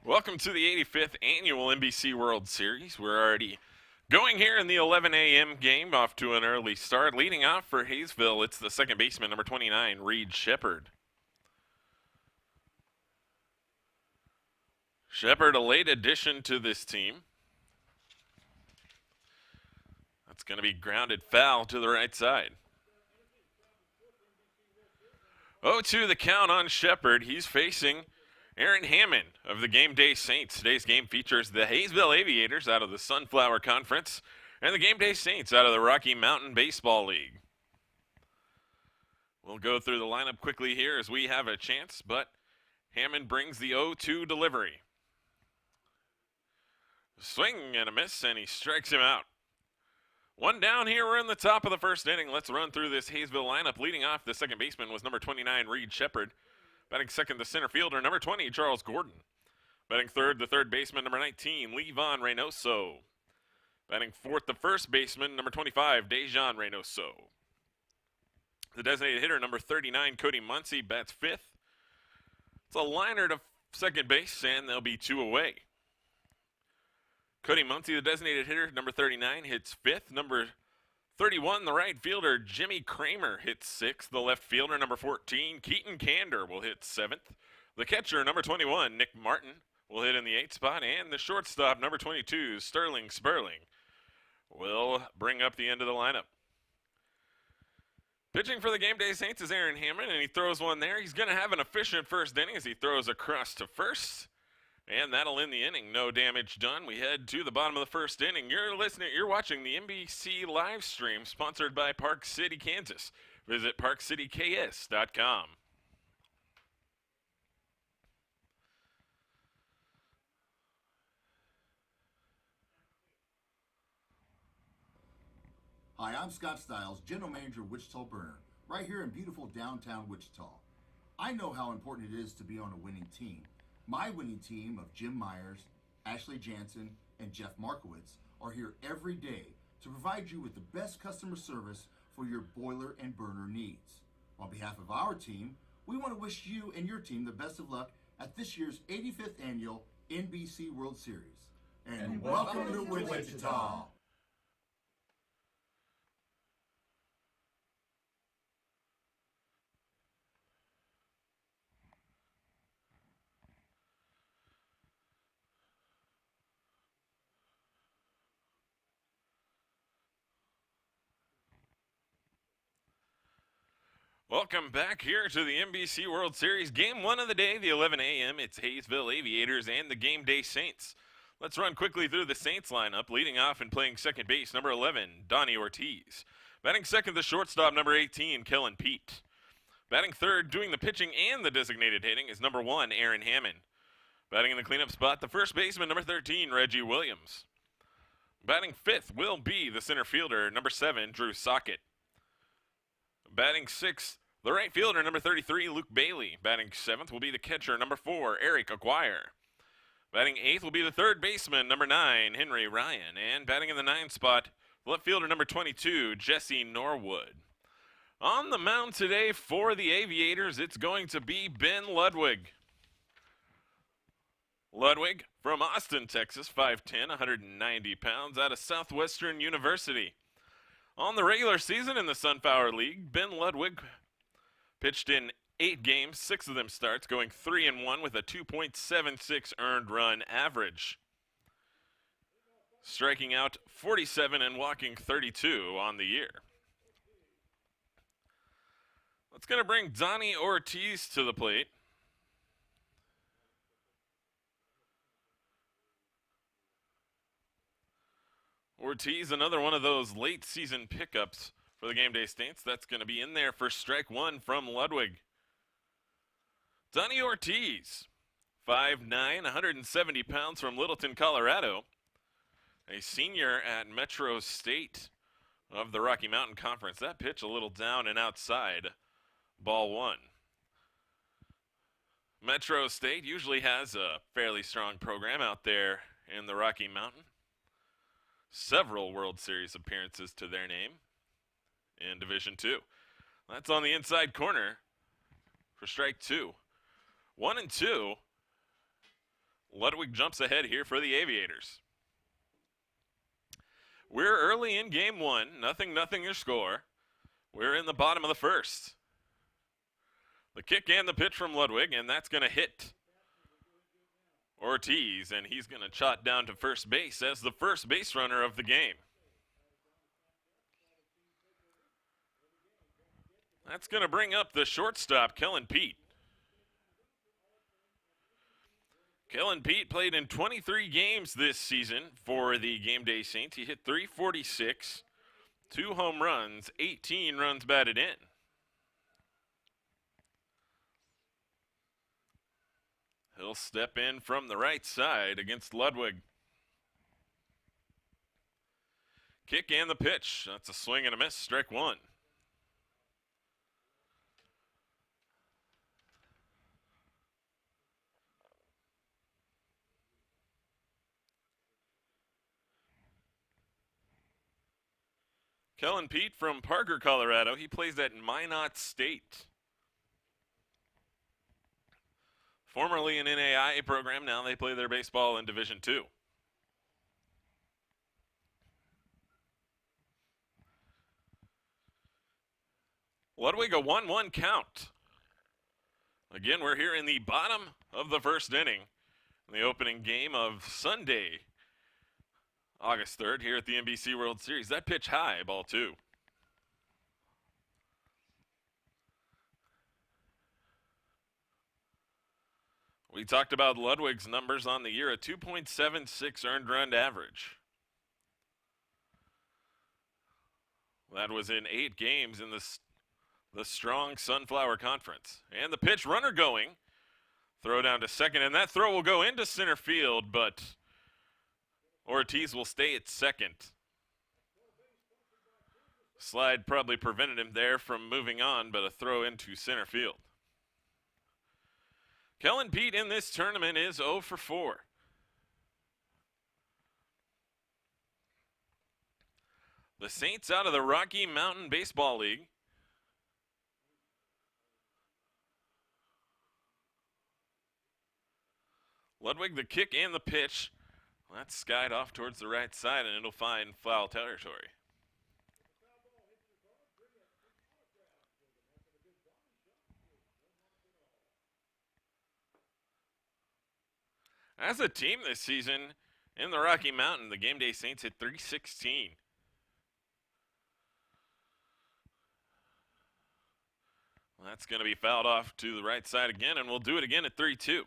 Welcome to the 85th Annual NBC World Series. We're already going here in the 11 a.m. game, off to an early start. Leading off for Hayesville, it's the second baseman, number 29, Reed Shepard. Shepard, a late addition to this team. That's going to be grounded foul to the right side. 0-2 the count on Shepard. He's facing Aaron Hammond of the Game Day Saints. Today's game features the Hayesville Aviators out of the Sunflower Conference and the Game Day Saints out of the Rocky Mountain Baseball League. We'll go through the lineup quickly here as we have a chance, but Hammond brings the 0-2 delivery. Swing and a miss, and he strikes him out. One down here. We're in the top of the first inning. Let's run through this Hayesville lineup. Leading off, the second baseman was number 29, Reed Shepard. Batting second, the center fielder, number 20, Charles Gordon. Batting third, the third baseman, number 19, Levon Reynoso. Batting fourth, the first baseman, number 25, Dejan Reynoso. The designated hitter, number 39, Cody Muncy, bats fifth. It's a liner to second base, and they'll be two away. Cody Muncy, the designated hitter, number 39, hits fifth. Number 31, the right fielder, Jimmy Kramer, hits sixth. The left fielder, number 14, Keaton Kander, will hit seventh. The catcher, number 21, Nick Martin, will hit in the eighth spot. And the shortstop, number 22, Sterling Sperling, will bring up the end of the lineup. Pitching for the Game Day Saints is Aaron Hammond, and he throws one there. He's going to have an efficient first inning as he throws across to first. And that'll end the inning. No damage done. We head to the bottom of the first inning. You're watching the NBC live stream sponsored by Park City, Kansas. Visit parkcityks.com. Hi, I'm Scott Stiles, General Manager of Wichita Burner, right here in beautiful downtown Wichita. I know how important it is to be on a winning team. My winning team of Jim Myers, Ashley Jansen, and Jeff Markowitz are here every day to provide you with the best customer service for your boiler and burner needs. On behalf of our team, we want to wish you and your team the best of luck at this year's 85th Annual NBC World Series. And welcome to Wichita. Welcome back here to the NBC World Series. Game one of the day, the 11 a.m. It's Hayesville Aviators and the Game Day Saints. Let's run quickly through the Saints lineup. Leading off and playing second base, number 11, Donnie Ortiz. Batting second, the shortstop, number 18, Kellen Pete. Batting third, doing the pitching and the designated hitting, is number 1, Aaron Hammond. Batting in the cleanup spot, the first baseman, number 13, Reggie Williams. Batting fifth will be the center fielder, number 7, Drew Sockett. Batting sixth, the right fielder, number 33, Luke Bailey. Batting seventh will be the catcher, number 4, Eric Aguirre. Batting eighth will be the third baseman, number 9, Henry Ryan. And batting in the ninth spot, left fielder, number 22, Jesse Norwood. On the mound today for the Aviators, it's going to be Ben Ludwig. Ludwig from Austin, Texas, 5'10", 190 pounds, out of Southwestern University. On the regular season in the Sunflower League, Ben Ludwig pitched in 8 games, 6 of them starts, going 3-1 with a 2.76 earned run average. Striking out 47 and walking 32 on the year. That's going to bring Donnie Ortiz to the plate. Ortiz, another one of those late season pickups for the Game Day Saints. That's going to be in there for strike one from Ludwig. Donnie Ortiz, 5'9", 170 pounds, from Littleton, Colorado. A senior at Metro State of the Rocky Mountain Conference. That pitch a little down and outside. Ball one. Metro State usually has a fairly strong program out there in the Rocky Mountain. Several World Series appearances to their name in Division II. That's on the inside corner for strike two. 1-2. Ludwig jumps ahead here for the Aviators. We're early in game one. 0-0 your score. We're in the bottom of the first. The kick and the pitch from Ludwig, and that's going to hit Ortiz, and he's going to trot down to first base as the first base runner of the game. That's going to bring up the shortstop, Kellen Pete. Kellen Pete played in 23 games this season for the Game Day Saints. He hit .346, 2 home runs, 18 runs batted in. He'll step in from the right side against Ludwig. Kick and the pitch. That's a swing and a miss, strike one. Kellen Pete from Parker, Colorado. He plays at Minot State. Formerly an NAIA program, now they play their baseball in Division II. Ludwig, a 1-1 count. Again, we're here in the bottom of the first inning, in the opening game of Sunday, August 3rd, here at the NBC World Series. That pitch high, ball 2. We talked about Ludwig's numbers on the year, a 2.76 earned run average. That was in 8 games in the strong Sunflower Conference. And the pitch, runner going. Throw down to second, and that throw will go into center field, but Ortiz will stay at second. Slide probably prevented him there from moving on, but a throw into center field. Kellen Pete in this tournament is 0 for 4. The Saints out of the Rocky Mountain Baseball League. Ludwig, the kick and the pitch. That's skied off towards the right side, and it'll find foul territory. As a team this season, in the Rocky Mountain, the Game Day Saints hit .316. That's going to be fouled off to the right side again, and we'll do it again at 3-2.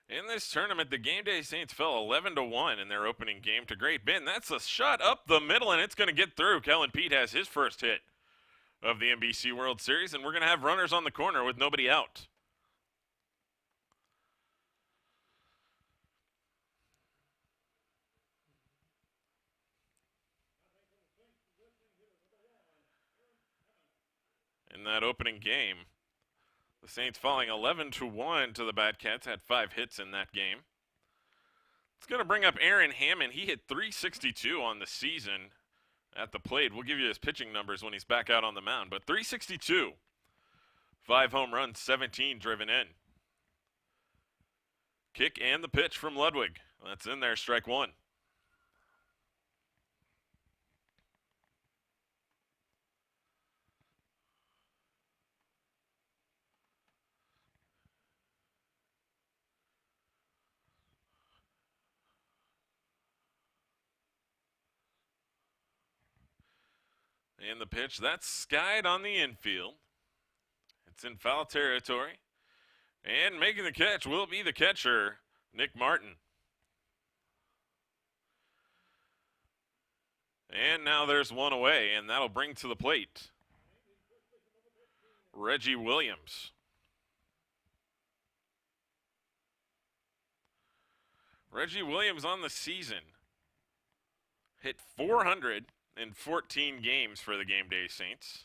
In this tournament, the Game Day Saints fell 11-1 in their opening game to Great Bend. That's a shot up the middle, and it's going to get through. Kellen Pete has his first hit of the NBC World Series, and we're going to have runners on the corner with nobody out. In that opening game, the Saints falling 11-1 to the Batcats, had 5 hits in that game. It's going to bring up Aaron Hammond. He hit .362 on the season at the plate. We'll give you his pitching numbers when he's back out on the mound, but .362. 5 home runs, 17 driven in. Kick and the pitch from Ludwig. That's in there, strike one. And the pitch, that's skied on the infield. It's in foul territory. And making the catch will be the catcher, Nick Martin. And now there's one away, and that'll bring to the plate Reggie Williams. Reggie Williams on the season hit 414 games for the Game Day Saints.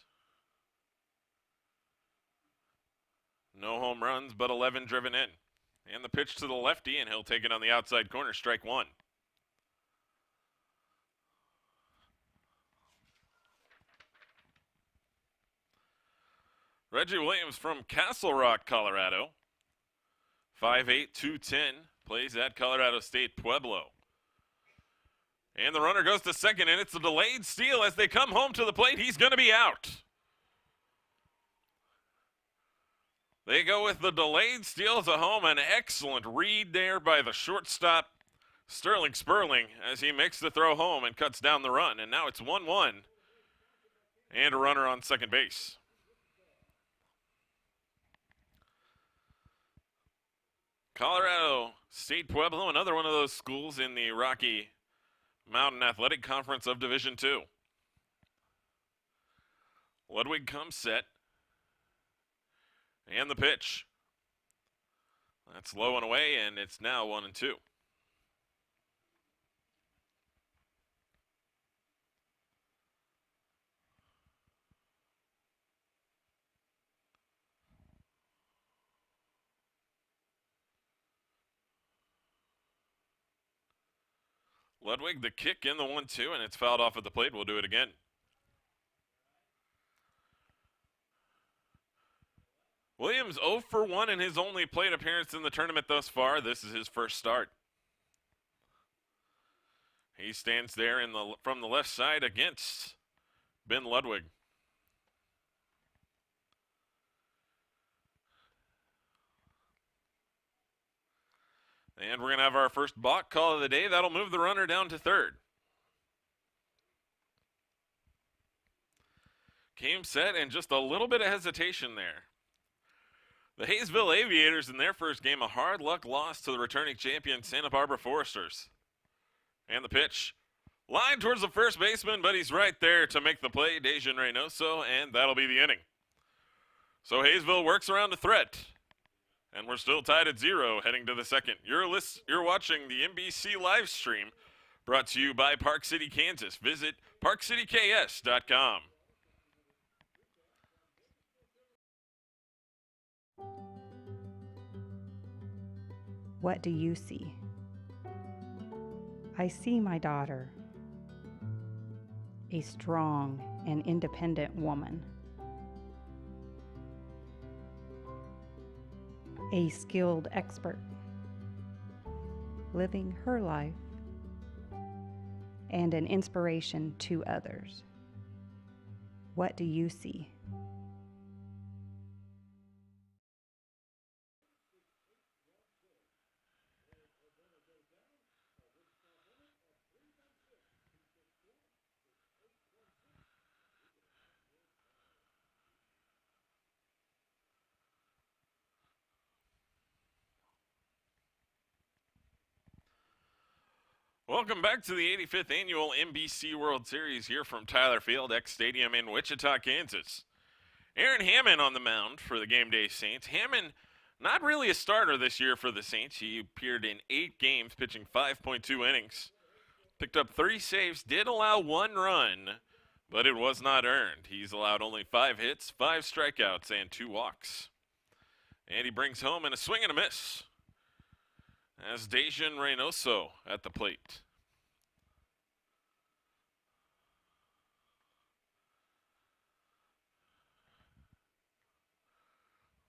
No home runs, but 11 driven in. And the pitch to the lefty, and he'll take it on the outside corner, strike one. Reggie Williams from Castle Rock, Colorado. 5'8", 210, plays at Colorado State Pueblo. And the runner goes to second, and it's a delayed steal as they come home to the plate. He's going to be out. They go with the delayed steal to home. An excellent read there by the shortstop, Sterling Sperling, as he makes the throw home and cuts down the run. And now it's 1-1 and a runner on second base. Colorado State Pueblo, another one of those schools in the Rocky Mountain Athletic Conference of Division II. Ludwig comes set. And the pitch. That's low and away, and it's now 1-2. Ludwig, the kick in the 1-2, and it's fouled off at the plate. We'll do it again. Williams 0 for 1 in his only plate appearance in the tournament thus far. This is his first start. He stands there from the left side against Ben Ludwig. And we're going to have our first balk call of the day. That'll move the runner down to third. Came set and just a little bit of hesitation there. The Hayesville Aviators in their first game, a hard luck loss to the returning champion Santa Barbara Foresters. And the pitch. Line towards the first baseman, but he's right there to make the play, Dejan Reynoso, and that'll be the inning. So Hayesville works around the threat. And we're still tied at 0 heading to the second. You're watching the NBC live stream brought to you by Park City, Kansas. Visit parkcityks.com. What do you see? I see my daughter, a strong and independent woman. A skilled expert, living her life, and an inspiration to others. What do you see? Welcome back to the 85th Annual NBC World Series here from Tyler Field X Stadium in Wichita, Kansas. Aaron Hammond on the mound for the Game Day Saints. Hammond, not really a starter this year for the Saints. He appeared in 8 games, pitching 5.2 innings. Picked up 3 saves, did allow 1 run, but it was not earned. He's allowed only 5 hits, 5 strikeouts, and 2 walks. And he brings home in a swing and a miss as Dejan Reynoso at the plate.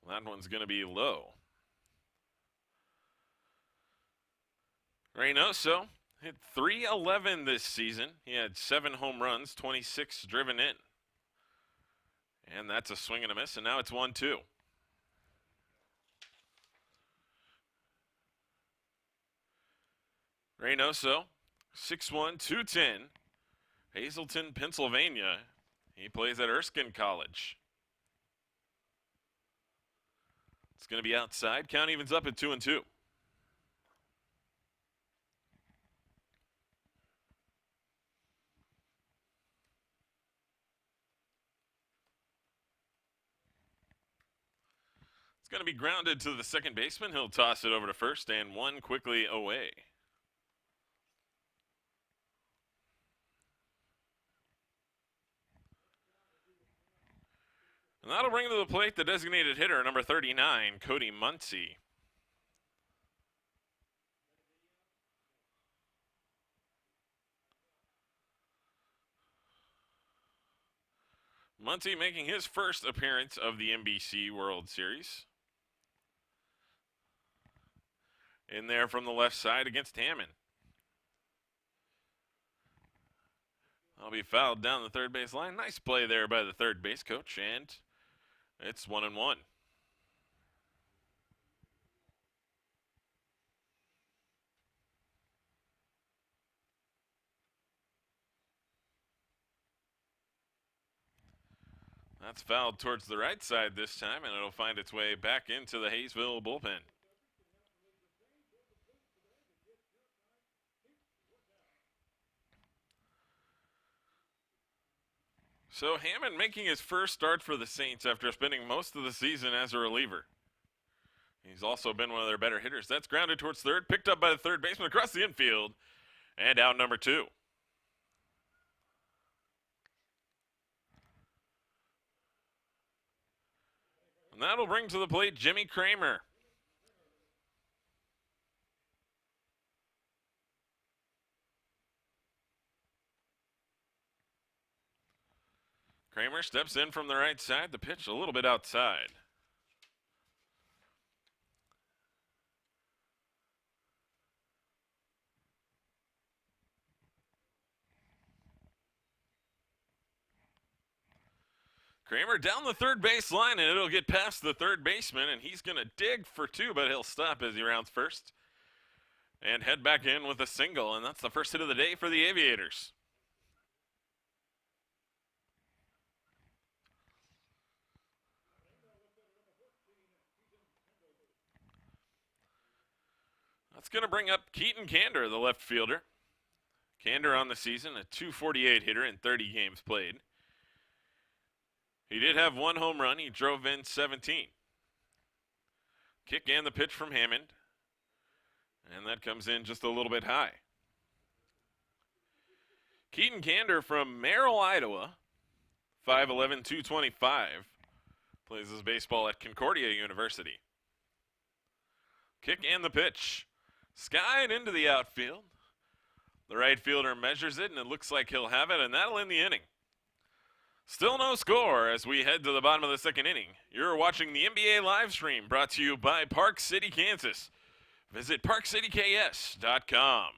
That one's going to be low. Reynoso hit .311 this season. He had 7 home runs, 26 driven in. And that's a swing and a miss, and now it's 1-2. Reynoso, 6'1", 210, Hazleton, Pennsylvania. He plays at Erskine College. It's going to be outside. Count evens up at 2-2. It's going to be grounded to the second baseman. He'll toss it over to first, and 1 quickly away. And that'll bring to the plate the designated hitter, number 39, Cody Muncy. Muncy making his first appearance of the NBC World Series. In there from the left side against Hammond. I'll be fouled down the third base line. Nice play there by the third base coach, and it's 1-1. That's fouled towards the right side this time, and it'll find its way back into the Hayesville bullpen. So Hammond making his first start for the Saints after spending most of the season as a reliever. He's also been one of their better hitters. That's grounded towards third, picked up by the third baseman across the infield, and out number 2. And that'll bring to the plate Jimmy Kramer. Kramer steps in from the right side. The pitch a little bit outside. Kramer down the third base line, and it'll get past the third baseman, and he's going to dig for 2, but he'll stop as he rounds first and head back in with a single, and that's the first hit of the day for the Aviators. That's going to bring up Keaton Kander, the left fielder. Kander on the season, a .248 hitter in 30 games played. He did have 1 home run. He drove in 17. Kick and the pitch from Hammond. And that comes in just a little bit high. Keaton Kander from Merrill, Iowa, 5'11", 225. Plays his baseball at Concordia University. Kick and the pitch. Skied into the outfield. The right fielder measures it, and it looks like he'll have it, and that'll end the inning. Still no score as we head to the bottom of the second inning. You're watching the NBA live stream brought to you by Park City, Kansas. Visit parkcityks.com.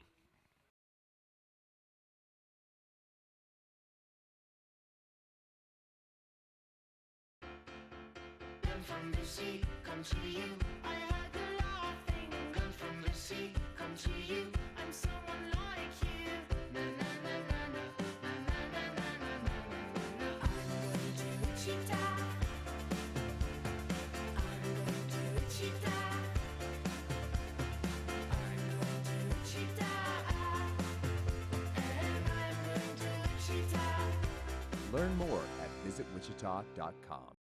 Come from the sea, come to you. I heard the laughing. Come from the sea, come to you. I'm someone like you. Na na na na na na na na na na. I'm going to Wichita. I'm going to Wichita. I'm going to Wichita. And I'm going to Wichita. Learn more at visitwichita.com.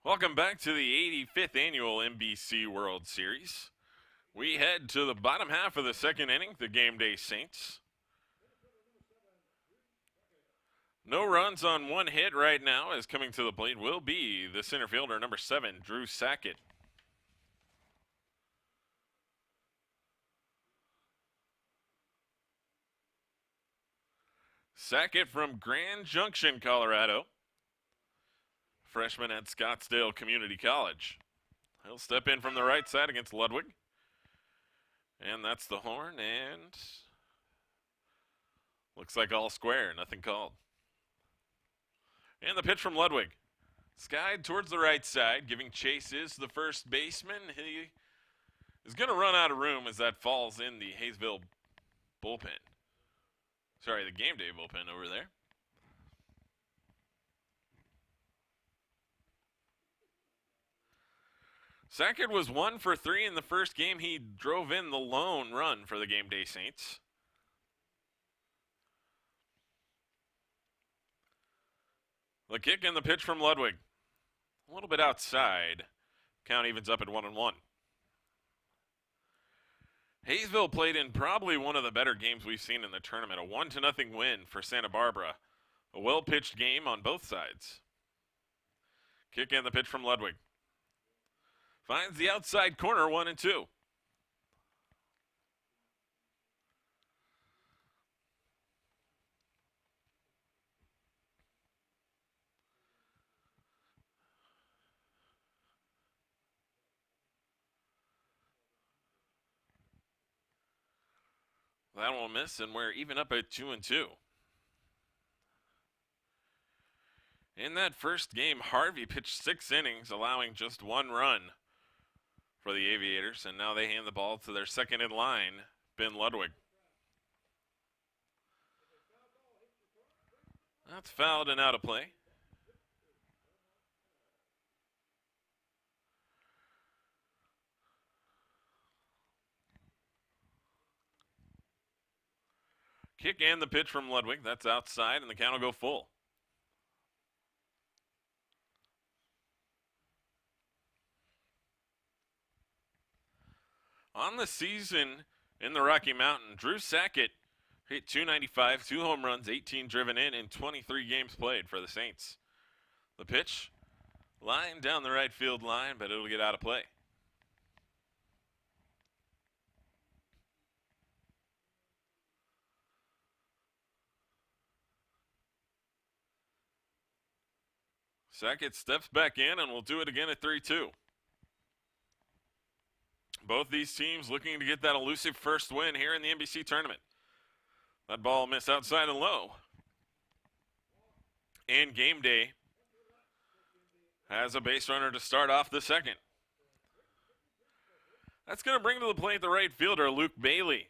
Welcome back to the 85th annual NBC World Series. We head to the bottom half of the second inning, the Game Day Saints. No runs on 1 hit right now, as coming to the plate will be the center fielder, number 7, Drew Sackett. Sackett from Grand Junction, Colorado. Freshman at Scottsdale Community College. He'll step in from the right side against Ludwig. And that's the horn, and looks like all square, nothing called. And the pitch from Ludwig. Skied towards the right side, giving chase is the first baseman. He is going to run out of room as that falls in the Hayesville bullpen. Sorry, the Game Day bullpen over there. Sackett was 1 for 3 in the first game. He drove in the lone run for the Game Day Saints. The kick and the pitch from Ludwig. A little bit outside. Count evens up at 1-1. Hayesville played in probably one of the better games we've seen in the tournament, a 1-0 win for Santa Barbara. A well-pitched game on both sides. Kick and the pitch from Ludwig. Finds the outside corner, 1-2. That will miss, and we're even up at 2-2. In that first game, Harvey pitched 6 innings, allowing just 1 run for the Aviators, and now they hand the ball to their second in line, Ben Ludwig. That's fouled and out of play. Kick and the pitch from Ludwig. That's outside, and the count will go full. On the season in the Rocky Mountain, Drew Sackett hit .295, 2 home runs, 18 driven in 23 games played for the Saints. The pitch, line down the right field line, but it'll get out of play. Sackett steps back in, and we'll do it again at 3-2. Both these teams looking to get that elusive first win here in the NBC tournament. That ball missed outside and low. And Game Day has a base runner to start off the second. That's going to bring to the plate the right fielder, Luke Bailey.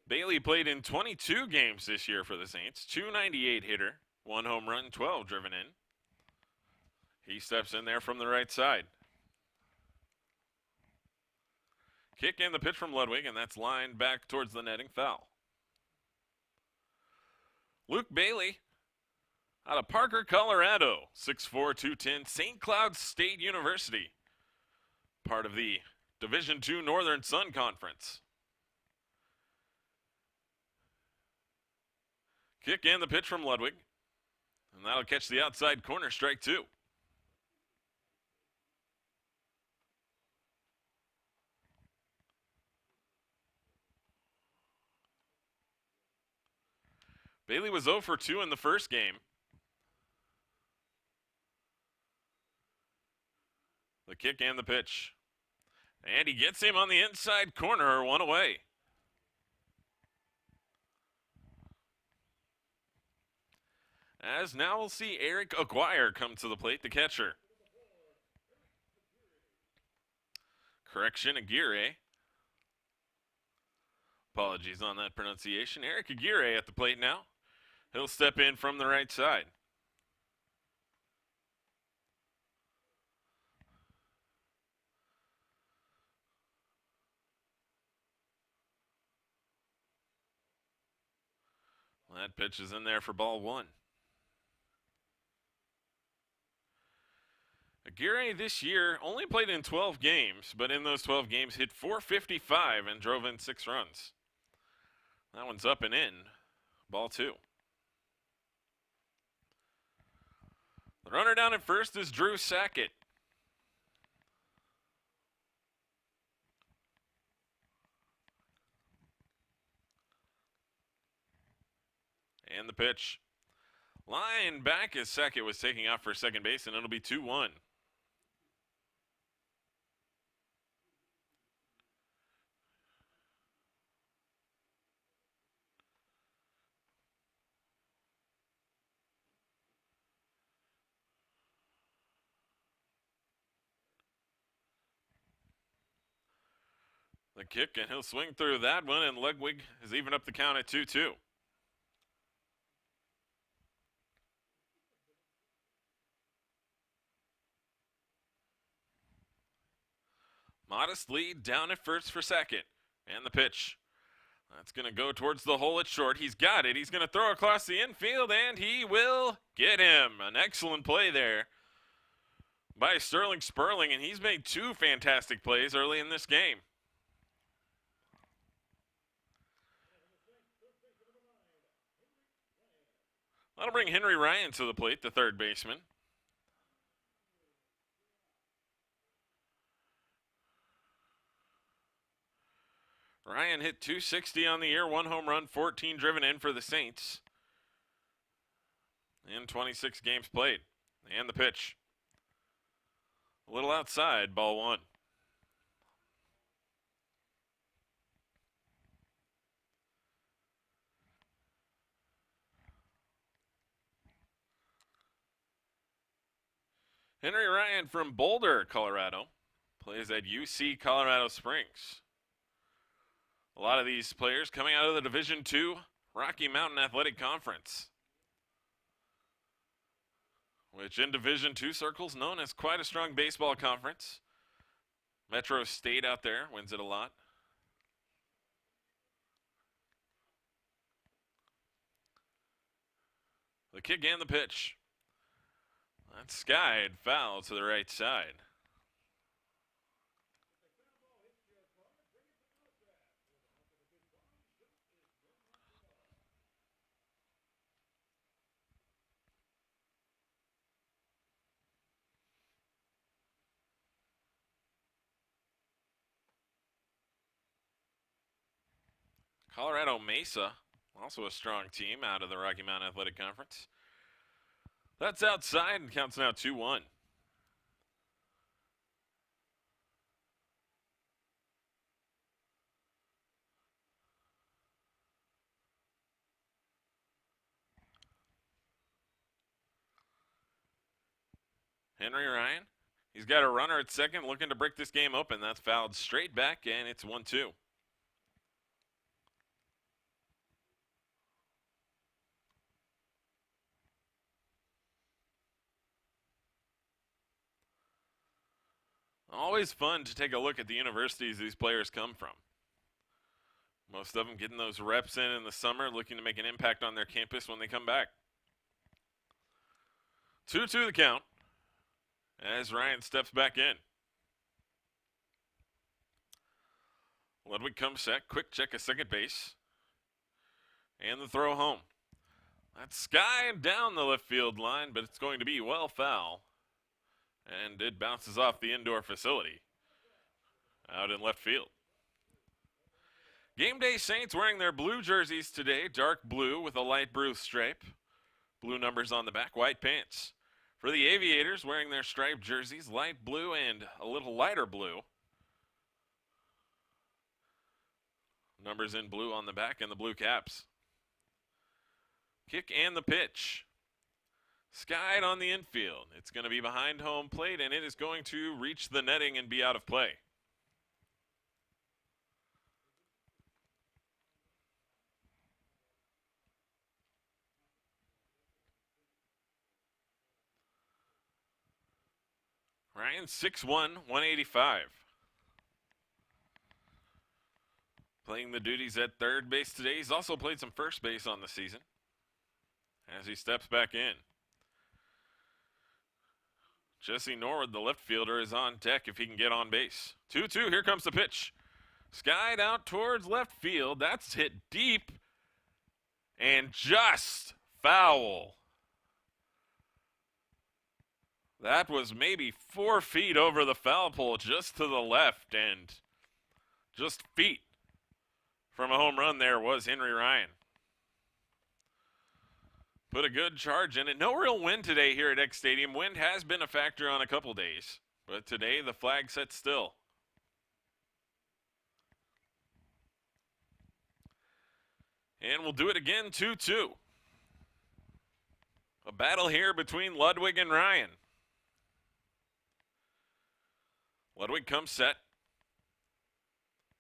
Bailey played in 22 games this year for the Saints. .298 hitter, 1 home run, 12 driven in. He steps in there from the right side. Kick and the pitch from Ludwig, and that's lined back towards the netting, foul. Luke Bailey out of Parker, Colorado, 6'4", 210, St. Cloud State University, part of the Division II Northern Sun Conference. Kick and the pitch from Ludwig, and that'll catch the outside corner, strike 2. Bailey was 0 for 2 in the first game. The kick and the pitch. And he gets him on the inside corner, 1 away. As now we'll see Eric Aguirre come to the plate, the catcher. Correction, Aguirre. Apologies on that pronunciation. Eric Aguirre at the plate now. He'll step in from the right side. That pitch is in there for ball 1. Aguirre this year only played in 12 games, but in those 12 games hit .455 and drove in 6 runs. That one's up and in. Ball 2. The runner down at first is Drew Sackett. And the pitch. Line back as Sackett was taking off for second base, and it'll be 2-1. The kick, and he'll swing through that one, and Ludwig has even up the count at 2-2. Modest lead down at first for Sackett. And the pitch. That's going to go towards the hole at short. He's got it. He's going to throw across the infield, and he will get him. An excellent play there by Sterling Sperling, and he's made 2 fantastic plays early in this game. That'll bring Henry Ryan to the plate, the third baseman. Ryan hit .260 on the year, 1 home run, 14 driven in for the Saints in 26 games played. And the pitch. A little outside, ball 1. Henry Ryan from Boulder, Colorado, plays at UC Colorado Springs. A lot of these players coming out of the Division II Rocky Mountain Athletic Conference, which in Division II circles known as quite a strong baseball conference. Metro State out there wins it a lot. The kick and the pitch. That's skied foul to the right side. Colorado Mesa, also a strong team out of the Rocky Mountain Athletic Conference. That's outside and counts now 2-1. Henry Ryan, he's got a runner at second looking to break this game open. That's fouled straight back, and it's 1-2. Always fun to take a look at the universities these players come from. Most of them getting those reps in the summer, looking to make an impact on their campus when they come back. 2-2 the count as Ryan steps back in. Ludwig comes set, quick check at second base. And the throw home. That's skied down the left field line, but it's going to be well foul. And it bounces off the indoor facility out in left field. Game Day Saints wearing their blue jerseys today, dark blue with a light blue stripe. Blue numbers on the back, white pants. For the Aviators, wearing their striped jerseys, light blue and a little lighter blue. Numbers in blue on the back and the blue caps. Kick and the pitch. Skied on the infield. It's going to be behind home plate, and it is going to reach the netting and be out of play. Ryan 6'1", 185. Playing the duties at third base today. He's also played some first base on the season as he steps back in. Jesse Norwood, the left fielder, is on deck if he can get on base. 2-2, here comes the pitch. Skied out towards left field. That's hit deep and just foul. That was maybe 4 feet over the foul pole, just to the left, and just feet from a home run there was Henry Ryan. Put a good charge in it. No real wind today here at X Stadium. Wind has been a factor on a couple days, but today the flag sets still. And we'll do it again, 2-2. A battle here between Ludwig and Ryan. Ludwig comes set.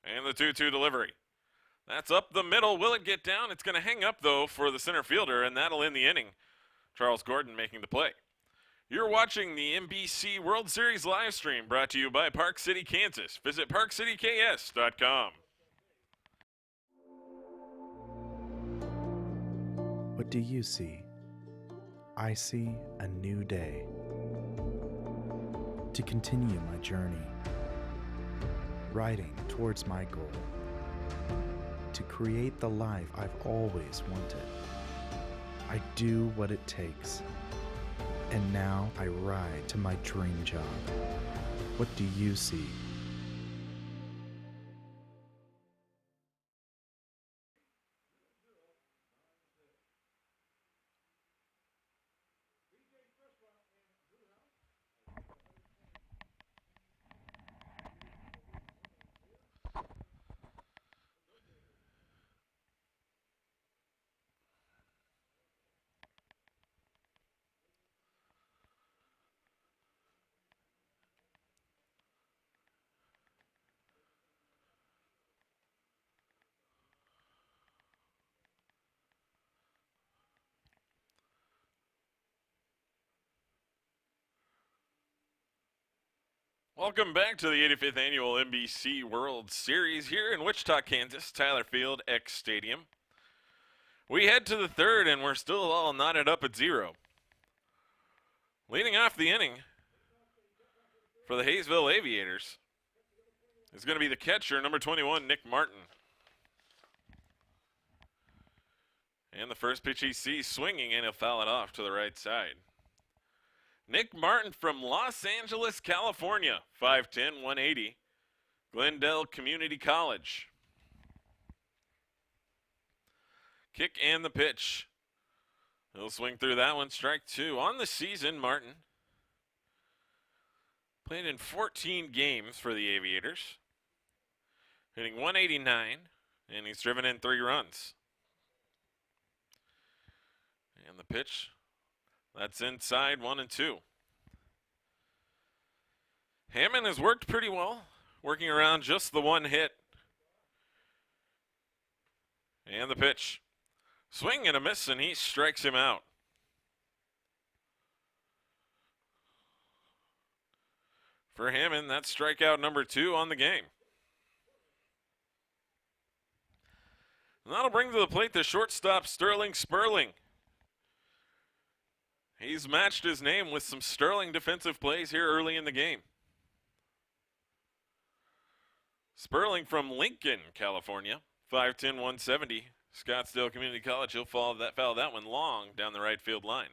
And the 2-2 delivery. That's up the middle. Will it get down? It's going to hang up, though, for the center fielder, and that'll end the inning. Charles Gordon making the play. You're watching the NBC World Series live stream brought to you by Park City, Kansas. Visit parkcityks.com. What do you see? I see a new day. to continue my journey, riding towards my goal, to create the life I've always wanted. I do what it takes, and now I ride to my dream job. What do you see? Welcome back to the 85th Annual NBC World Series here in Wichita, Kansas, Tyler Field X Stadium. We head to the third, and we're still all knotted up at 0. Leading off the inning for the Hayesville Aviators is going to be the catcher, number 21, Nick Martin. And the first pitch he sees swinging, and he'll foul it off to the right side. Nick Martin from Los Angeles, California, 5'10", 180, Glendale Community College. Kick and the pitch. He'll swing through that one, strike 2. On the season, Martin played in 14 games for the Aviators, hitting 189, and he's driven in 3 runs. And the pitch. That's inside 1-2. Hammond has worked pretty well, working around just the one hit. And the pitch. Swing and a miss, and he strikes him out. For Hammond, that's strikeout number 2 on the game. And that'll bring to the plate the shortstop, Sterling Sperling. He's matched his name with some sterling defensive plays here early in the game. Sperling from Lincoln, California, 5'10", 170, Scottsdale Community College. He'll foul that one long down the right field line.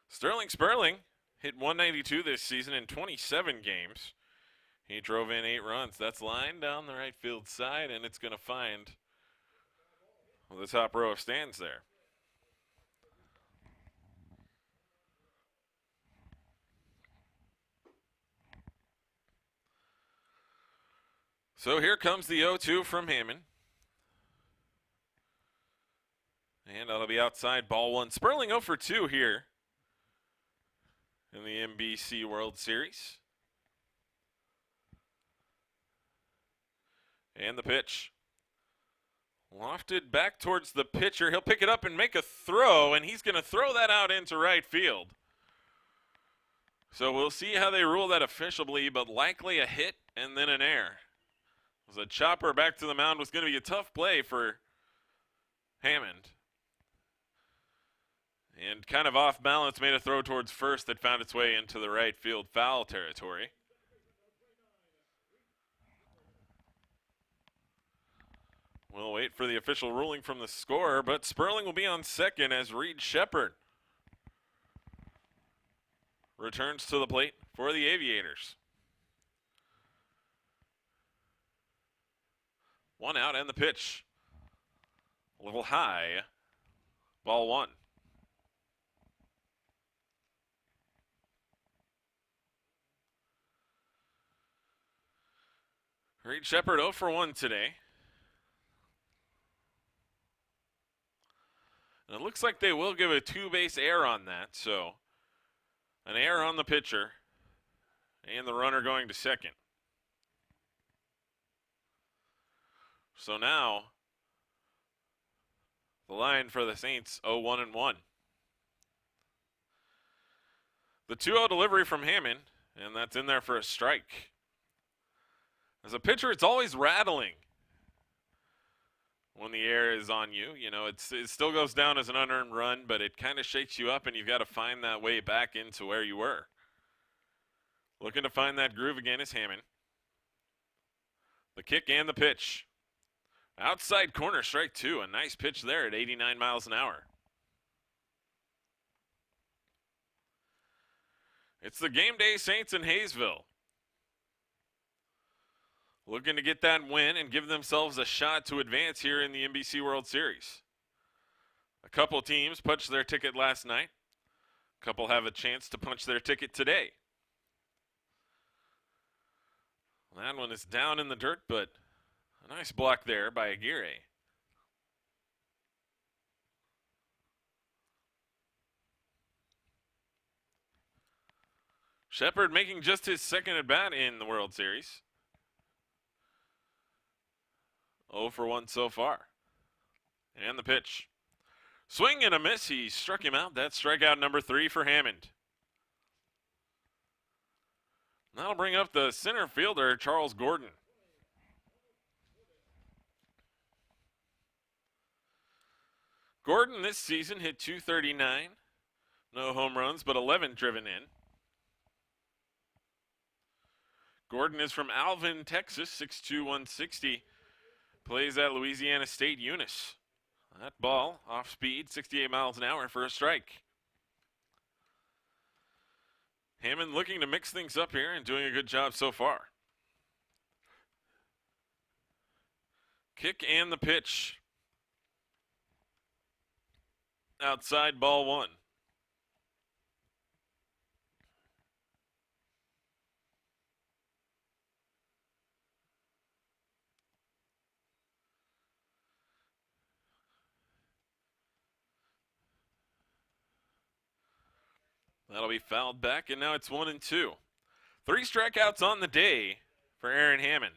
Sterling Sperling hit 192 this season in 27 games. He drove in 8 runs. That's line down the right field side, and it's going to find the top row of stands there. So here comes the 0-2 from Hammond. And that'll be outside, ball 1. Sperling 0 for 2 here in the NBC World Series. And the pitch. Lofted back towards the pitcher. He'll pick it up and make a throw, and he's going to throw that out into right field. So we'll see how they rule that officially, but likely a hit and then an error. It was a chopper back to the mound. Was going to be a tough play for Hammond. And kind of off balance, made a throw towards first that found its way into the right field foul territory. We'll wait for the official ruling from the scorer, but Sperling will be on second as Reed Shepard returns to the plate for the Aviators. 1 out and the pitch. A little high. Ball 1. Reed Shepard 0 for 1 today. And it looks like they will give a 2-base error on that, so an error on the pitcher and the runner going to second. So now the line for the Saints 0-1-1. The 2-0 delivery from Hammond, and that's in there for a strike. As a pitcher, it's always rattling when the air is on you. You know, it still goes down as an unearned run, but it kind of shakes you up, and you've got to find that way back into where you were. Looking to find that groove again is Hammond. The kick and the pitch. Outside corner, strike two. A nice pitch there at 89 miles an hour. It's the Game Day Saints in Hayesville. Looking to get that win and give themselves a shot to advance here in the NBC World Series. A couple teams punched their ticket last night. A couple have a chance to punch their ticket today. That one is down in the dirt, but a nice block there by Aguirre. Shepard making just his second at bat in the World Series. 0 for 1 so far. And the pitch. Swing and a miss. He struck him out. That's strikeout number 3 for Hammond. That'll bring up the center fielder, Charles Gordon. Gordon this season hit .239. No home runs, but 11 driven in. Gordon is from Alvin, Texas, 6'2", 160. Plays at Louisiana State Eunice. That ball, off speed, 68 miles an hour for a strike. Hammond looking to mix things up here and doing a good job so far. Kick and the pitch. Outside, ball 1. That'll be fouled back, and now it's 1-2. 3 strikeouts on the day for Aaron Hammond.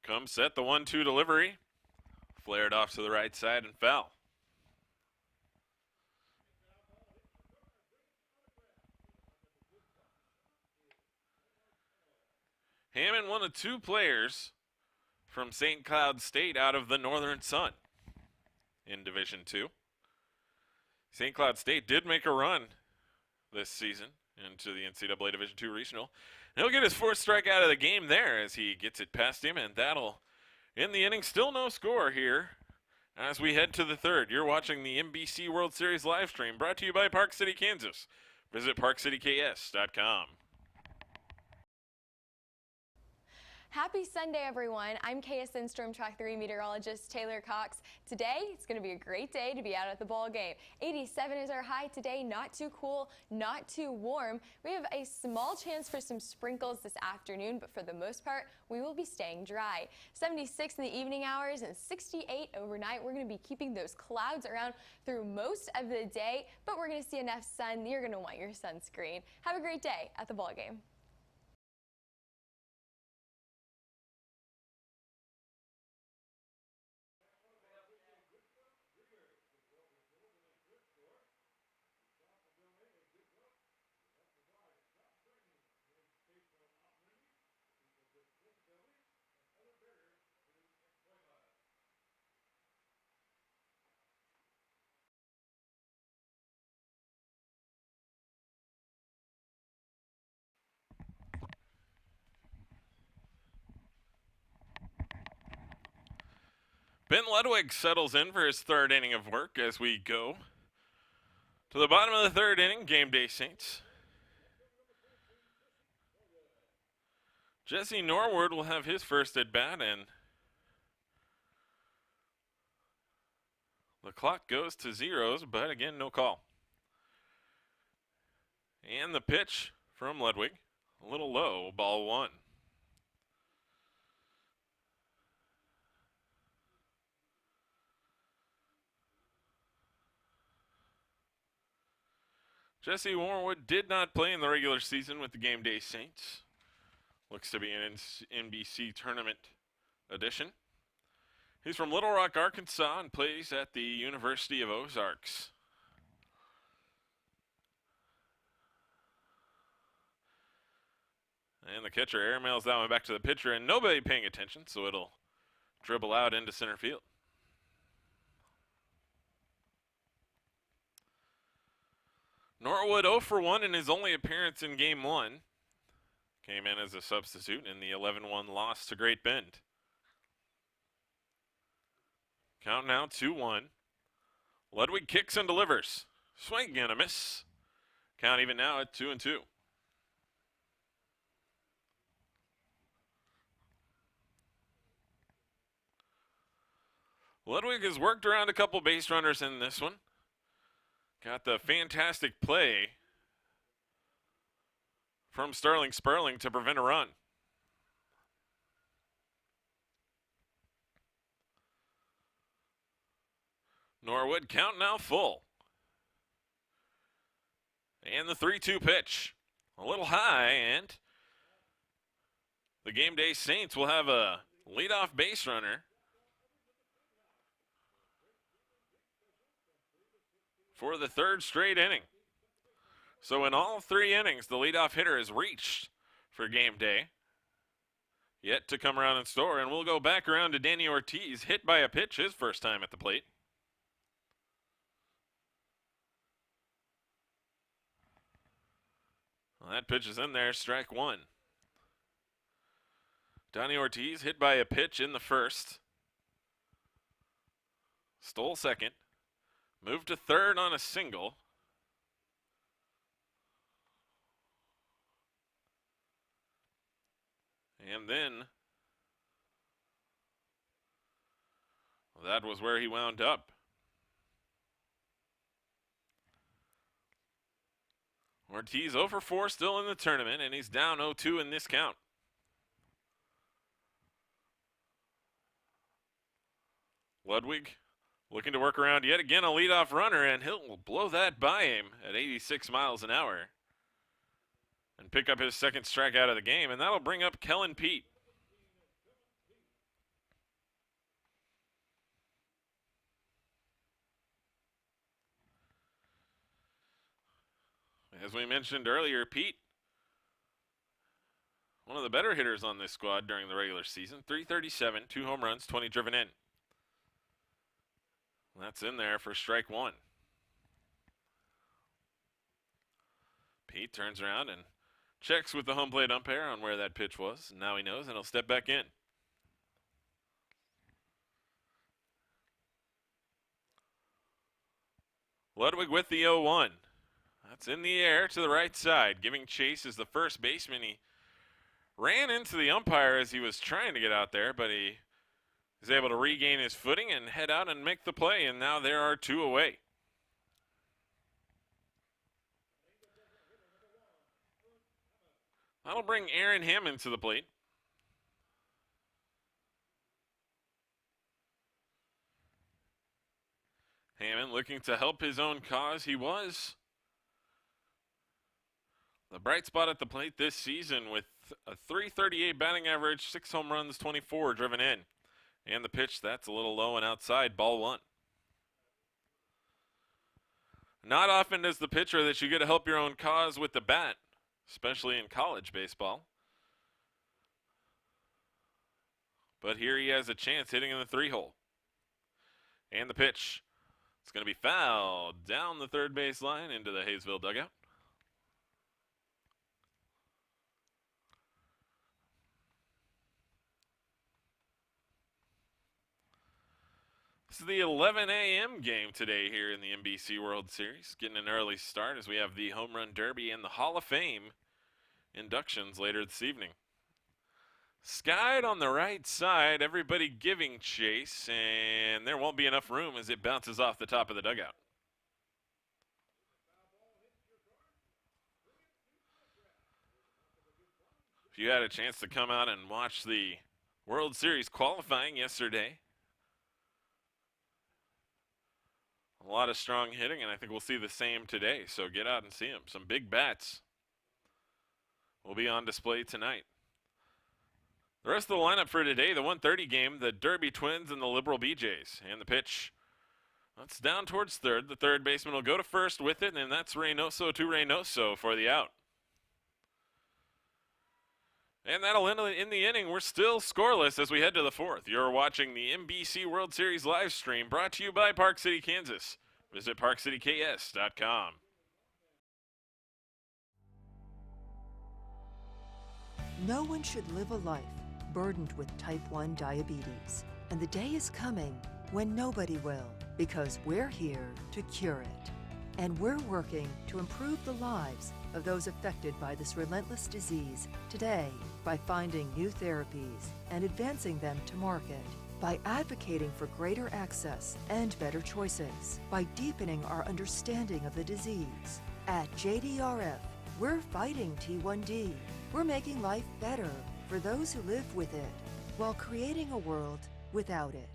Comes set, the 1-2 delivery. Flared off to the right side and foul. Hammond, one of 2 players from St. Cloud State out of the Northern Sun in Division II. St. Cloud State did make a run this season into the NCAA Division II Regional. And he'll get his 4th strikeout of the game there as he gets it past him, and that'll end the inning. Still no score here as we head to the 3rd. You're watching the NBC World Series live stream brought to you by Park City, Kansas. Visit parkcityks.com. Happy Sunday, everyone. I'm KSN Storm Track 3 meteorologist Taylor Cox. Today, it's going to be a great day to be out at the ball game. 87 is our high today. Not too cool, not too warm. We have a small chance for some sprinkles this afternoon, but for the most part, we will be staying dry. 76 in the evening hours and 68 overnight. We're going to be keeping those clouds around through most of the day, but we're going to see enough sun. You're going to want your sunscreen. Have a great day at the ball game. Ben Ludwig settles in for his 3rd inning of work as we go to the bottom of the 3rd inning. Game Day Saints. Jesse Norwood will have his first at bat, and the clock goes to zeros, but again, no call. And the pitch from Ludwig, a little low, ball 1. Jesse Norwood did not play in the regular season with the Game Day Saints. Looks to be an NBC tournament edition. He's from Little Rock, Arkansas, and plays at the University of Ozarks. And the catcher airmails that one back to the pitcher, and nobody paying attention, so it'll dribble out into center field. Norwood 0 for 1 in his only appearance in Game 1. Came in as a substitute in the 11-1 loss to Great Bend. Count now 2-1. Ludwig kicks and delivers. Swing and a miss. Count even now at 2-2. Ludwig has worked around a couple base runners in this one. Got the fantastic play from Sterling Sperling to prevent a run. Norwood count now full. And the 3-2 pitch. A little high, and the Game Day Saints will have a leadoff base runner for the third straight inning. So in all 3 innings, the leadoff hitter has reached for Game Day. Yet to come around and score, and we'll go back around to Danny Ortiz, hit by a pitch his first time at the plate. Well, that pitch is in there, strike 1. Donnie Ortiz hit by a pitch in the first. Stole second. Moved to third on a single. And then that was where he wound up. Ortiz 0 for 4 still in the tournament, and he's down 0-2 in this count. Ludwig looking to work around yet again a leadoff runner, and he'll blow that by him at 86 miles an hour and pick up his second strikeout of the game, and that'll bring up Kellen Pete. As we mentioned earlier, Pete, one of the better hitters on this squad during the regular season. 337, 2 home runs, 20 driven in. That's in there for strike 1. Pete turns around and checks with the home plate umpire on where that pitch was. Now he knows, and he'll step back in. Ludwig with the 0-1. That's in the air to the right side. Giving chase as the first baseman. He ran into the umpire as he was trying to get out there, but he is able to regain his footing and head out and make the play, and now there are 2 away. That'll bring Aaron Hammond to the plate. Hammond looking to help his own cause. He was the bright spot at the plate this season with a .338 batting average, 6 home runs, 24 driven in. And the pitch, that's a little low and outside, ball 1. Not often does the pitcher that you get to help your own cause with the bat, especially in college baseball. But here he has a chance hitting in the 3-hole. And the pitch, it's going to be fouled down the third base line into the Hayesville dugout. This is the 11 a.m. game today here in the NBC World Series. Getting an early start as we have the Home Run Derby and the Hall of Fame inductions later this evening. Skied on the right side, everybody giving chase, and there won't be enough room as it bounces off the top of the dugout. If you had a chance to come out and watch the World Series qualifying yesterday, a lot of strong hitting, and I think we'll see the same today. So get out and see them. Some big bats will be on display tonight. The rest of the lineup for today, the 1:30 game, the Derby Twins and the Liberal BJs. And the pitch, that's down towards third. The third baseman will go to first with it, and that's Reynoso to Reynoso for the out. And that'll end in the inning. We're still scoreless as we head to the fourth. You're watching the NBC World Series live stream brought to you by Park City, Kansas. Visit parkcityks.com. No one should live a life burdened with type 1 diabetes. And the day is coming when nobody will, because we're here to cure it. And we're working to improve the lives of those affected by this relentless disease today by finding new therapies and advancing them to market, by advocating for greater access and better choices, by deepening our understanding of the disease. At JDRF, we're fighting T1D. We're making life better for those who live with it, while creating a world without it.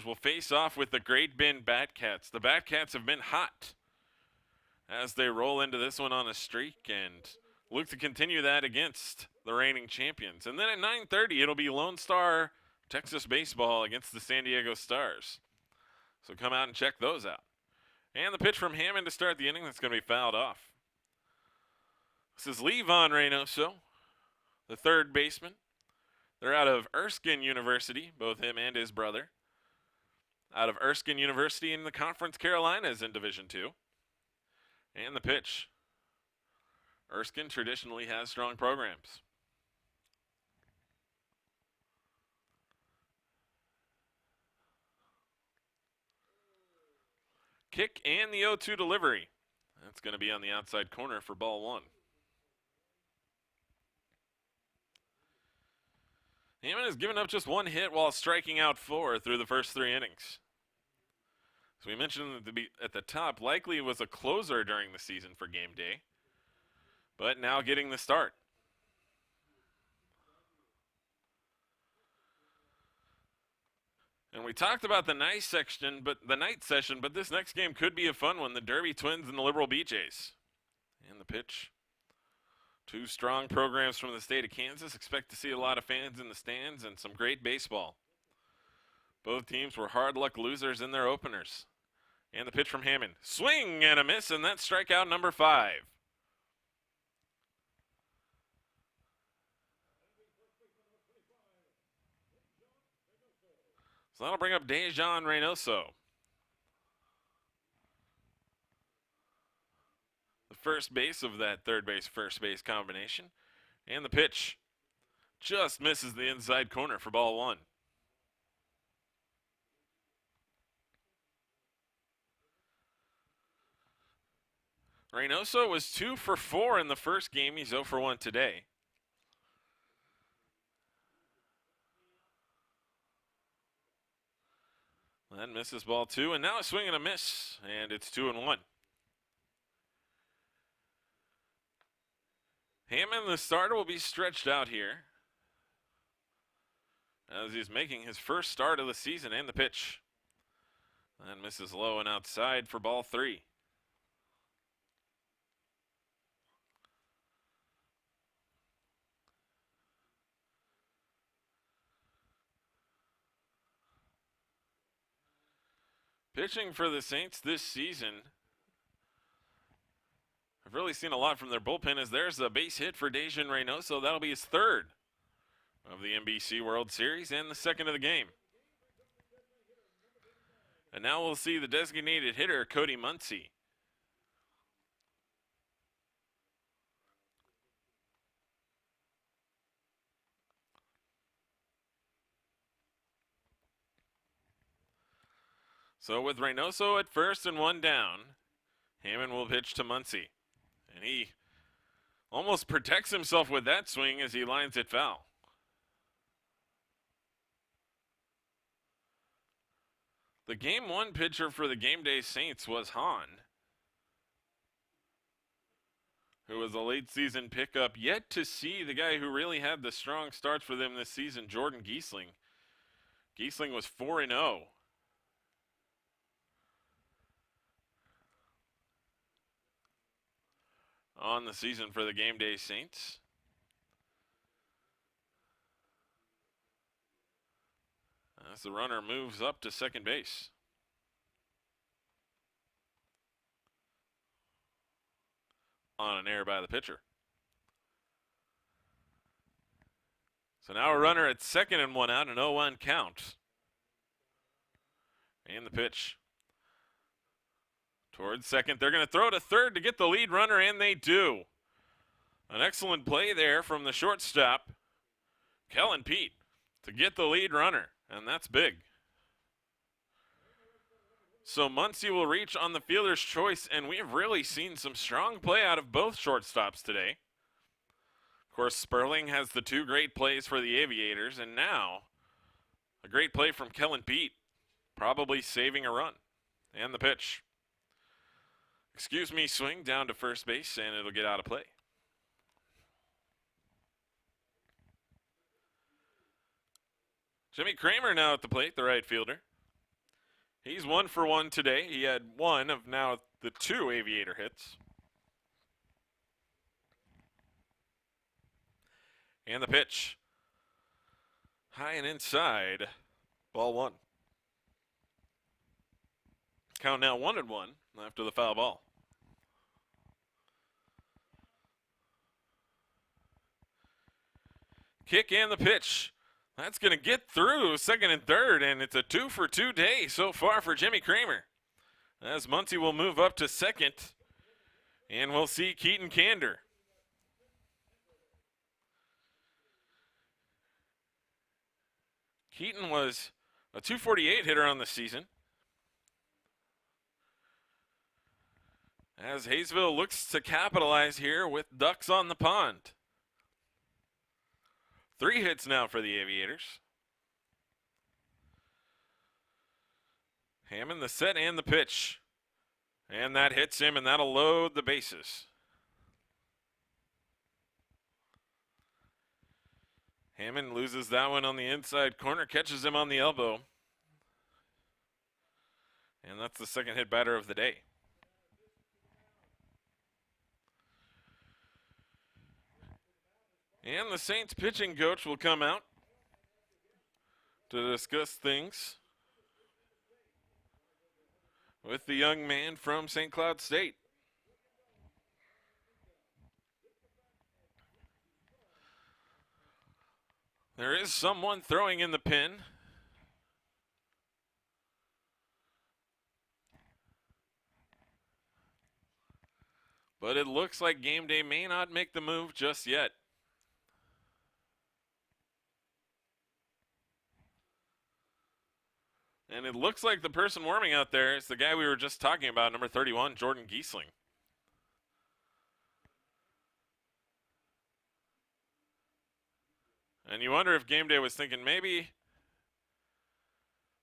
Will face off with the Great Bend Batcats. The Batcats have been hot as they roll into this one on a streak and look to continue that against the reigning champions. And then at 9:30, it'll be Lone Star Texas baseball against the San Diego Stars. So come out and check those out. And the pitch from Hammond to start the inning, that's going to be fouled off. This is Levon Reynoso, the third baseman. They're out of Erskine University, both him and his brother. Out of Erskine University in the Conference Carolinas in Division II. And the pitch. Erskine traditionally has strong programs. Kick and the 0-2 delivery. That's going to be on the outside corner for ball one. Hammond has given up just one hit while striking out 4 through the first 3 innings. So we mentioned at the top, likely was a closer during the season for game day, but now getting the start. And we talked about the night session, but this next game could be a fun one. The Derby Twins and the Liberal BJs. And the pitch. 2 strong programs from the state of Kansas. Expect to see a lot of fans in the stands and some great baseball. Both teams were hard luck losers in their openers. And the pitch from Hammond. Swing and a miss, and that's strikeout number 5. So that'll bring up Dejan Reynoso. The first base of that third base, first base combination. And the pitch just misses the inside corner for ball 1. Reynoso was 2 for 4 in the first game. He's 0 for 1 today. That misses ball 2, and now a swing and a miss, and it's 2-1. Hammond, the starter, will be stretched out here as he's making his first start of the season, and the pitch. That misses low and outside for ball 3. Pitching for the Saints this season, I've really seen a lot from their bullpen as there's a base hit for Dejan Reynoso. That'll be his 3rd of the NBC World Series and the 2nd of the game. And now we'll see the designated hitter, Cody Muncy. So with Reynoso at first and 1 down, Hammond will pitch to Muncy. And he almost protects himself with that swing as he lines it foul. The game 1 pitcher for the game day Saints was Hahn, who was a late season pickup. Yet to see the guy who really had the strong starts for them this season, Jordan Giesling, Giesling was 4-0. On the season for the Game Day Saints. As the runner moves up to second base. On an error by the pitcher. So now a runner at second and 1 out, an 0-1 count. And the pitch. Towards second. They're going to throw to third to get the lead runner, and they do. An excellent play there from the shortstop, Kellen Pete, to get the lead runner, and that's big. So Muncie will reach on the fielder's choice, and we've really seen some strong play out of both shortstops today. Of course, Sperling has the 2 great plays for the Aviators, and now a great play from Kellen Pete, probably saving a run. And the pitch. Excuse me, swing down to first base, and it'll get out of play. Jimmy Kramer now at the plate, the right fielder. He's 1 for 1 today. He had 1 of now the 2 Aviator hits. And the pitch. High and inside. Ball 1. Count now 1-1 after the foul ball. Kick and the pitch. That's going to get through second and third, and it's a 2 for 2 day so far for Jimmy Kramer. As Muncie will move up to second, and we'll see Keaton Kander. Keaton was a 248 hitter on the season. As Hayesville looks to capitalize here with ducks on the pond. 3 hits now for the Aviators. Hammond the set and the pitch. And that hits him, and that'll load the bases. Hammond loses that one on the inside corner, catches him on the elbow. And that's the second hit batter of the day. And the Saints pitching coach will come out to discuss things with the young man from St. Cloud State. There is someone throwing in the pin. But it looks like Game Day may not make the move just yet. And it looks like the person warming out there is the guy we were just talking about, number 31, Jordan Giesling. And you wonder if Game Day was thinking maybe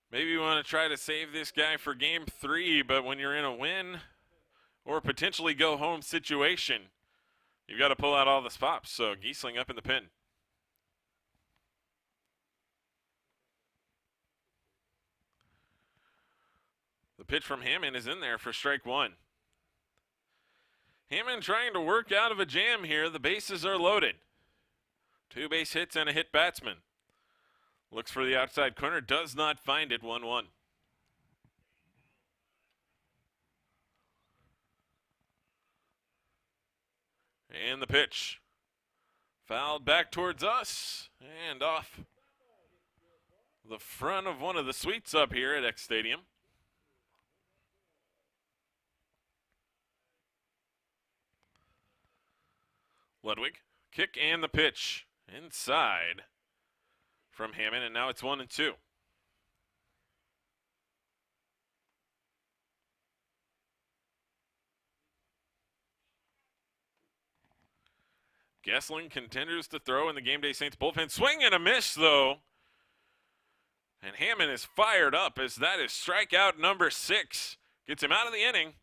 we want to try to save this guy for Game 3, but when you're in a win or potentially go home situation, you've got to pull out all the stops. So Giesling up in the pin. The pitch from Hammond is in there for strike 1. Hammond trying to work out of a jam here. The bases are loaded. 2 base hits and a hit batsman. Looks for the outside corner, does not find it. 1-1. And the pitch. Fouled back towards us and off the front of one of the suites up here at X Stadium. Ludwig, kick and the pitch inside from Hammond, and now it's 1-2. Gessling continues to throw in the Game Day Saints bullpen. Swing and a miss, though. And Hammond is fired up as that is strikeout number 6. Gets him out of the inning.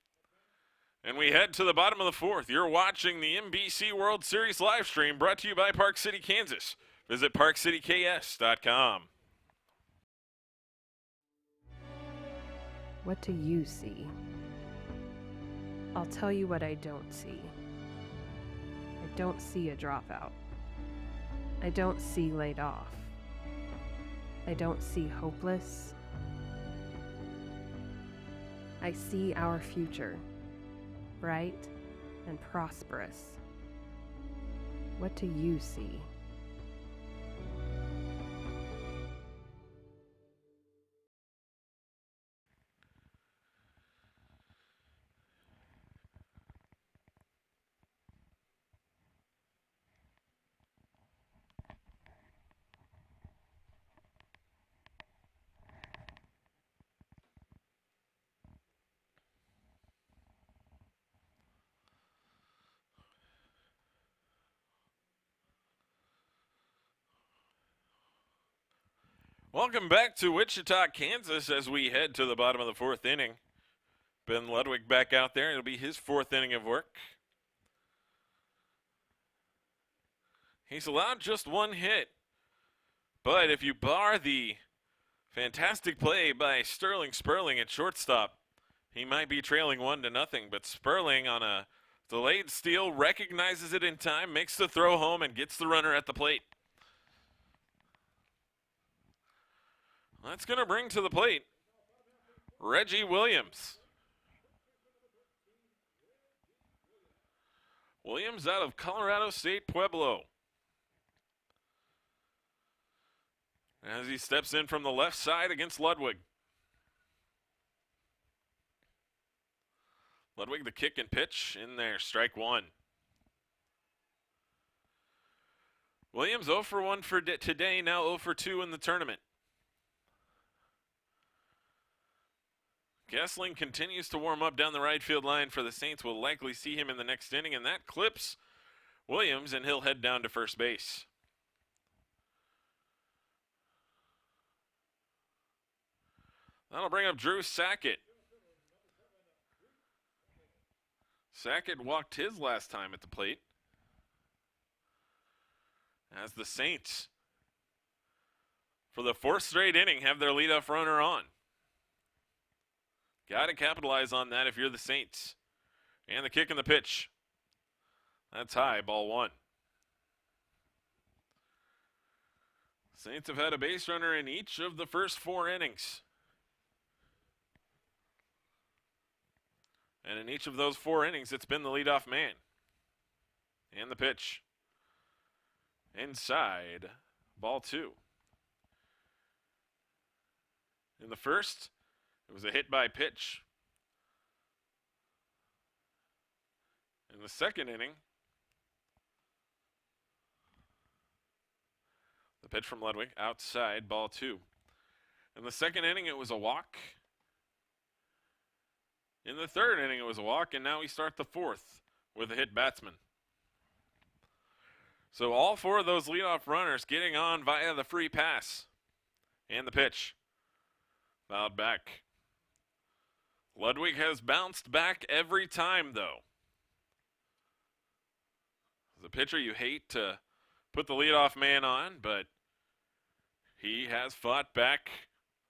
And we head to the bottom of the 4th. You're watching the NBC World Series live stream brought to you by Park City, Kansas. Visit parkcityks.com. What do you see? I'll tell you what I don't see. I don't see a dropout. I don't see laid off. I don't see hopeless. I see our future, bright and prosperous. What do you see? Welcome back to Wichita, Kansas, as we head to the bottom of the fourth inning. Ben Ludwig back out there. It'll be his fourth inning of work. He's allowed just one hit, but if you bar the fantastic play by Sterling Sperling at shortstop, he might be trailing 1-0, but Sperling on a delayed steal recognizes it in time, makes the throw home, and gets the runner at the plate. That's going to bring to the plate Reggie Williams. Williams out of Colorado State Pueblo. As he steps in from the left side against Ludwig. Ludwig, the kick and pitch in there, strike one. Williams 0 for 1 for today, now 0 for 2 in the tournament. Gessling continues to warm up down the right field line for the Saints. We'll likely see him in the next inning, and that clips Williams, and he'll head down to first base. That'll bring up Drew Sackett. Sackett walked his last time at the plate. As the Saints, for the fourth straight inning, have their leadoff runner on. Got to capitalize on that if you're the Saints. And the kick and the pitch. That's high, ball one. Saints have had a base runner in each of the first 4 innings. And in each of those 4 innings, it's been the leadoff man. And the pitch. Inside, ball 2. In the first, it was a hit by pitch. In the second inning, the pitch from Ludwig, outside, ball 2. In the second inning, it was a walk. In the third inning, it was a walk, and now we start the fourth with a hit batsman. So all 4 of those leadoff runners getting on via the free pass. And the pitch. Fouled back. Ludwig has bounced back every time, though. As a pitcher, you hate to put the leadoff man on, but he has fought back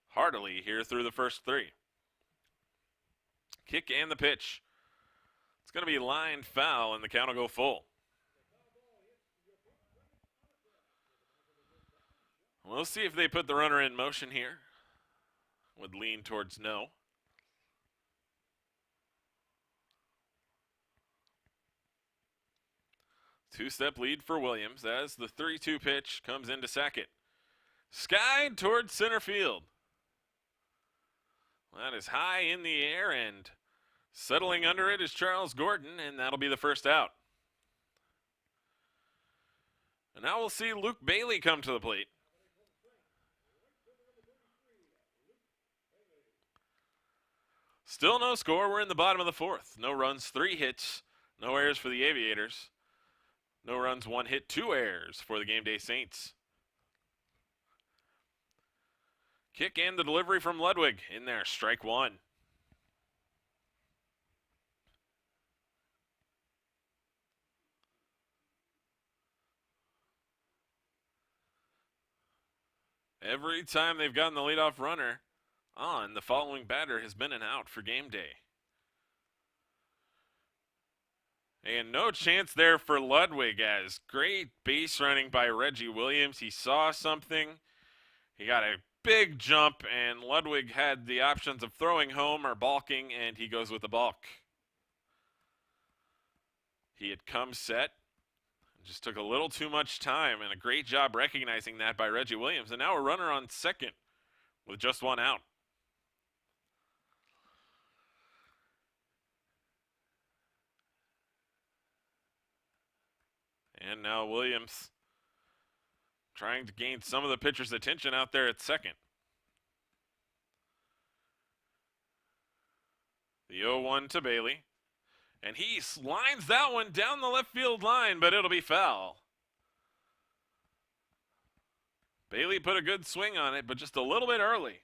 heartily here through the first 3. Kick and the pitch. It's going to be lined foul, and the count will go full. We'll see if they put the runner in motion here. Would lean towards no. Two-step lead for Williams as the 3-2 pitch comes into Sackett. Skied towards center field. That is high in the air, and settling under it is Charles Gordon, and that'll be the first out. And now we'll see Luke Bailey come to the plate. Still no score. We're in the bottom of the fourth. No runs, 3 hits, no errors for the Aviators. No runs, 1 hit, 2 errors for the Game Day Saints. Kick and the delivery from Ludwig in there, strike 1. Every time they've gotten the leadoff runner on. The following batter has been an out for game day. And no chance there for Ludwig, as great base running by Reggie Williams. He saw something. He got a big jump, and Ludwig had the options of throwing home or balking, and he goes with the balk. He had come set. Just took a little too much time, and a great job recognizing that by Reggie Williams. And now a runner on second with just one out. And now Williams trying to gain some of the pitcher's attention out there at second. The 0-1 to Bailey. And he lines that one down the left field line, but it'll be foul. Bailey put a good swing on it, but just a little bit early.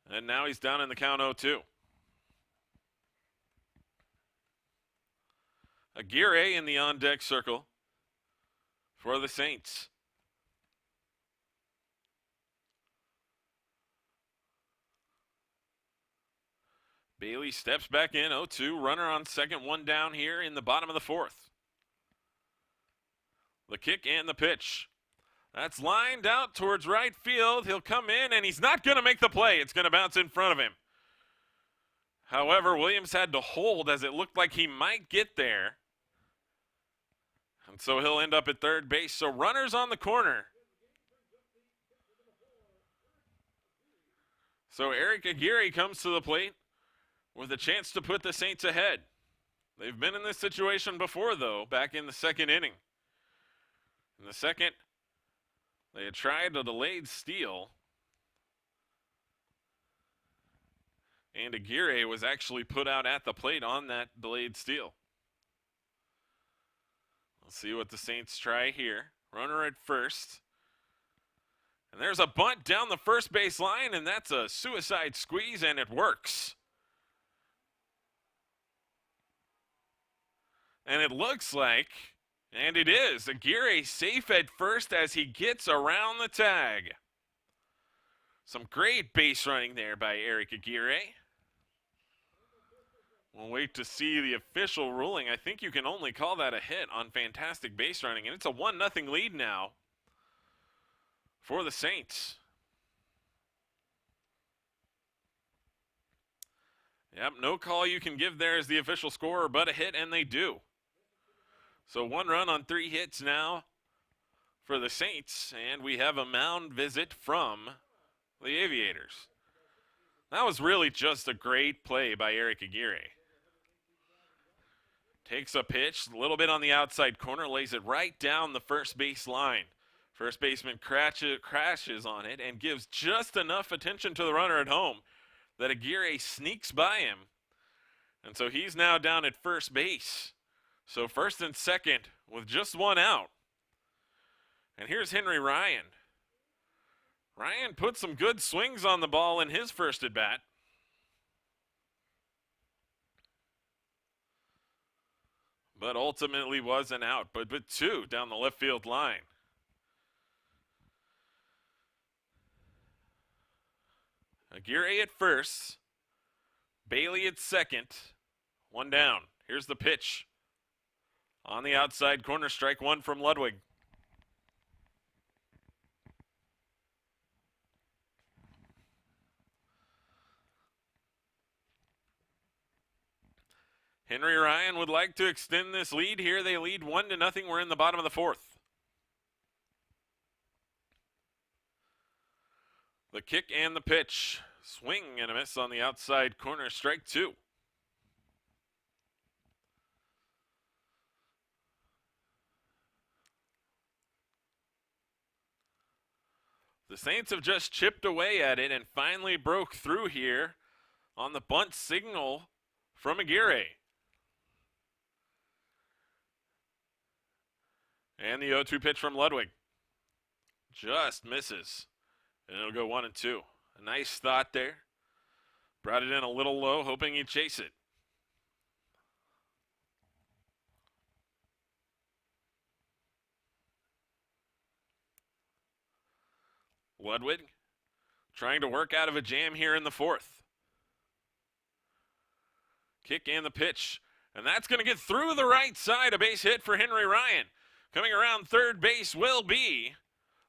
And now he's down in the count 0-2. Aguirre in the on-deck circle for the Saints. Bailey steps back in, 0-2, runner on second, one down here in the bottom of the fourth. The kick and the pitch. That's lined out towards right field. He'll come in, and he's not going to make the play. It's going to bounce in front of him. However, Williams had to hold as it looked like he might get there. And so he'll end up at third base. So runners on the corner. So Eric Aguirre comes to the plate with a chance to put the Saints ahead. They've been in this situation before, though, back in the second inning. In the second, they had tried a delayed steal, and Aguirre was actually put out at the plate on that delayed steal. Let's see what the Saints try here. Runner at first. And there's a bunt down the first base line, and that's a suicide squeeze, and it works. And it looks like, and it is, Aguirre safe at first as he gets around the tag. Some great base running there by Eric Aguirre. We'll wait to see the official ruling. I think you can only call that a hit on fantastic base running, and it's a 1-0 lead now for the Saints. Yep, no call you can give there as the official scorer, but a hit, and they do. So 1 run on 3 hits now for the Saints, and we have a mound visit from the Aviators. That was really just a great play by Eric Aguirre. Takes a pitch, a little bit on the outside corner, lays it right down the first base line. First baseman crashes on it and gives just enough attention to the runner at home that Aguirre sneaks by him. And so he's now down at first base. So first and second with just 1 out. And here's Henry Ryan. Ryan put some good swings on the ball in his first at bat. But ultimately was an out, but 2 down the left field line. Aguirre at first. Bailey at second. 1 down. Here's the pitch. On the outside corner, strike 1 from Ludwig. Henry Ryan would like to extend this lead here. They lead 1-0. We're in the bottom of the fourth. The kick and the pitch. Swing and a miss on the outside corner, strike 2. The Saints have just chipped away at it and finally broke through here on the bunt signal from Aguirre. And the 0-2 pitch from Ludwig. Just misses. And it'll go 1-2. A nice thought there. Brought it in a little low, hoping he'd chase it. Ludwig trying to work out of a jam here in the fourth. Kick and the pitch. And that's going to get through the right side. A base hit for Henry Ryan. Coming around third base will be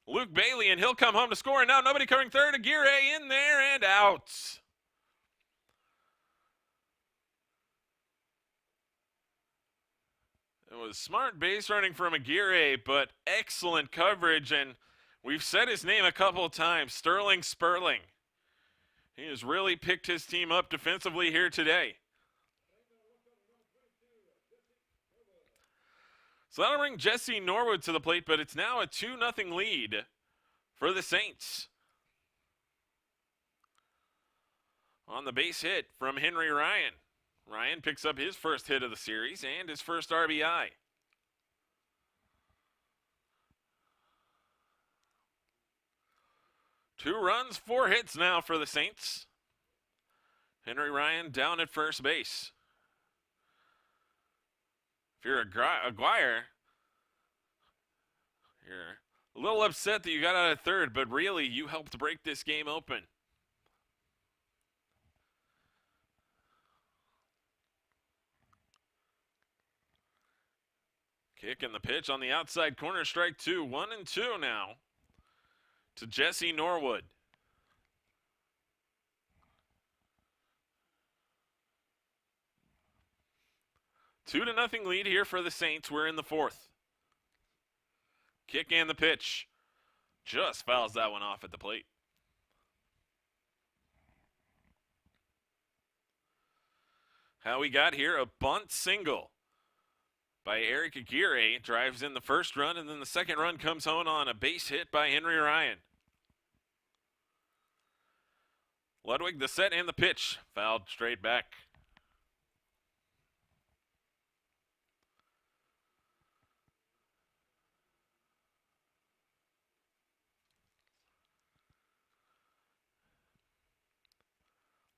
Luke Bailey, and he'll come home to score. And now nobody covering third. Aguirre in there and out. It was smart base running from Aguirre, but excellent coverage, and we've said his name a couple of times, Sterling Sperling. He has really picked his team up defensively here today. So that'll bring Jesse Norwood to the plate, but it's now a 2-0 lead for the Saints. On the base hit from Henry Ryan. Ryan picks up his first hit of the series and his first RBI. Two runs, 4 hits now for the Saints. Henry Ryan down at first base. If you're Aguirre, you're a little upset that you got out of third, but really you helped break this game open. Kick and the pitch on the outside corner, strike 2. 1-2 now to Jesse Norwood. Two to nothing lead here for the Saints. We're in the fourth. Kick and the pitch. Just fouls that one off at the plate. How we got here, a bunt single by Eric Aguirre, drives in the first run, and then the second run comes home on a base hit by Henry Ryan. Ludwig, the set and the pitch, fouled straight back.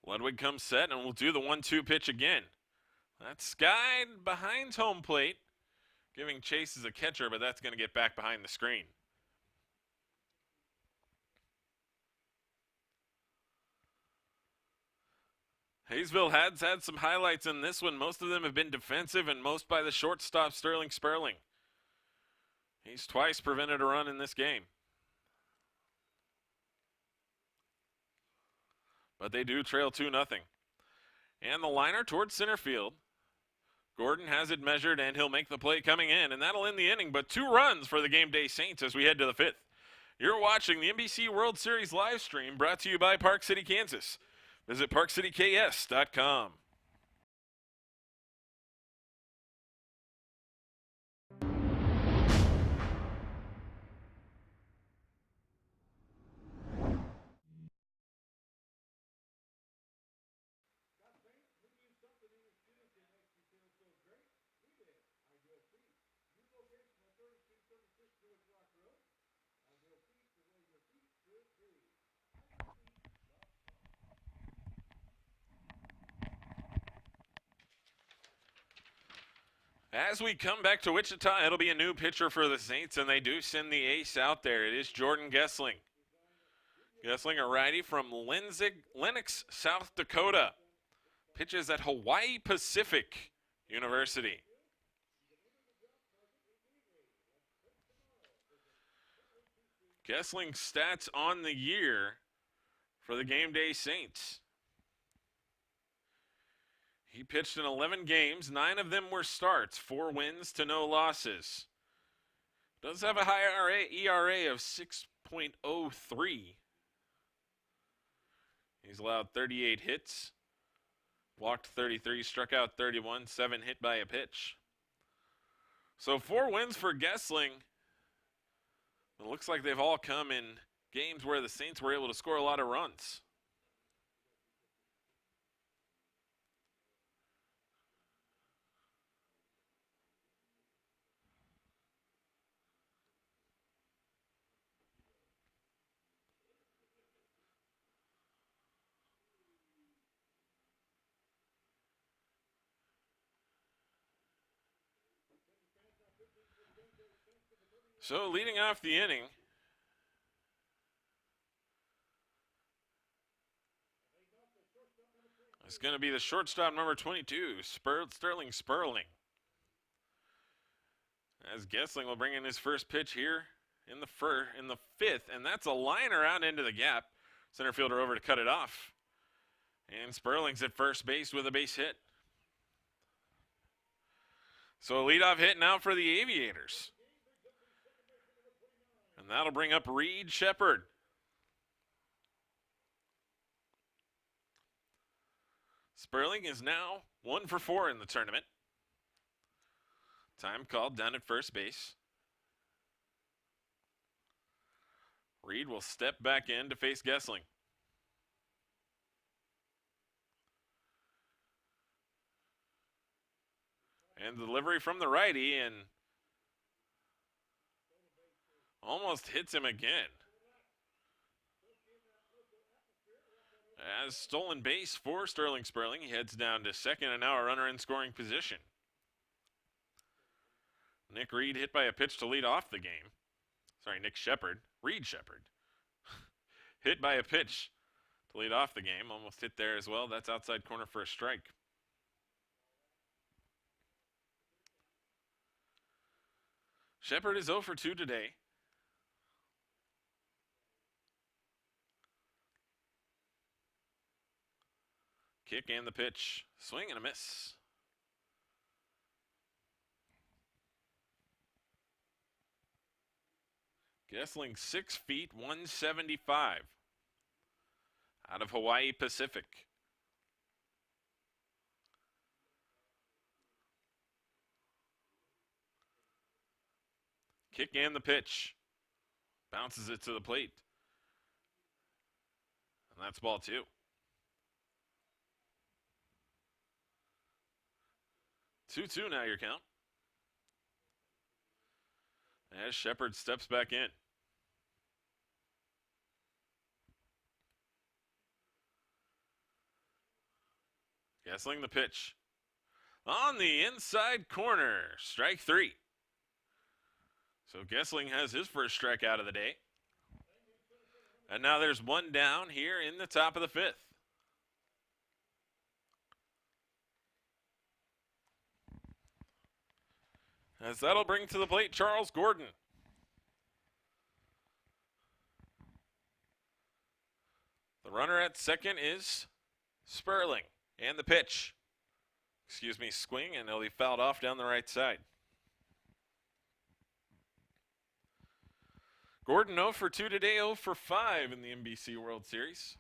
Ludwig comes set and will do the 1-2 pitch again. That's skied behind home plate, giving chase as a catcher, but that's going to get back behind the screen. Hayesville has had some highlights in this one. Most of them have been defensive, and most by the shortstop, Sterling Sperling. He's twice prevented a run in this game. But they do trail 2-0. And the liner towards center field. Gordon has it measured, and he'll make the play coming in, and that'll end the inning. But 2 runs for the Game Day Saints as we head to the 5th. You're watching the NBC World Series live stream brought to you by Park City, Kansas. Visit parkcityks.com. As we come back to Wichita, it'll be a new pitcher for the Saints, and they do send the ace out there. It is Jordan Gessling. Gessling, a righty from Lennox, South Dakota. Pitches at Hawaii Pacific University. Gessling's stats on the year for the Game Day Saints. He pitched in 11 games. 9 of them were starts. 4 wins to no losses. Does have a high ERA of 6.03. He's allowed 38 hits. Walked 33, struck out 31, 7 hit by a pitch. So 4 wins for Gessling. It looks like they've all come in games where the Saints were able to score a lot of runs. So leading off the inning, is going to be the shortstop, number 22, Sterling Sperling. As Gessling will bring in his first pitch here in the fifth, and that's a liner out into the gap. Center fielder over to cut it off. And Sperling's at first base with a base hit. So a leadoff hit now for the Aviators. And that'll bring up Reed Shepard. Sperling is now 1 for 4 in the tournament. Time called down at first base. Reed will step back in to face Gessling. And delivery from the righty, and almost hits him again. As stolen base for Sterling Sperling, he heads down to second, and now a runner in scoring position. Nick Reed hit by a pitch to lead off the game. Sorry, Nick Shepard. Reed Shepard. Hit by a pitch to lead off the game. Almost hit there as well. That's outside corner for a strike. Shepard is 0 for 2 today. Kick and the pitch. Swing and a miss. Gessling 6 feet, 175. Out of Hawaii Pacific. Kick and the pitch. Bounces it to the plate. And that's ball 2. 2-2 now your count. As Shepard steps back in. Gessling the pitch. On the inside corner. Strike 3. So Gessling has his first strikeout of the day. And now there's one down here in the top of the 5th. As that'll bring to the plate Charles Gordon. The runner at second is Sperling. And the pitch. Swing, and it'll be fouled off down the right side. Gordon 0 for 2 today, 0 for 5 in the NBC World Series.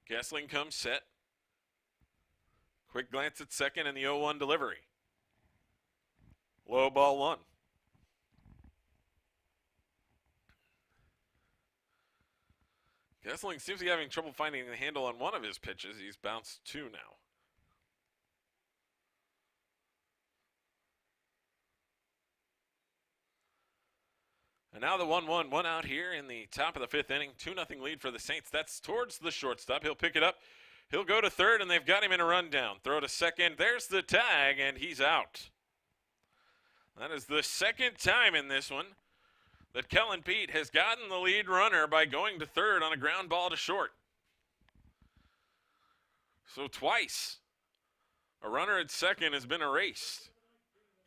Gessling comes set. Quick glance at second and the 0-1 delivery. Low ball 1. Gessling seems to be having trouble finding the handle on one of his pitches. He's bounced 2 now. And now the 1-1, 1 out here in the top of the 5th inning. 2-0 lead for the Saints. That's towards the shortstop. He'll pick it up. He'll go to third, and they've got him in a rundown. Throw to second. There's the tag, and he's out. That is the second time in this one that Kellen Pete has gotten the lead runner by going to third on a ground ball to short. So twice, a runner at second has been erased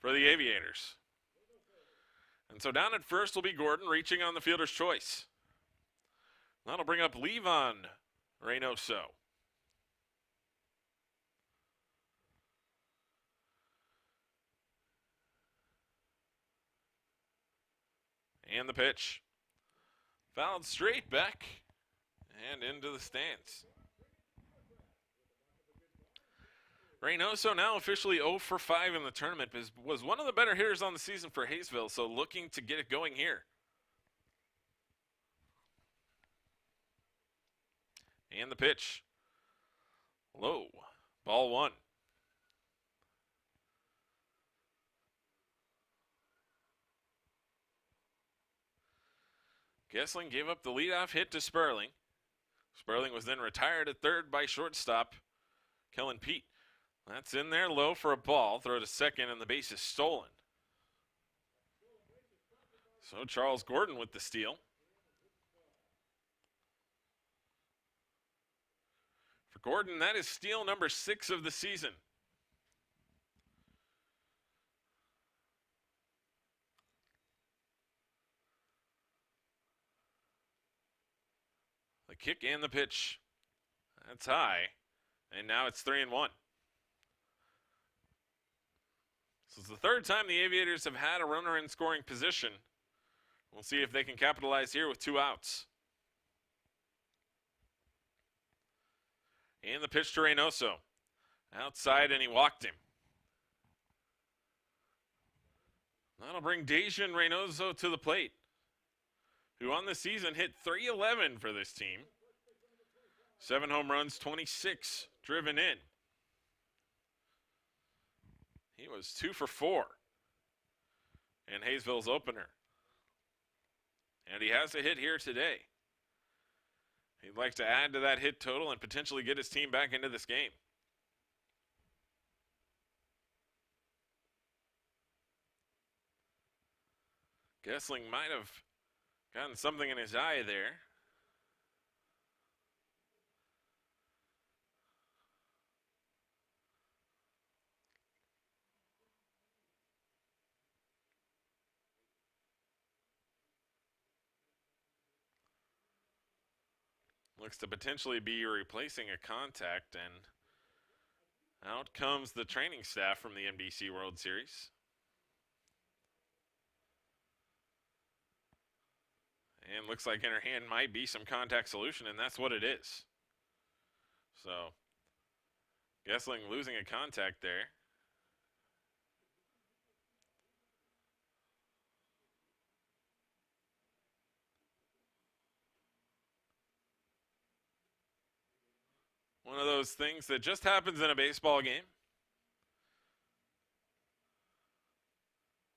for the Aviators. And so down at first will be Gordon reaching on the fielder's choice. That'll bring up Levon Reynoso. And the pitch. Fouled straight back and into the stands. Reynoso now officially 0 for 5 in the tournament. Was one of the better hitters on the season for Hayesville, so looking to get it going here. And the pitch. Low. Ball 1. Gessling gave up the leadoff hit to Sperling. Sperling was then retired at third by shortstop Kellen Pete. That's in there low for a ball. Throw to second, and the base is stolen. So Charles Gordon with the steal. For Gordon, that is steal number 6 of the season. The kick and the pitch. That's high. And now it's 3-1. So it's the third time the Aviators have had a runner in scoring position. We'll see if they can capitalize here with 2 outs. And the pitch to Reynoso. Outside, and he walked him. That'll bring Dejan Reynoso to the plate, who on the season hit .311 for this team. 7 home runs, 26 driven in. He was 2 for 4 in Hayesville's opener. And he has a hit here today. He'd like to add to that hit total and potentially get his team back into this game. Gessling might have gotten something in his eye there. Looks to potentially be replacing a contact, and out comes the training staff from the NBC World Series. And looks like in her hand might be some contact solution, and that's what it is. So, Gessling losing a contact there. One of those things that just happens in a baseball game.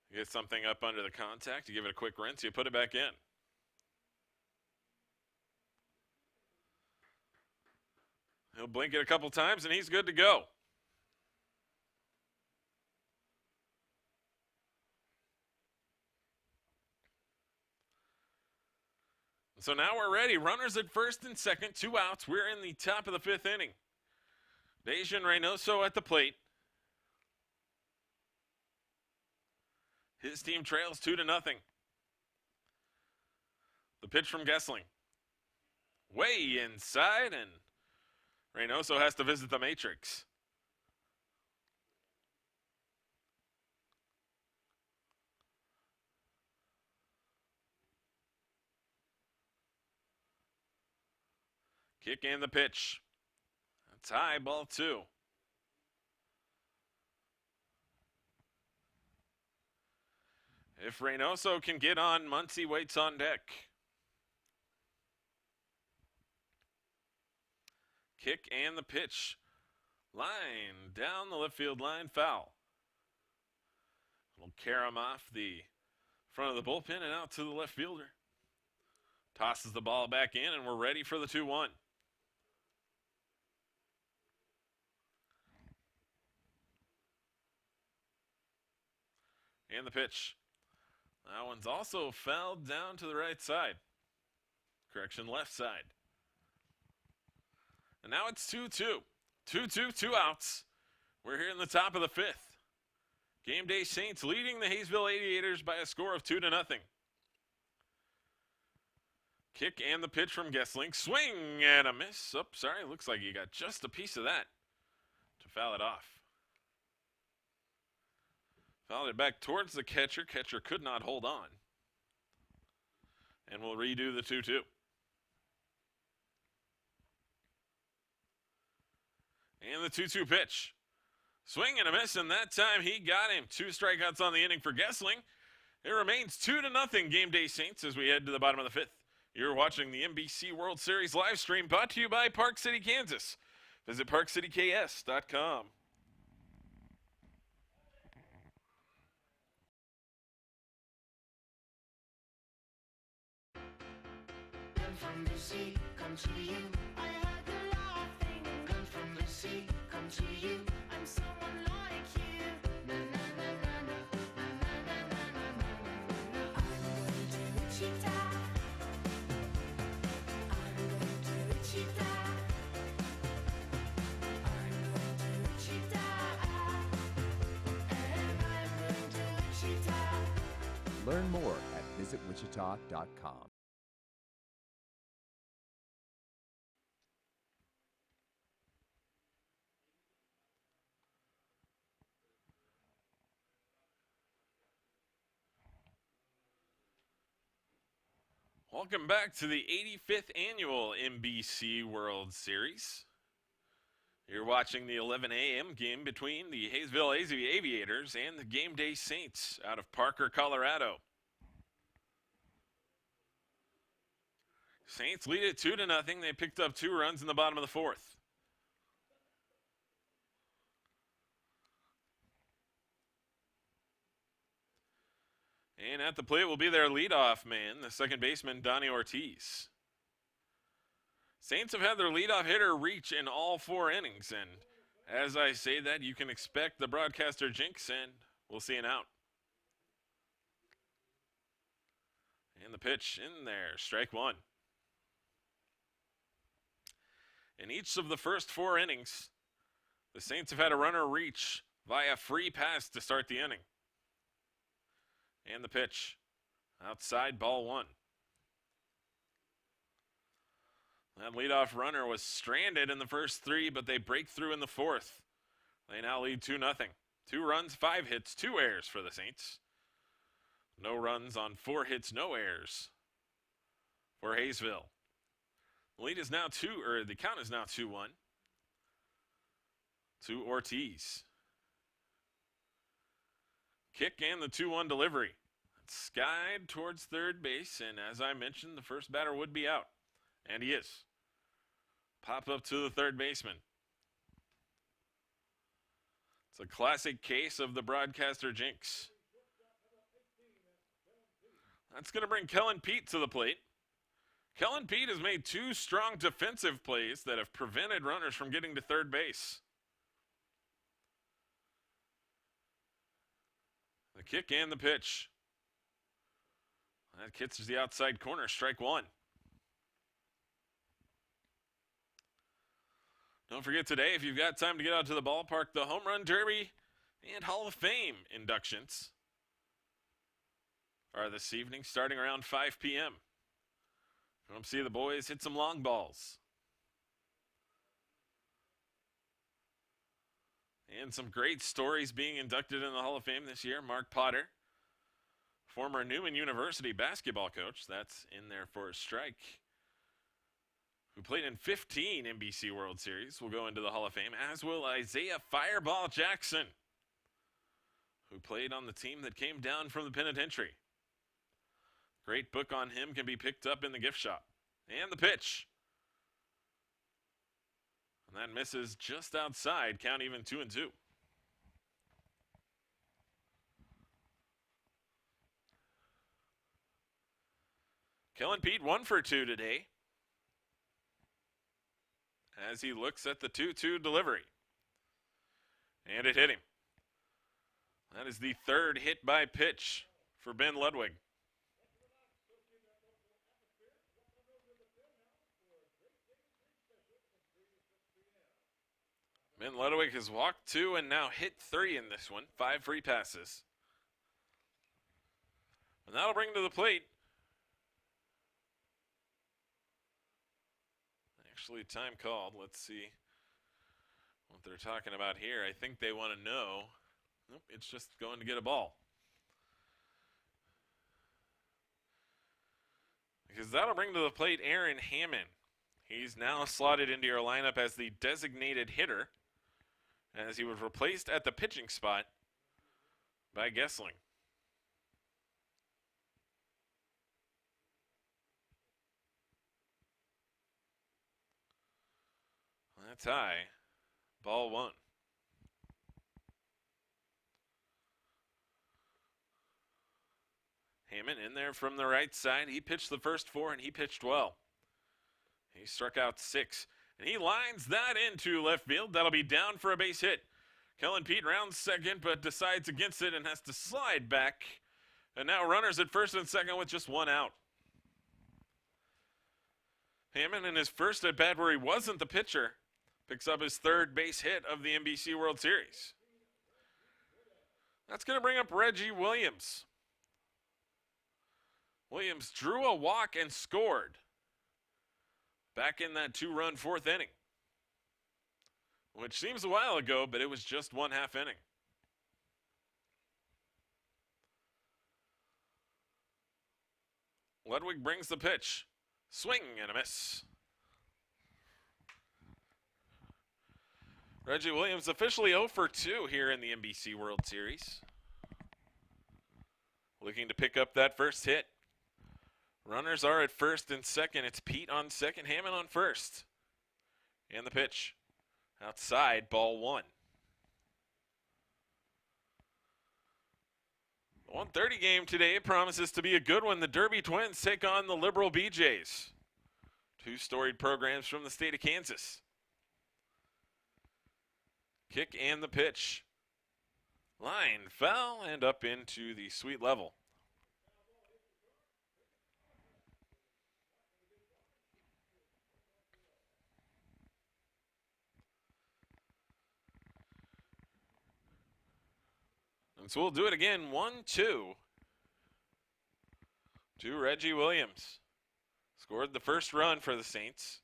You get something up under the contact, you give it a quick rinse, you put it back in. He'll blink it a couple times, and he's good to go. So now we're ready. Runners at first and second, 2 outs. We're in the top of the 5th inning. Dejan Reynoso at the plate. His team trails 2-0. The pitch from Gessling. Way inside, and Reynoso has to visit the matrix. Kick and the pitch. That's high, ball 2. If Reynoso can get on, Muncie waits on deck. Kick and the pitch. Line down the left field line, foul. It'll carry him off the front of the bullpen and out to the left fielder. Tosses the ball back in, and we're ready for the 2-1. And the pitch. That one's also fouled down to the right side. Correction, left side. And now it's 2-2. 2-2, 2 outs. We're here in the top of the 5th. Game Day Saints leading the Hayesville Aviators by a score of 2-0. Kick and the pitch from Gessling. Swing and a miss. Oh, sorry, looks like he got just a piece of that to foul it off. Fouled it back towards the catcher. Catcher could not hold on. And we'll redo the 2-2. And the 2-2 pitch. Swing and a miss, and that time he got him. 2 strikeouts on the inning for Gessling. It remains 2-0 Game Day Saints as we head to the bottom of the 5th. You're watching the NBC World Series live stream brought to you by Park City, Kansas. Visit parkcityks.com. From the sea, come to you. I heard the laughing. Girl from the sea, come to you. I'm someone like you. Na na na na na na na na na na. Wichita. I'm going to Wichita. I'm going to Wichita. And I'm going to Wichita. Learn more at visitwichita.com. Welcome back to the 85th annual NBC World Series. You're watching the 11 a.m. game between the Hayesville Aviators and the Game Day Saints out of Parker, Colorado. Saints lead it 2-0. They picked up 2 runs in the bottom of the 4th. And at the plate will be their leadoff man, the second baseman, Donnie Ortiz. Saints have had their leadoff hitter reach in all 4 innings, and as I say that, you can expect the broadcaster jinx, and we'll see an out. And the pitch in there, strike 1. In each of the first 4 innings, the Saints have had a runner reach via free pass to start the inning. And the pitch, outside, ball 1. That leadoff runner was stranded in the first 3, but they break through in the 4th. They now lead 2-0. 2 runs, 5 hits, 2 errors for the Saints. No runs on 4 hits, no errors for Hayesville. The lead is now the count is now 2-1 to Ortiz. Kick and the 2-1 delivery. It's skied towards third base, and as I mentioned, the first batter would be out. And he is. Pop up to the third baseman. It's a classic case of the broadcaster jinx. That's going to bring Kellen Pete to the plate. Kellen Pete has made 2 strong defensive plays that have prevented runners from getting to third base. The kick and the pitch. That catches the outside corner, strike 1. Don't forget today, if you've got time to get out to the ballpark, the Home Run Derby and Hall of Fame inductions are this evening starting around 5 p.m. Come see the boys hit some long balls. And some great stories being inducted in the Hall of Fame this year. Mark Potter, former Newman University basketball coach, that's in there for a strike, who played in 15 NBC World Series, will go into the Hall of Fame, as will Isaiah Fireball Jackson, who played on the team that came down from the penitentiary. Great book on him can be picked up in the gift shop. And the pitch. And that misses just outside, count even 2-2. Kellen Pete 1 for 2 today, as he looks at the 2-2 delivery. And it hit him. That is the 3rd hit by pitch for Ben Ludwig. Ben Ludwig has walked 2 and now hit 3 in this one. 5 free passes. And that'll bring to the plate. Actually, time called. Let's see what they're talking about here. I think they want to know. Nope, it's just going to get a ball. Because that'll bring to the plate Aaron Hammond. He's now slotted into your lineup as the designated hitter, as he was replaced at the pitching spot by Gessling. That's high. Ball 1. Hammond in there from the right side. He pitched the first 4 and he pitched well. He struck out 6. And he lines that into left field. That'll be down for a base hit. Kellen Pete rounds second, but decides against it and has to slide back. And now runners at first and second with just 1 out. Hammond in his first at bat where he wasn't the pitcher picks up his third base hit of the NBC World Series. That's going to bring up Reggie Williams. Williams drew a walk and scored back in that 2-run fourth inning, which seems a while ago, but it was just 1/2 inning. Ludwig brings the pitch. Swing and a miss. Reggie Williams officially 0 for 2 here in the NBC World Series. Looking to pick up that first hit. Runners are at first and second. It's Pete on second, Hammond on first. And the pitch. Outside, ball 1. The 1:30 game today promises to be a good one. The Derby Twins take on the Liberal BJs. Two storied programs from the state of Kansas. Kick and the pitch. Line foul and up into the sweet level. And so we'll do it again. 1-2 to Reggie Williams. Scored the first run for the Saints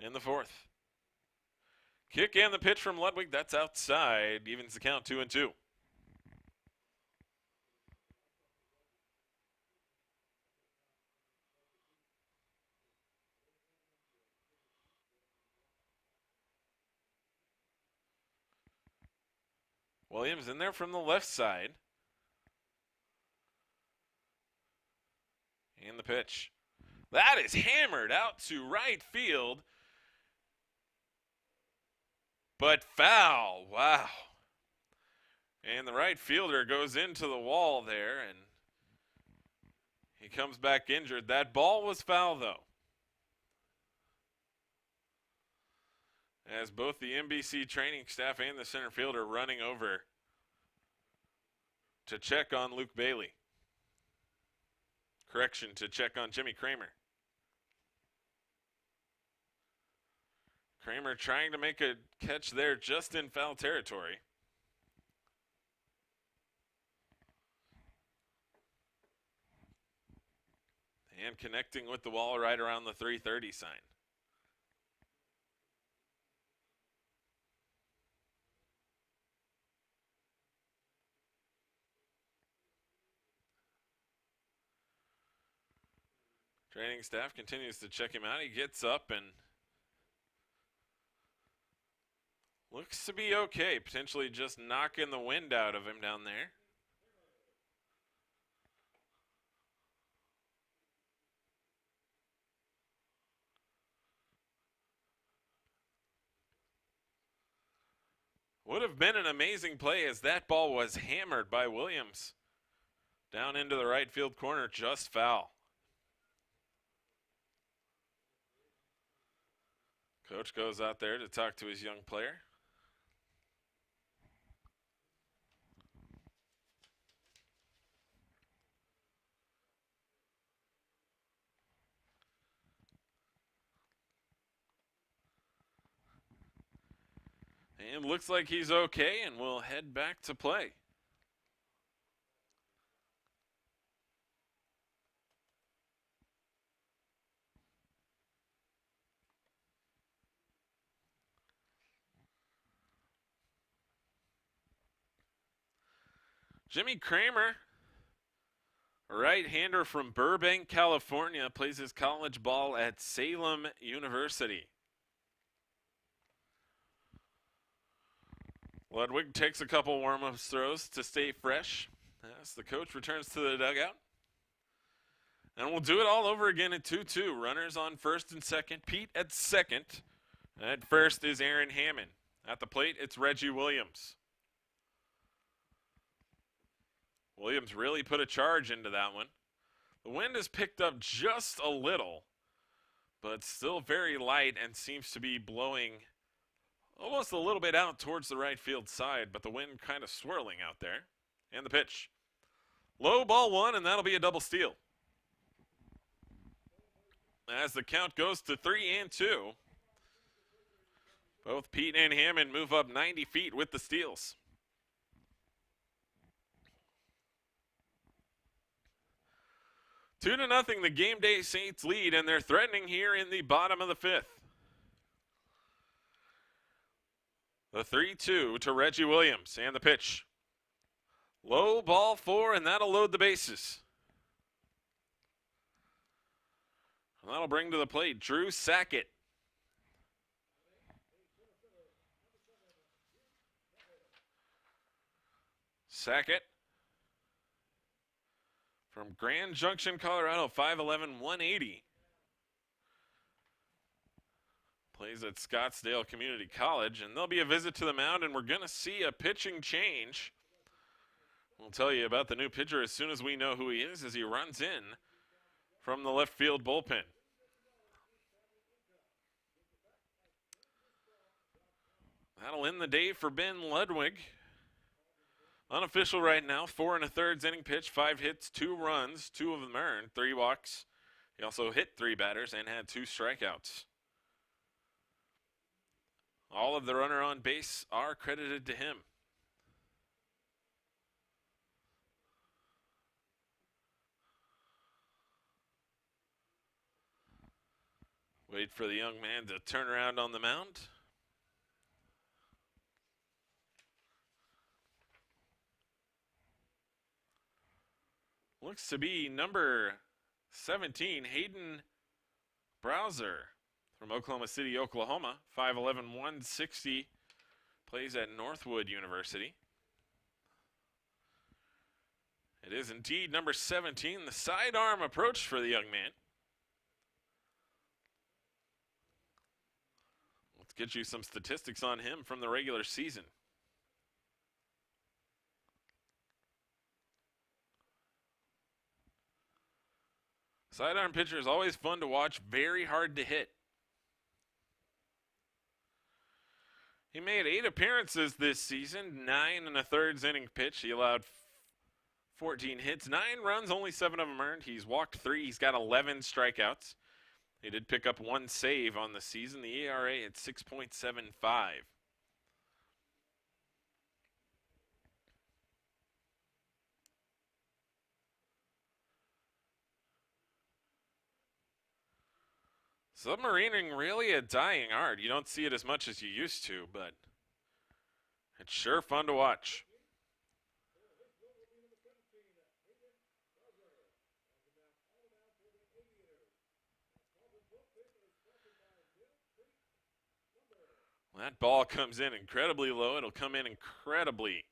in the fourth. Kick and the pitch from Ludwig. That's outside. Evens the count 2-2. Williams in there from the left side. And the pitch. That is hammered out to right field. But foul. Wow. And the right fielder goes into the wall there, and he comes back injured. That ball was foul, though, as both the NBC training staff and the center fielder running over to check on Luke Bailey. Correction, to check on Jimmy Kramer. Kramer trying to make a catch there just in foul territory. And connecting with the wall right around the 330 sign. Training staff continues to check him out. He gets up and looks to be okay. Potentially just knocking the wind out of him down there. Would have been an amazing play as that ball was hammered by Williams down into the right field corner, just foul. Coach goes out there to talk to his young player. And looks like he's okay, and we'll head back to play. Jimmy Kramer, a right-hander from Burbank, California, plays his college ball at Salem University. Ludwig takes a couple warm-up throws to stay fresh as the coach returns to the dugout. And we'll do it all over again at 2-2. Runners on first and second. Pete at second. At first is Aaron Hammond. At the plate, it's Reggie Williams. Williams really put a charge into that one. The wind has picked up just a little, but still very light and seems to be blowing almost a little bit out towards the right field side, but the wind kind of swirling out there. And the pitch. Low ball 1, and that'll be a double steal. as the count goes to 3-2. Both Pete and Hammond move up 90 feet with the steals. Two to nothing, the Game Day Saints lead, and they're threatening here in the bottom of the fifth. The 3-2 to Reggie Williams, and the pitch. Low ball 4, and that'll load the bases. And that'll bring to the plate Drew Sackett. Sackett from Grand Junction, Colorado, 5'11", 180. Plays at Scottsdale Community College, and there'll be a visit to the mound, and we're going to see a pitching change. We'll tell you about the new pitcher as soon as we know who he is as he runs in from the left field bullpen. That'll end the day for Ben Ludwig. Unofficial right now, 4 1/3 inning pitch, 5 hits, 2 runs, 2 of them earned, 3 walks. He also hit 3 batters and had 2 strikeouts. All of the runner on base are credited to him. Wait for the young man to turn around on the mound. Looks to be number 17, Hayden Browser from Oklahoma City, Oklahoma. 5'11", 160, plays at Northwood University. It is indeed number 17, the sidearm approach for the young man. Let's get you some statistics on him from the regular season. Sidearm pitcher is always fun to watch, very hard to hit. He made 8 appearances this season, 9 1/3 inning pitch. He allowed 14 hits, 9 runs, only 7 of them earned. He's walked 3. He's got 11 strikeouts. He did pick up 1 save on the season. The ERA at 6.75. Submarining really a dying art. You don't see it as much as you used to, but it's sure fun to watch. That ball comes in incredibly low. It'll come in incredibly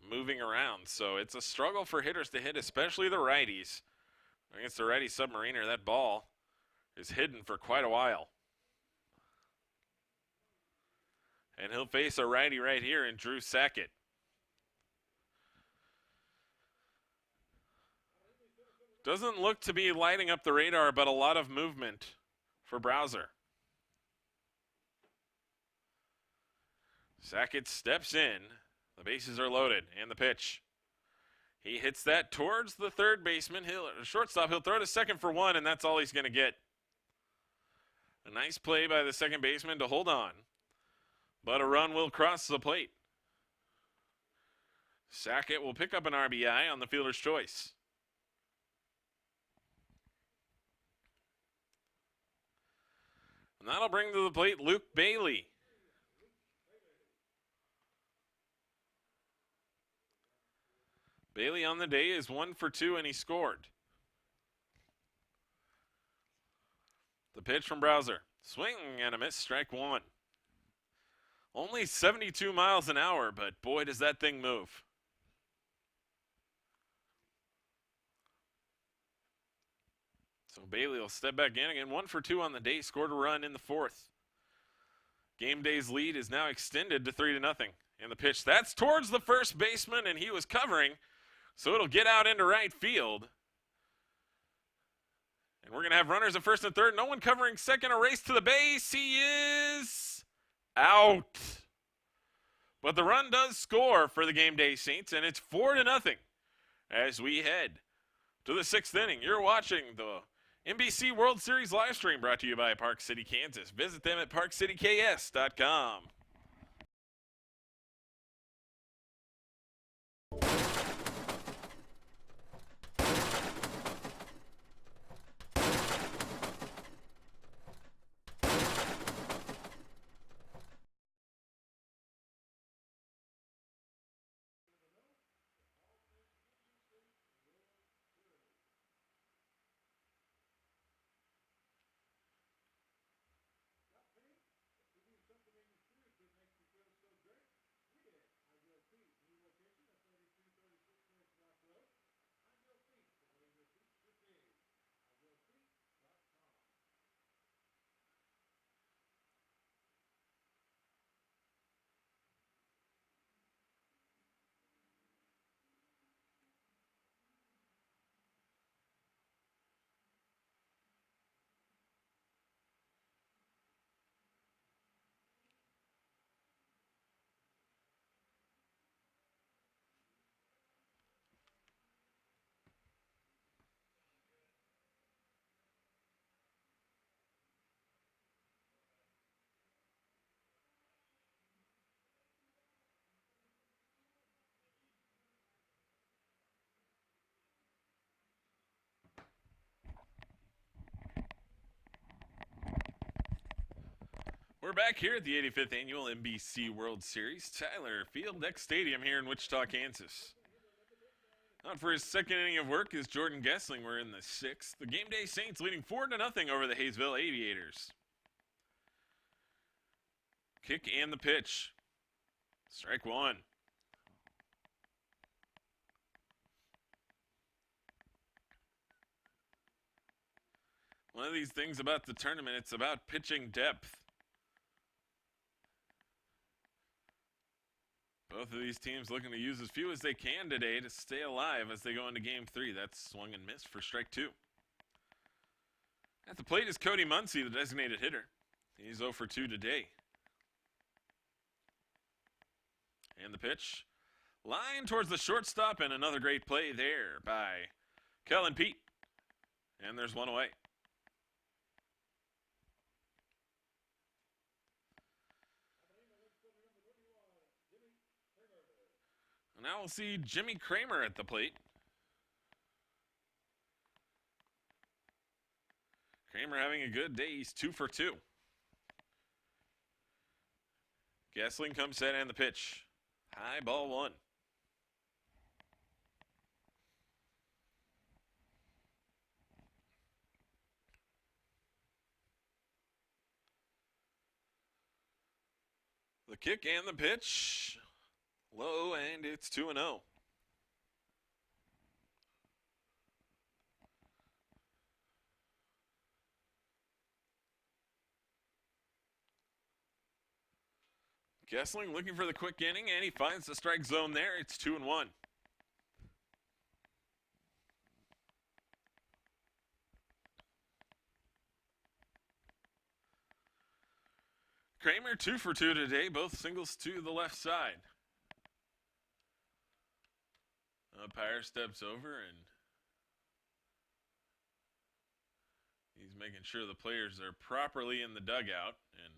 moving around. So it's a struggle for hitters to hit, especially the righties. Against the righty submariner, that ball is hidden for quite a while. And he'll face a righty right here in Drew Sackett. Doesn't look to be lighting up the radar, but a lot of movement for Browser. Sackett steps in. The bases are loaded, and the pitch. He hits that towards the third baseman. Shortstop, he'll throw to second for 1, and that's all he's going to get. A nice play by the second baseman to hold on. But a run will cross the plate. Sackett will pick up an RBI on the fielder's choice. And that'll bring to the plate Luke Bailey. Bailey on the day is 1 for 2, and he scored. The pitch from Browser. Swing and a miss, strike 1. Only 72 miles an hour, but boy, does that thing move. So Bailey will step back in again. 1 for 2 on the day, scored a run in the 4th. Game Day's lead is now extended to 3-0. And the pitch, that's towards the first baseman, and he was covering. So it'll get out into right field. And we're going to have runners at first and third. No one covering second. A race to the base. He is out. But the run does score for the Game Day Saints, and it's 4-0 as we head to the 6th inning. You're watching the NBC World Series live stream brought to you by Park City, Kansas. Visit them at parkcityks.com. We're back here at the 85th Annual NBC World Series, Tyler Field Next Stadium here in Wichita, Kansas. Out for his second inning of work is Jordan Gessling. We're in the 6th. The Game Day Saints leading 4-0 over the Hayesville Aviators. Kick and the pitch. Strike one. One of these things about the tournament, it's about pitching depth. Both of these teams looking to use as few as they can today to stay alive as they go into Game 3. That's swung and missed for strike 2. At the plate is Cody Muncy, the designated hitter. He's 0 for 2 today. And the pitch. Line towards the shortstop, and another great play there by Kellen Pete. And there's one away. Now we'll see Jimmy Kramer at the plate. Kramer having a good day. He's 2 for 2. Gessling comes set and the pitch. High ball 1. The kick and the pitch. Low, and it's 2-0. Gessling looking for the quick inning, and he finds the strike zone there. It's 2-1. Kramer 2 for 2 today, both singles to the left side. Umpire steps over and he's making sure the players are properly in the dugout. And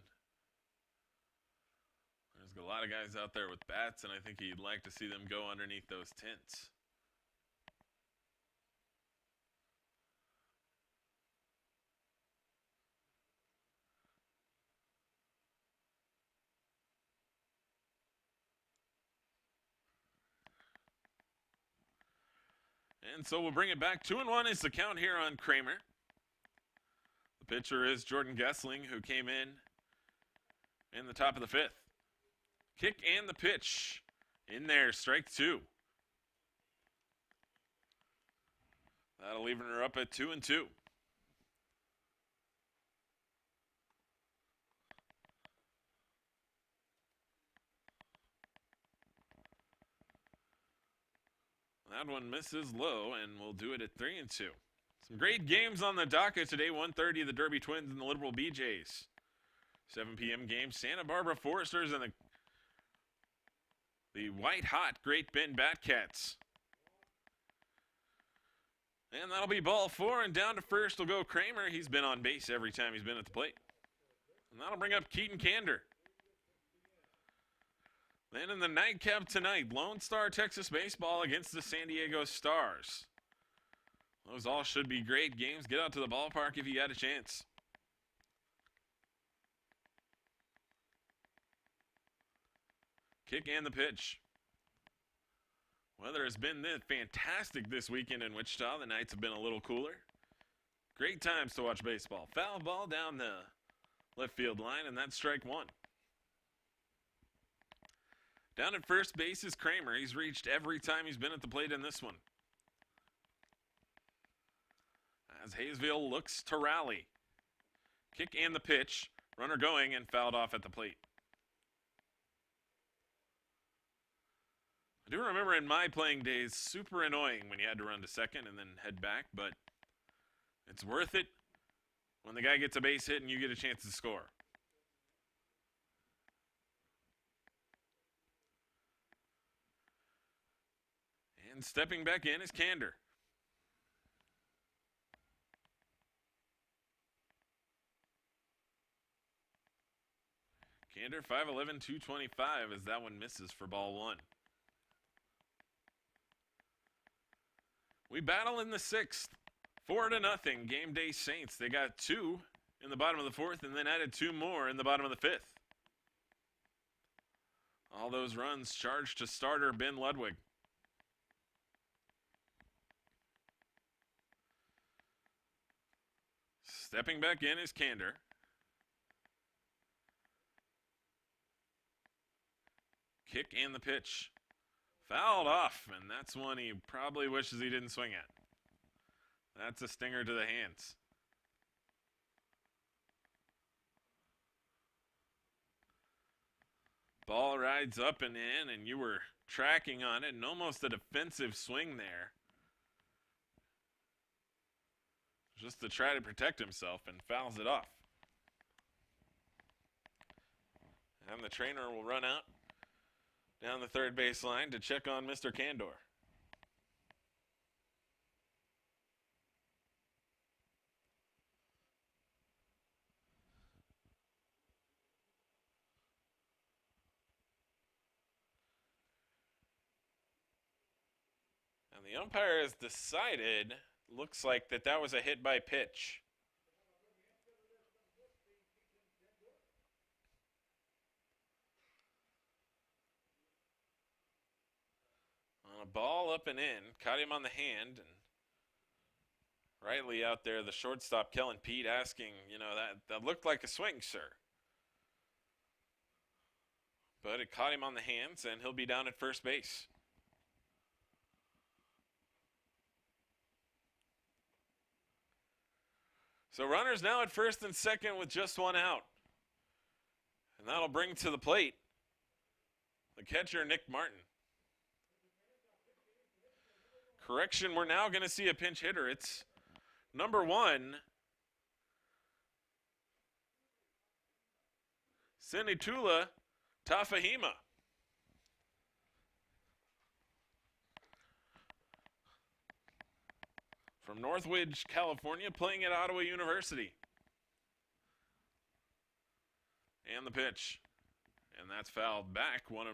there's a lot of guys out there with bats, and I think he'd like to see them go underneath those tents. And so we'll bring it back. 2-1 is the count here on Kramer. The pitcher is Jordan Gessling, who came in the top of the 5th. Kick and the pitch. In there, strike 2. That'll even her up at 2-2. That one misses low, and we'll do it at 3-2. Some great games on the docket today. 1:30, the Derby Twins and the Liberal BJs. 7 p.m. game, Santa Barbara Foresters and the white-hot Great Bend Batcats. And that'll be ball 4, and down to first will go Kramer. He's been on base every time he's been at the plate. And that'll bring up Keaton Kander. Then in the nightcap tonight, Lone Star Texas Baseball against the San Diego Stars. Those all should be great games. Get out to the ballpark if you got a chance. Kick and the pitch. Weather has been fantastic this weekend in Wichita. The nights have been a little cooler. Great times to watch baseball. Foul ball down the left field line, and that's strike one. Down at first base is Kramer. He's reached every time he's been at the plate in this one. As Hayesville looks to rally. Kick and the pitch. Runner going and fouled off at the plate. I do remember in my playing days, super annoying when you had to run to second and then head back, but it's worth it when the guy gets a base hit and you get a chance to score. And stepping back in is Kander. Kander, 5'11", 225 as that one misses for ball one. We battle in the sixth. 4-0. Game Day Saints. They got 2 in the bottom of the fourth and then added 2 more in the bottom of the fifth. All those runs charged to starter Ben Ludwig. Stepping back in is Kander. Kick and the pitch. Fouled off, and that's one he probably wishes he didn't swing at. That's a stinger to the hands. Ball rides up and in, and you were tracking on it, and almost a defensive swing there. Just to try to protect himself, and fouls it off. And the trainer will run out down the third base line to check on Mr. Kandor. And the umpire has decided, looks like that was a hit by pitch. A ball up and in, caught him on the hand, and rightly out there, the shortstop, Kellen Pete, asking, that looked like a swing, sir. But it caught him on the hands, and he'll be down at first base. So runners now at first and second with just one out. And that'll bring to the plate the catcher, Nick Martin. Correction, we're now going to see a pinch hitter. It's number 1, Sinitula Tafahima. From Northridge, California, playing at Ottawa University. And the pitch. And that's fouled back, 1-1.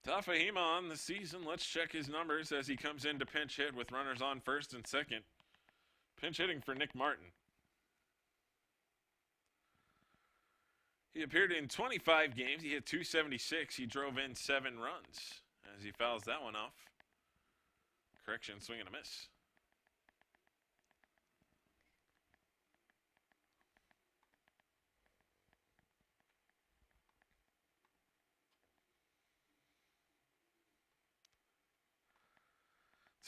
Tafahima on the season. Let's check his numbers as he comes in to pinch hit with runners on first and second. Pinch hitting for Nick Martin. He appeared in 25 games. He hit .276. He drove in 7 runs as he fouls that one off. Correction, swing and a miss.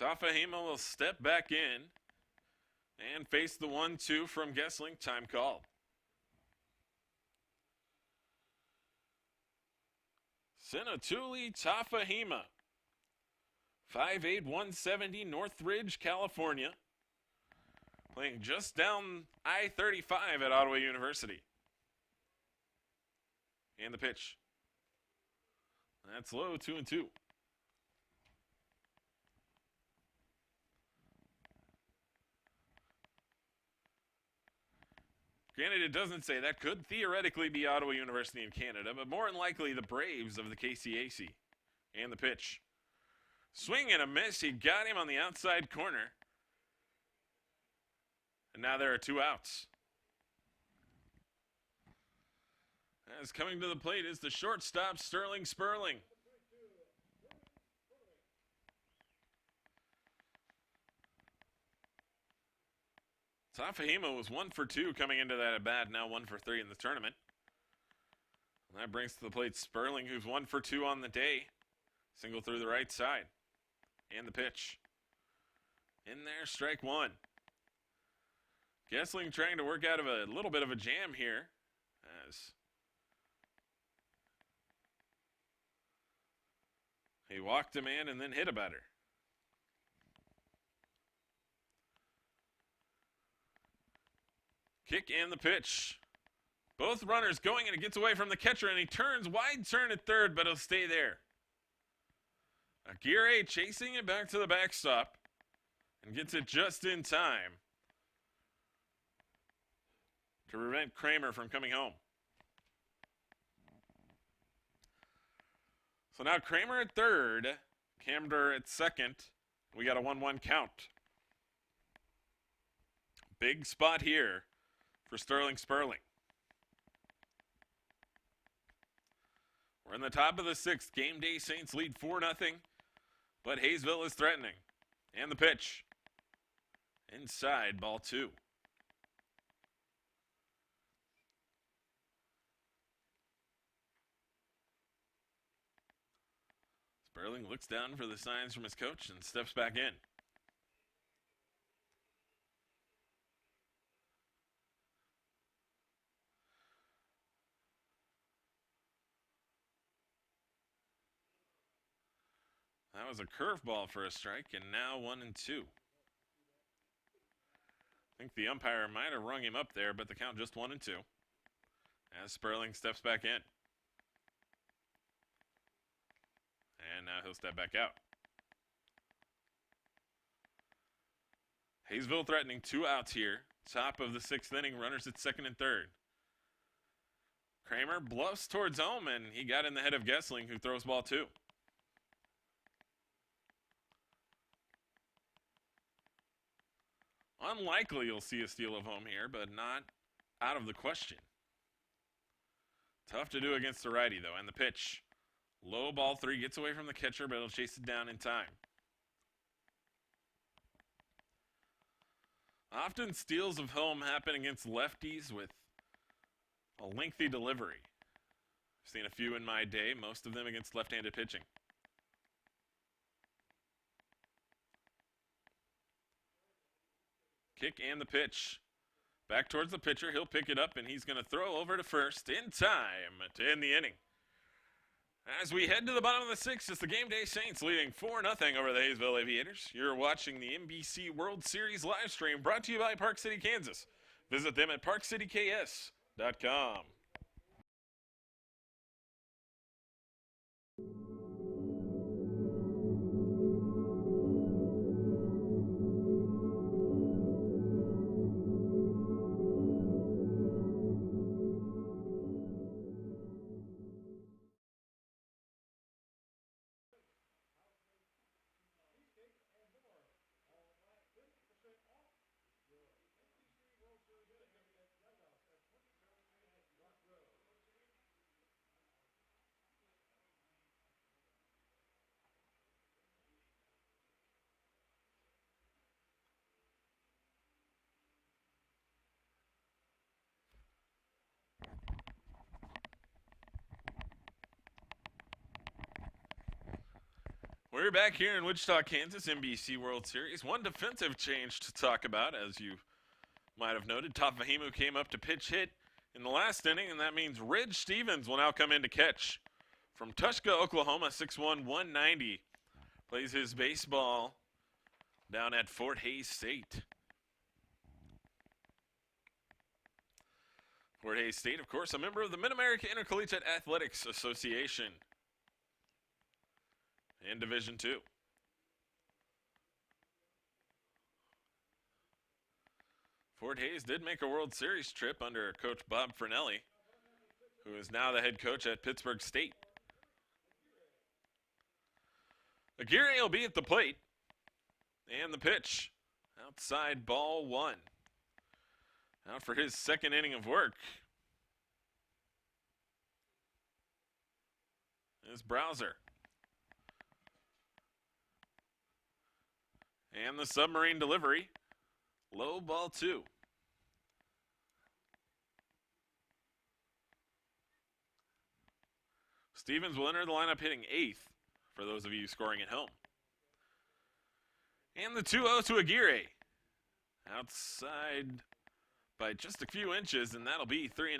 Tafahima will step back in and face the 1-2 from Gessling. Time called. Sinatuli Tafahima, 5'8", 170, Northridge, California. Playing just down I-35 at Ottawa University. And the pitch. That's low, 2-2. Granted, it doesn't say that. Could theoretically be Ottawa University in Canada, but more than likely the Braves of the KCAC. And the pitch. Swing and a miss. He got him on the outside corner. And now there are 2 outs. As coming to the plate is the shortstop, Sterling Sperling. Tafahima was 1 for 2 coming into that at bat, now 1 for 3 in the tournament. And that brings to the plate Sperling, who's 1 for 2 on the day. Single through the right side. And the pitch. In there, strike 1. Gessling trying to work out of a little bit of a jam here. As he walked a man and then hit a batter. Kick and the pitch. Both runners going, and it gets away from the catcher, and he turns wide turn at third, but he'll stay there. Aguirre chasing it back to the backstop and gets it just in time to prevent Kramer from coming home. So now Kramer at third, Camder at second. We got a 1-1 count. Big spot here for Sterling Sperling. We're in the top of the 6th. Game Day Saints lead 4-0, but Hayesville is threatening. And the pitch. Inside, ball 2. Sperling looks down for the signs from his coach and steps back in. That was a curveball for a strike, and now 1-2. I think the umpire might have rung him up there, but the count just 1-2. As Sperling steps back in. And now he'll step back out. Hayesville threatening 2 outs here. Top of the 6th inning, runners at second and third. Kramer bluffs towards home, and he got in the head of Gessling, who throws ball 2. Unlikely you'll see a steal of home here, but not out of the question. Tough to do against the righty, though. And the pitch. Low ball 3, gets away from the catcher, but he'll chase it down in time. Often steals of home happen against lefties with a lengthy delivery. I've seen a few in my day, most of them against left-handed pitching. Kick and the pitch. Back towards the pitcher. He'll pick it up, and he's going to throw over to first in time to end the inning. As we head to the bottom of the 6th, it's the Game Day Saints leading 4-0 over the Hayesville Aviators. You're watching the NBC World Series live stream brought to you by Park City, Kansas. Visit them at parkcityks.com. We're back here in Wichita, Kansas, NBC World Series. One defensive change to talk about, as you might have noted. Tafahimu came up to pitch hit in the last inning, and that means Ridge Stevens will now come in to catch. From Tushka, Oklahoma, 6'1", 190. Plays his baseball down at Fort Hays State. Fort Hays State, of course, a member of the Mid-America Intercollegiate Athletics Association in Division II. Fort Hays did make a World Series trip under Coach Bob Fernelli, who is now the head coach at Pittsburgh State. Aguirre will be at the plate. And the pitch. Outside, ball 1. Out for his second inning of work is Browser. And the submarine delivery. Low, ball 2. Stevens will enter the lineup hitting 8th for those of you scoring at home. And the 2-0 to Aguirre. Outside by just a few inches, and that'll be 3-0.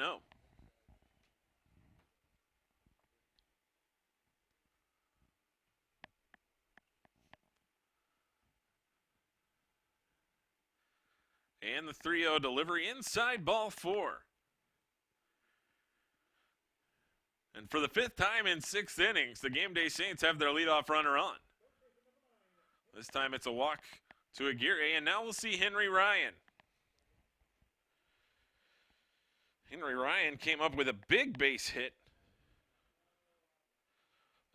And the 3-0 delivery inside, ball 4. And for the 5th time in 6 innings, the Game Day Saints have their leadoff runner on. This time it's a walk to Aguirre, and now we'll see Henry Ryan. Henry Ryan came up with a big base hit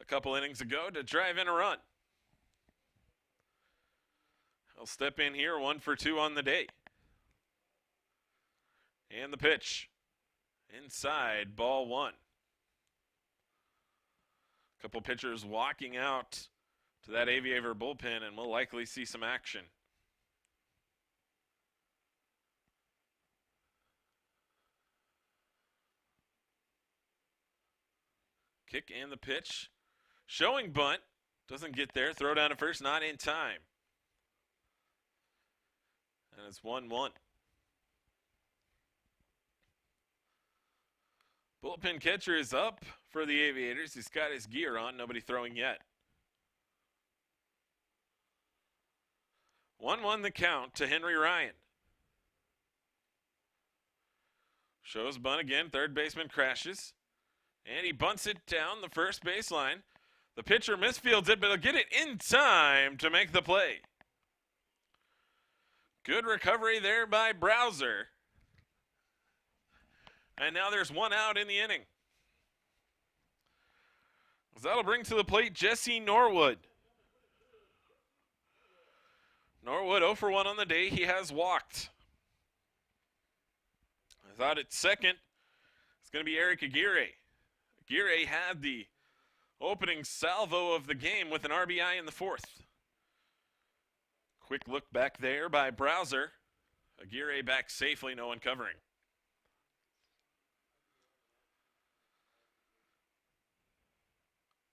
a couple innings ago to drive in a run. He'll step in here, 1 for 2 on the day. And the pitch. Inside, ball 1. A couple pitchers walking out to that Aviator bullpen, and we'll likely see some action. Kick and the pitch. Showing bunt. Doesn't get there. Throw down to first, not in time. And it's 1-1. Bullpen catcher is up for the Aviators. He's got his gear on. Nobody throwing yet. 1-1 the count to Henry Ryan. Shows bunt again. Third baseman crashes. And he bunts it down the first baseline. The pitcher misfields it, but he'll get it in time to make the play. Good recovery there by Browser. And now there's 1 out in the inning. That'll bring to the plate Jesse Norwood. Norwood 0 for 1 on the day. He has walked. I thought at second it's going to be Eric Aguirre. Aguirre had the opening salvo of the game with an RBI in the 4th. Quick look back there by Browser. Aguirre back safely, no one covering.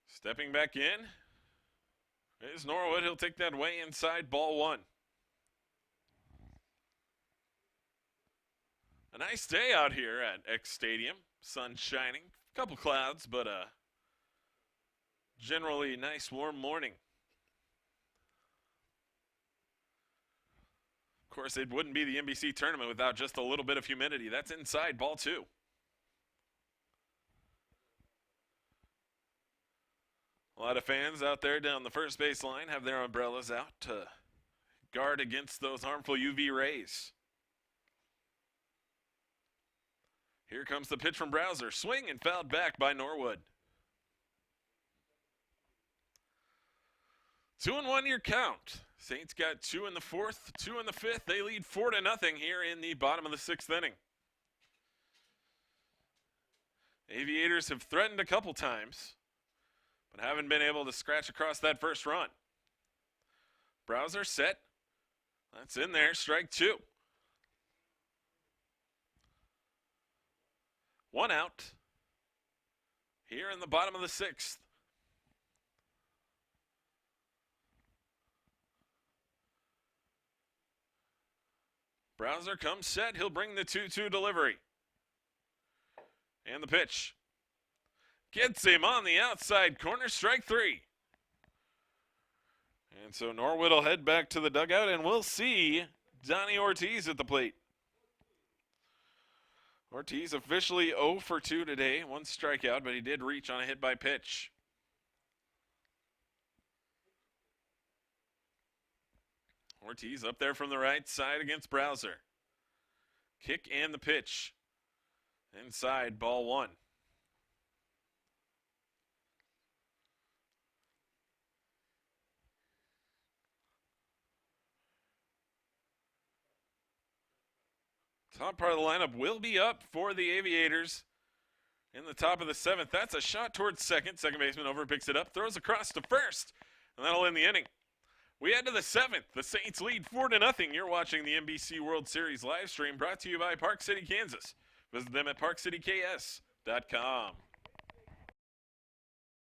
Stepping back in is Norwood. He'll take that way inside, ball 1. A nice day out here at X Stadium. Sun shining. A couple clouds, but a generally nice warm morning. Of course, it wouldn't be the NBC tournament without just a little bit of humidity. That's inside, ball 2. A lot of fans out there down the first base line have their umbrellas out to guard against those harmful UV rays. Here comes the pitch from Browser. Swing and fouled back by Norwood. 2-1 your count. Saints got 2 in the 4th, 2 in the 5th. They lead 4-0 here in the bottom of the 6th inning. Aviators have threatened a couple times, but haven't been able to scratch across that first run. Browser set. That's in there. Strike 2. 1 out here in the bottom of the 6th. Browser comes set. He'll bring the 2-2 delivery. And the pitch. Gets him on the outside corner. Strike 3. And so Norwood will head back to the dugout, and we'll see Donnie Ortiz at the plate. Ortiz officially 0 for 2 today. 1 strikeout, but he did reach on a hit by pitch. Ortiz up there from the right side against Browser. Kick and the pitch. Inside, ball one. Top part of the lineup will be up for the Aviators in the top of the seventh. That's a shot towards second. Second baseman over picks it up, throws across to first, and that'll end the inning. We head to the seventh. The Saints lead 4-0. You're watching the NBC World Series live stream brought to you by Park City, Kansas. Visit them at parkcityks.com.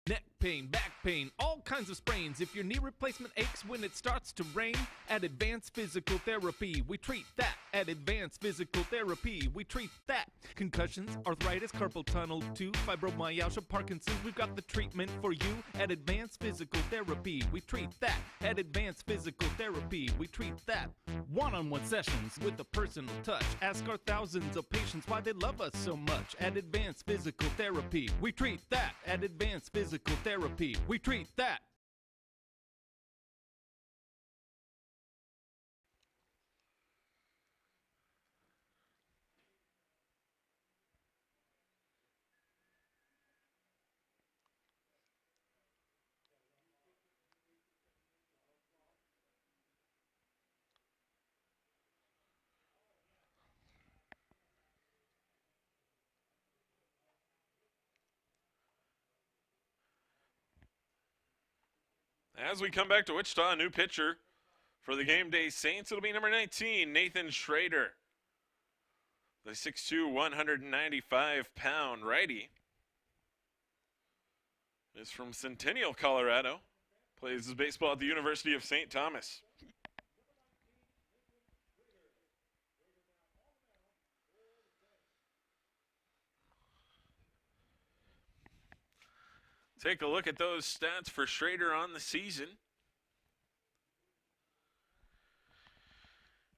Neck pain, back pain, all kinds of sprains. If your knee replacement aches when it starts to rain, at Advanced Physical Therapy, we treat that. At Advanced Physical Therapy, we treat that. Concussions, arthritis, carpal tunnel, too, fibromyalgia, Parkinson's, we've got the treatment for you. At Advanced Physical Therapy, we treat that. At Advanced Physical Therapy, we treat that. One-on-one sessions with a personal touch. Ask our thousands of patients why they love us so much. At Advanced Physical Therapy, we treat that. At Advanced Physical Therapy, we treat that. As we come back to Wichita, a new pitcher for the Game Day Saints. It'll be number 19, Nathan Schrader. The 6'2", 195-pound righty is from Centennial, Colorado. Plays his baseball at the University of St. Thomas. Take a look at those stats for Schrader on the season.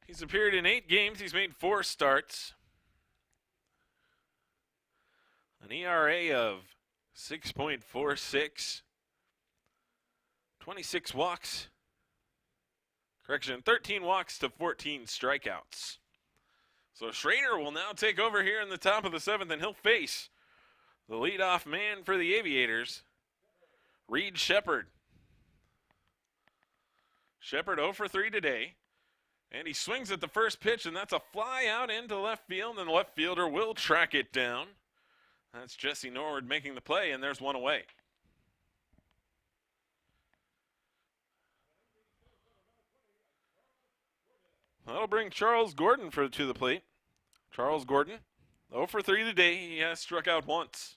He's appeared in 8 games. He's made 4 starts. An ERA of 6.46. 26 walks. 13 walks to 14 strikeouts. So Schrader will now take over here in the top of the 7th, and he'll face the leadoff man for the Aviators, Reed Shepard. Shepard 0 for 3 today. And he swings at the first pitch, and that's a fly out into left field, and the left fielder will track it down. That's Jesse Norwood making the play, and there's one away. That'll bring Charles Gordon to the plate. Charles Gordon, 0 for 3 today. He has struck out once.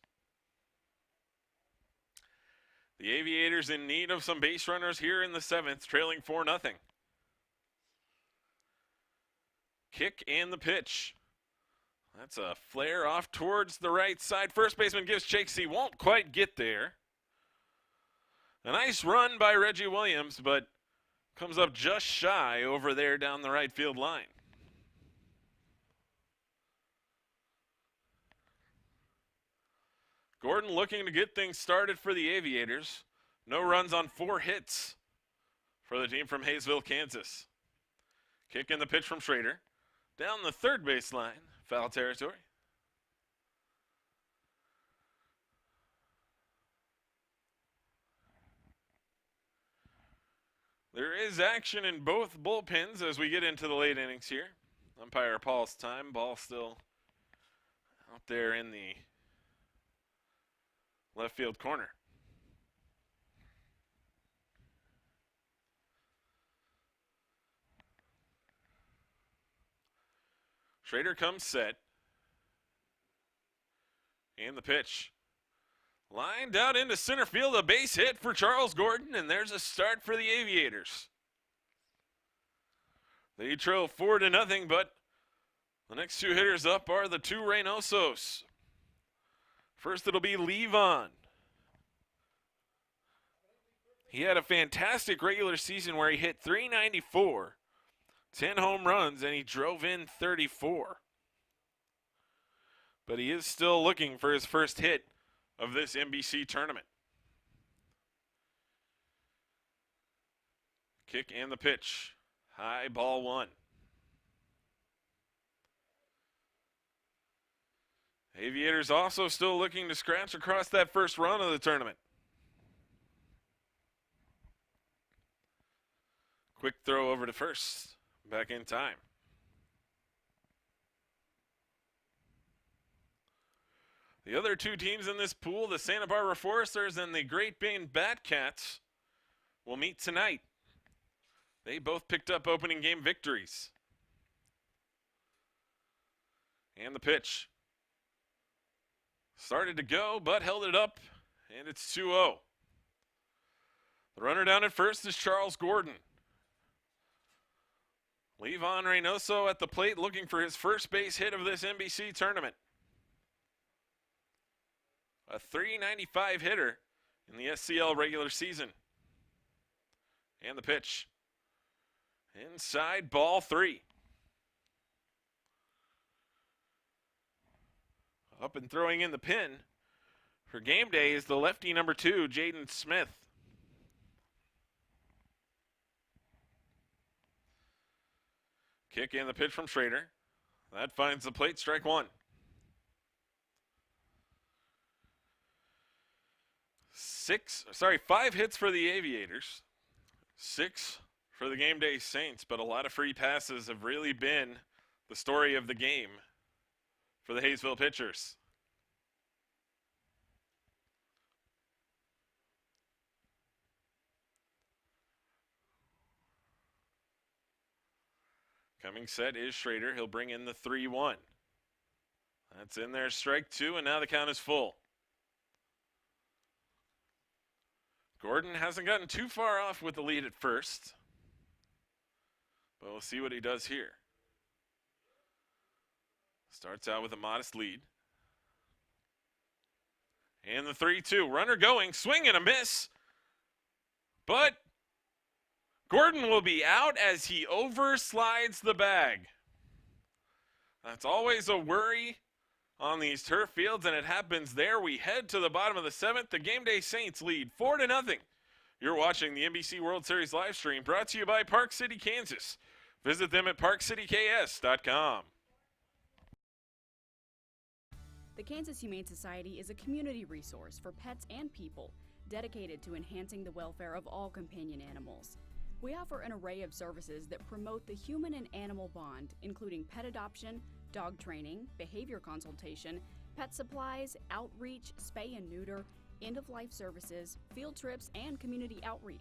The Aviators in need of some base runners here in the 7th, trailing 4-0. Kick and the pitch. That's a flare off towards the right side. First baseman gives chase. He won't quite get there. A nice run by Reggie Williams, but comes up just shy over there down the right field line. Gordon looking to get things started for the Aviators. No runs on 4 hits for the team from Hayesville, Kansas. Kick in the pitch from Schrader. Down the third base line. Foul territory. There is action in both bullpens as we get into the late innings here. Umpire Paul's time. Ball still out there in the left field corner. Schrader comes set. And the pitch. Lined out into center field, a base hit for Charles Gordon, and there's a start for the Aviators. They trail 4-0, but the next 2 hitters up are the 2 Reynosos. First, it'll be Levon. He had a fantastic regular season where he hit .394, 10 home runs, and he drove in 34. But he is still looking for his first hit of this NBC tournament. Kick and the pitch. High ball 1. Aviators also still looking to scratch across that first run of the tournament. Quick throw over to first. Back in time. The other two teams in this pool, the Santa Barbara Foresters and the Great Bend Batcats, will meet tonight. They both picked up opening game victories. And the pitch. Started to go, but held it up, and it's 2-0. The runner down at first is Charles Gordon. Levon Reynoso at the plate looking for his first base hit of this NBC tournament. A .395 hitter in the SCL regular season. And the pitch. Inside, ball 3. Up and throwing in the pin for game day is the lefty number 2, Jaden Smith. Kick and the pitch from Schrader. That finds the plate, strike 1. 5 hits for the Aviators. 6 for the game day Saints, but a lot of free passes have really been the story of the game for the Hayesville pitchers. Coming set is Schrader. He'll bring in the 3-1. That's in there, strike 2, and now the count is full. Gordon hasn't gotten too far off with the lead at first, but we'll see what he does here. Starts out with a modest lead. And the 3-2. Runner going, swing and a miss. But Gordon will be out as he overslides the bag. That's always a worry on these turf fields, and it happens there. We head to the bottom of the 7th. The Game Day Saints lead 4-0. You're watching the NBC World Series live stream brought to you by Park City, Kansas. Visit them at parkcityks.com. The Kansas Humane Society is a community resource for pets and people dedicated to enhancing the welfare of all companion animals. We offer an array of services that promote the human and animal bond, including pet adoption, dog training, behavior consultation, pet supplies, outreach, spay and neuter, end-of-life services, field trips, and community outreach.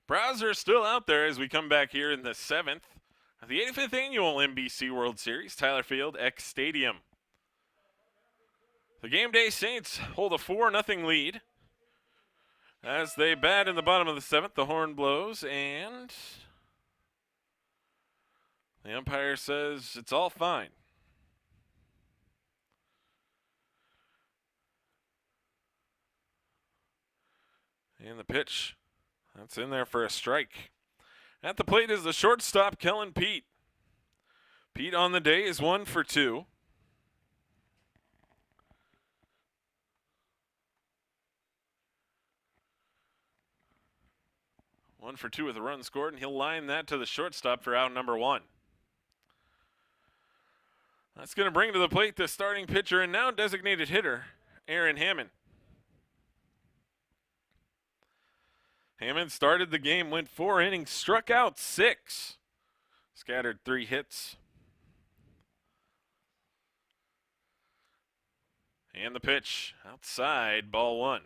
Browser still out there as we come back here in the 7th of the 85th annual NBC World Series, Tyler Field X Stadium. The Game Day Saints hold a 4-0 lead as they bat in the bottom of the 7th. The horn blows and the umpire says it's all fine. And the pitch. That's in there for a strike. At the plate is the shortstop, Kellen Pete. Pete on the day is 1 for 2. One for 2 with a run scored, and he'll line that to the shortstop for out number 1. That's going to bring to the plate the starting pitcher and now designated hitter, Aaron Hammond. Hammond started the game, went 4 innings, struck out 6, scattered 3 hits. And the pitch outside, ball 1.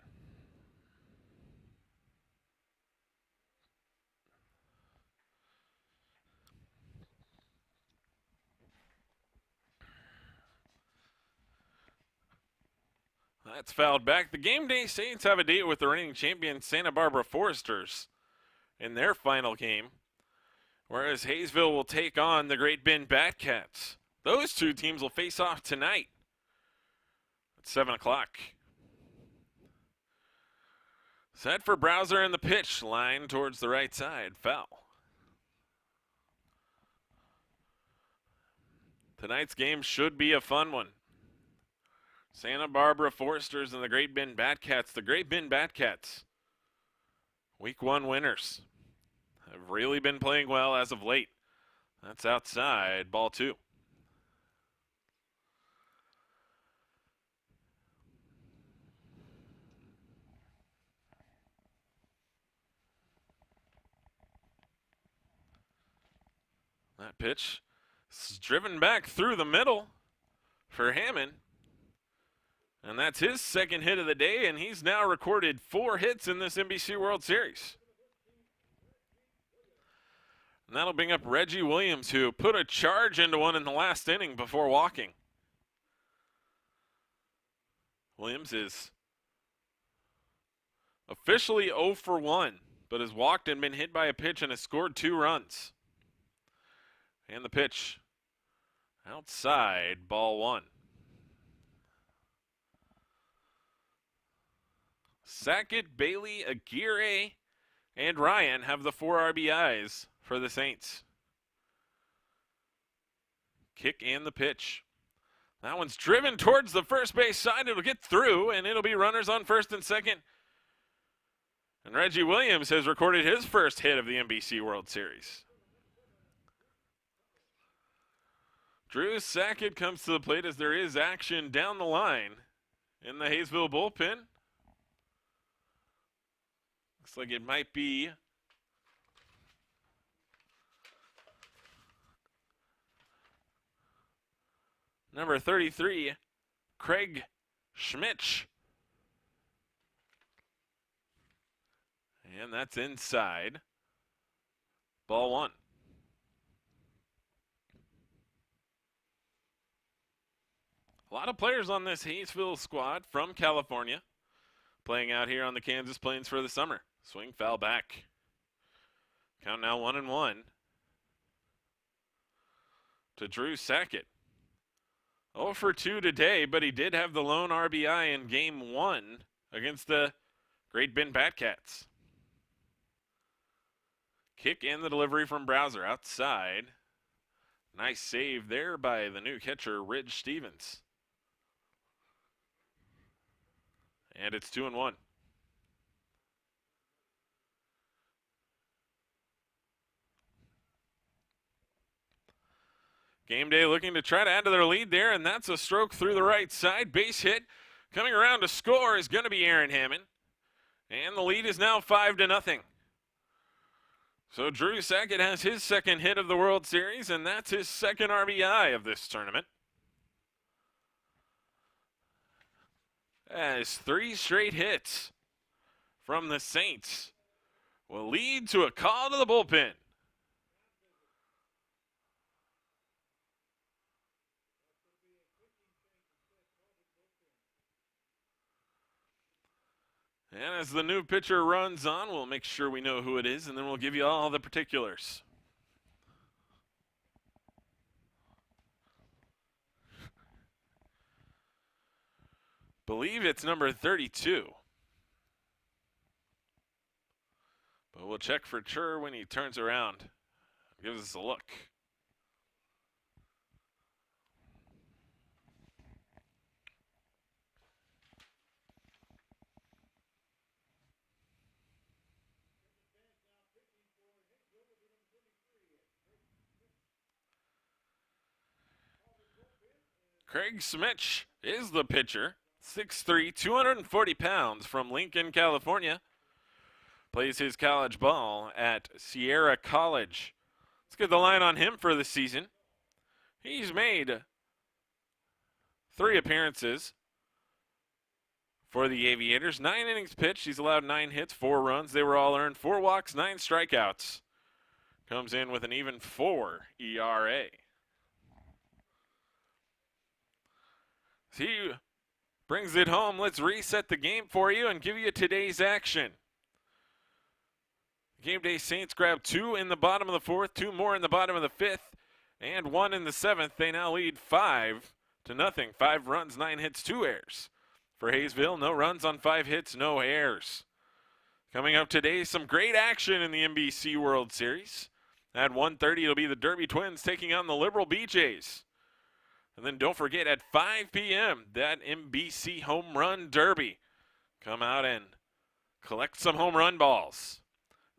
That's fouled back. The Game Day Saints have a date with the reigning champion Santa Barbara Foresters in their final game, whereas Hayesville will take on the Great Bend Batcats. Those two teams will face off tonight at 7 o'clock. Set for Browser in the pitch, line towards the right side, foul. Tonight's game should be a fun one. Santa Barbara Foresters and the Great Bend Batcats. The Great Bend Batcats, Week 1 winners, have really been playing well as of late. That's outside, ball 2. That pitch is driven back through the middle for Hammond. And that's his second hit of the day, and he's now recorded 4 hits in this NBC World Series. And that'll bring up Reggie Williams, who put a charge into one in the last inning before walking. Williams is officially 0 for 1, but has walked and been hit by a pitch and has scored 2 runs. And the pitch outside, ball 1. Sackett, Bailey, Aguirre, and Ryan have the 4 RBIs for the Saints. Kick and the pitch. That one's driven towards the first base side. It'll get through, and it'll be runners on first and second. And Reggie Williams has recorded his first hit of the NBC World Series. Drew Sackett comes to the plate as there is action down the line in the Hayesville bullpen. Looks like it might be number 33, Craig Schmitz. And that's inside. Ball 1. A lot of players on this Hayesville squad from California playing out here on the Kansas Plains for the summer. Swing foul back. Count now 1-1 to Drew Sackett. 0 for 2 today, but he did have the lone RBI in game 1 against the Great Bend Batcats. Kick and the delivery from Browser outside. Nice save there by the new catcher, Ridge Stevens. And it's 2-1. Game Day looking to try to add to their lead there, and that's a stroke through the right side. Base hit. Coming around to score is going to be Aaron Hammond. And the lead is now 5-0. So Drew Sackett has his second hit of the World Series, and that's his second RBI of this tournament. As 3 straight hits from the Saints will lead to a call to the bullpen. And as the new pitcher runs on, we'll make sure we know who it is, and then we'll give you all the particulars. Believe it's number 32. But we'll check for sure when he turns around. Gives us a look. Craig Schmitz is the pitcher. 6'3", 240 pounds from Lincoln, California. Plays his college ball at Sierra College. Let's get the line on him for the season. He's made 3 appearances for the Aviators. 9 innings pitched. He's allowed 9 hits, 4 runs. They were all earned. 4 walks, 9 strikeouts. Comes in with an even 4 ERA. He Brings it home. Let's reset the game for you and give you today's action. Game Day Saints grab 2 in the bottom of the 4th, 2 more in the bottom of the 5th, and 1 in the 7th. They now lead 5-0. 5 runs, 9 hits, 2 errors. For Hayesville, no runs on 5 hits, no errors. Coming up today, some great action in the NBC World Series. At 1:30, it'll be the Derby Twins taking on the Liberal BJs. And then don't forget, at 5 p.m., that NBC Home Run Derby. Come out and collect some home run balls.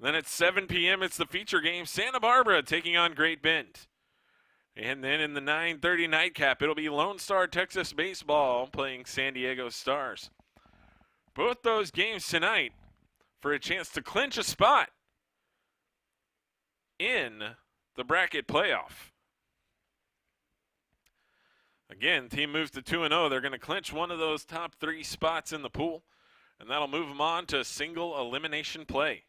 Then at 7 p.m., it's the feature game, Santa Barbara taking on Great Bend. And then in the 9:30 nightcap, it'll be Lone Star Texas Baseball playing San Diego Stars. Both those games tonight for a chance to clinch a spot in the bracket playoff. Again, team moves to 2-0. They're going to clinch one of those top 3 spots in the pool, and that'll move them on to single elimination play.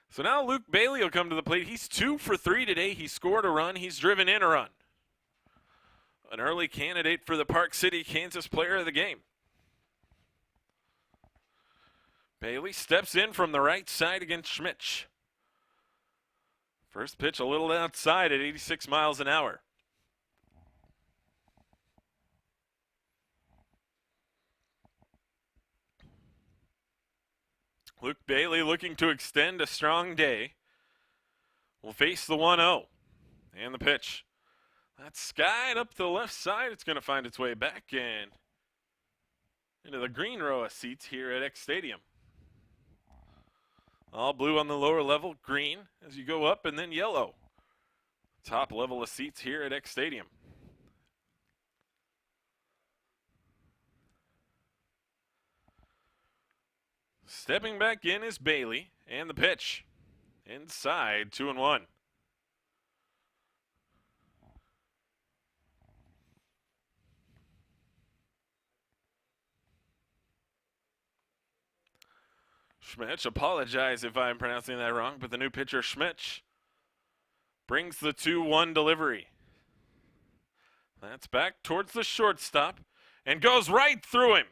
So now Luke Bailey will come to the plate. He's 2 for 3 today. He scored a run. He's driven in a run. An early candidate for the Park City, Kansas Player of the Game. Bailey steps in from the right side against Schmitz. First pitch a little outside at 86 miles an hour. Luke Bailey looking to extend a strong day. Will face the 1-0. And the pitch. That's skied up to the left side. It's going to find its way back and into the green row of seats here at X Stadium. All blue on the lower level, green as you go up, and then yellow. Top level of seats here at X Stadium. Stepping back in is Bailey, and the pitch. Inside, 2-1. Schmitz, apologize if I'm pronouncing that wrong, but the new pitcher, Schmitz, brings the 2-1 delivery. That's back towards the shortstop and goes right through him.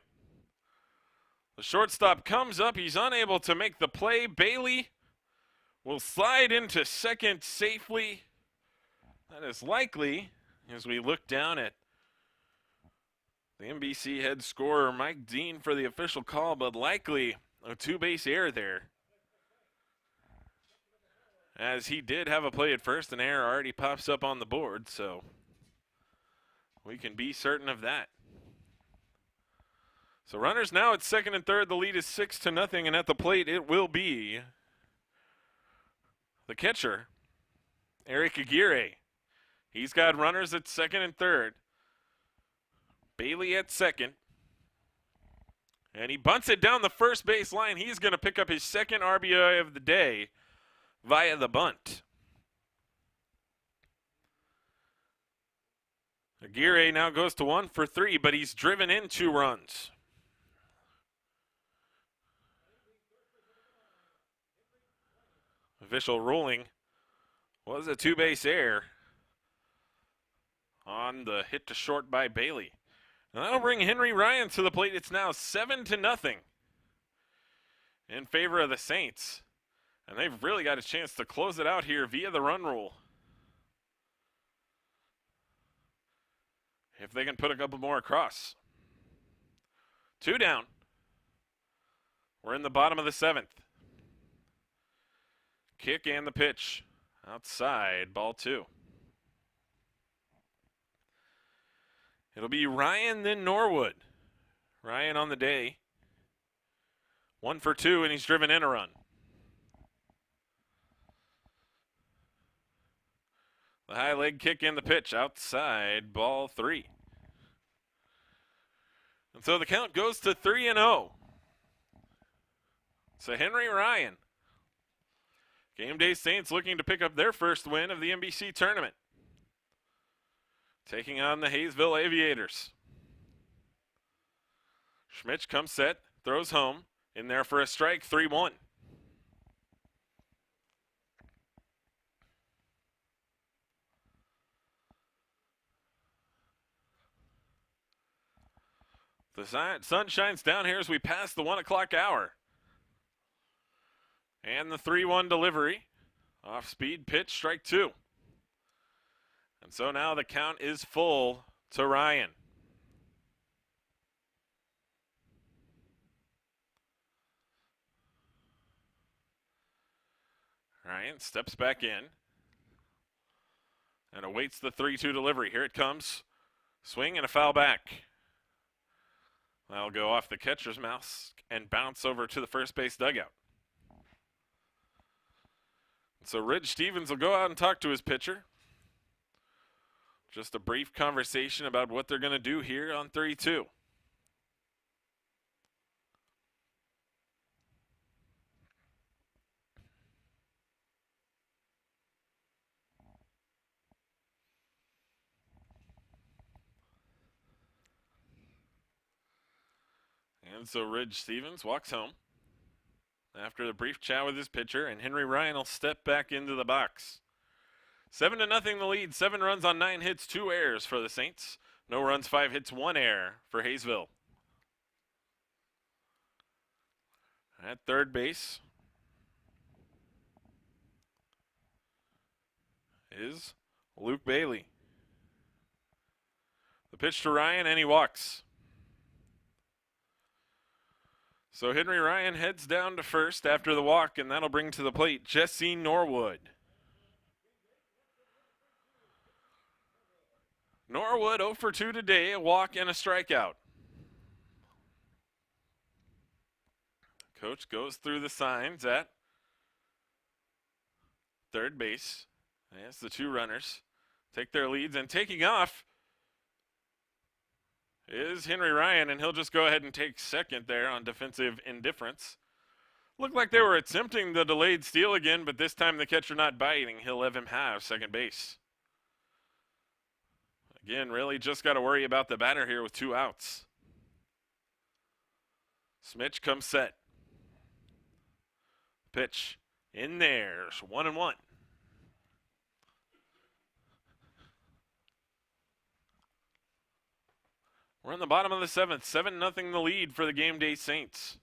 The shortstop comes up. He's unable to make the play. Bailey will slide into second safely. That is likely, as we look down at the NBC head scorer, Mike Dean, for the official call, but likely a 2-base error there. As he did have a play at first, an error already pops up on the board, so we can be certain of that. So runners now at second and third. The lead is 6-0, and at the plate it will be the catcher, Eric Aguirre. He's got runners at second and third. Bailey at second. And he bunts it down the first base line. He's going to pick up his second RBI of the day via the bunt. Aguirre now goes to 1 for 3, but he's driven in 2 runs. Official ruling was a 2-base error on the hit to short by Bailey. And that'll bring Henry Ryan to the plate. It's now 7-0 in favor of the Saints. And they've really got a chance to close it out here via the run rule. If they can put a couple more across. 2 down. We're in the bottom of the 7th. Kick and the pitch. Outside, ball 2. It'll be Ryan, then Norwood. Ryan on the day. 1 for 2, and he's driven in a run. The high leg kick and the pitch. Outside, ball 3. And so the count goes to 3-0. So Henry Ryan. Game Day Saints looking to pick up their first win of the NBC tournament. Taking on the Hayesville Aviators. Schmitz comes set, throws home, in there for a strike, 3-1. The sun shines down here as we pass the 1 o'clock hour. And the 3-1 delivery. Off speed pitch, strike 2. And so now the count is full to Ryan. Ryan steps back in and awaits the 3-2 delivery. Here it comes. Swing and a foul back. That'll go off the catcher's mask and bounce over to the first base dugout. So Ridge Stevens will go out and talk to his pitcher. Just a brief conversation about what they're going to do here on 3-2. And so Ridge Stevens walks home after the brief chat with his pitcher, and Henry Ryan will step back into the box. 7-0 the lead. 7 runs on 9 hits, 2 errors for the Saints. No runs, 5 hits, 1 error for Hayesville. At third base is Luke Bailey. The pitch to Ryan, and he walks. So Henry Ryan heads down to first after the walk, and that'll bring to the plate Jesse Norwood. Norwood 0 for 2 today, a walk and a strikeout. Coach goes through the signs at third base. As the 2 runners take their leads, and taking off is Henry Ryan, and he'll just go ahead and take second there on defensive indifference. Looked like they were attempting the delayed steal again, but this time the catcher not biting. He'll let him have second base. Again, really just got to worry about the batter here with 2 outs. Smitch comes set. Pitch in there, 1-1. We're in the bottom of the 7th, 7-0 the lead for the Game Day Saints.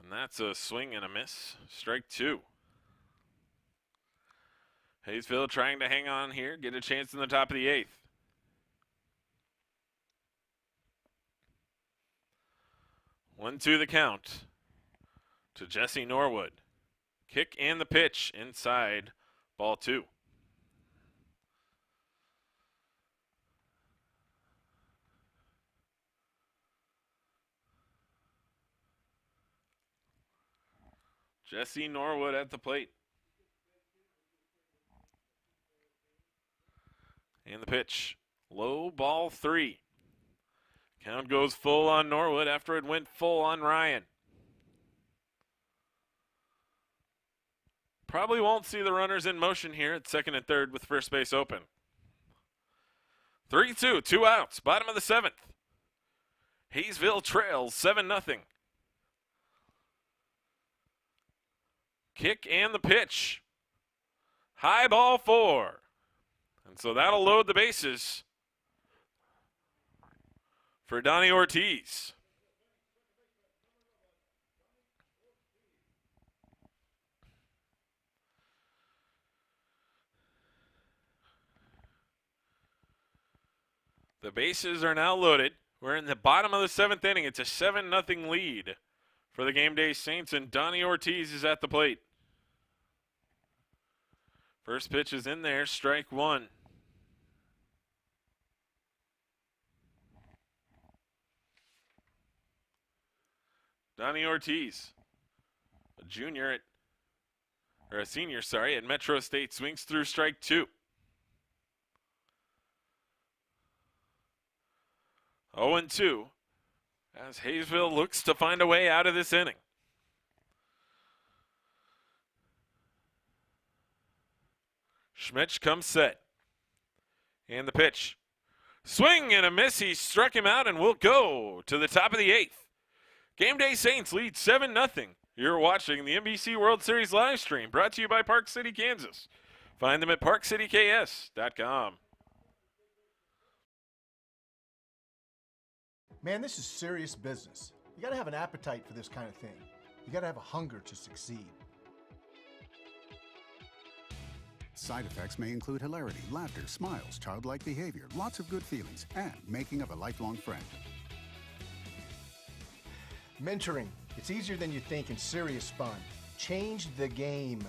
And that's a swing and a miss. Strike 2. Hayesville trying to hang on here, get a chance in the top of the 8th. One, 2 the count to Jesse Norwood. Kick and the pitch inside, ball 2. Jesse Norwood at the plate. And the pitch. Low, ball 3. Count goes full on Norwood after it went full on Ryan. Probably won't see the runners in motion here at second and third with first base open. 3-2, 2 outs, bottom of the 7th. Hayesville trails 7-0. Kick and the pitch. High ball 4. And so that'll load the bases for Donnie Ortiz. The bases are now loaded. We're in the bottom of the 7th inning. It's a 7-0 lead for the Game Day Saints, and Donnie Ortiz is at the plate. First pitch is in there, strike 1. Donnie Ortiz, a senior at Metro State, swings through strike 2. 0-2 as Hayesville looks to find a way out of this inning. Schmitz comes set. And the pitch. Swing and a miss. He struck him out, and we'll go to the top of the 8th. Game Day Saints lead 7-0. You're watching the NBC World Series live stream brought to you by Park City, Kansas. Find them at parkcityks.com. Man, this is serious business. You gotta have an appetite for this kind of thing. You gotta have a hunger to succeed. Side effects may include hilarity, laughter, smiles, childlike behavior, lots of good feelings, and making of a lifelong friend. Mentoring. It's easier than you think and serious fun. Change the game.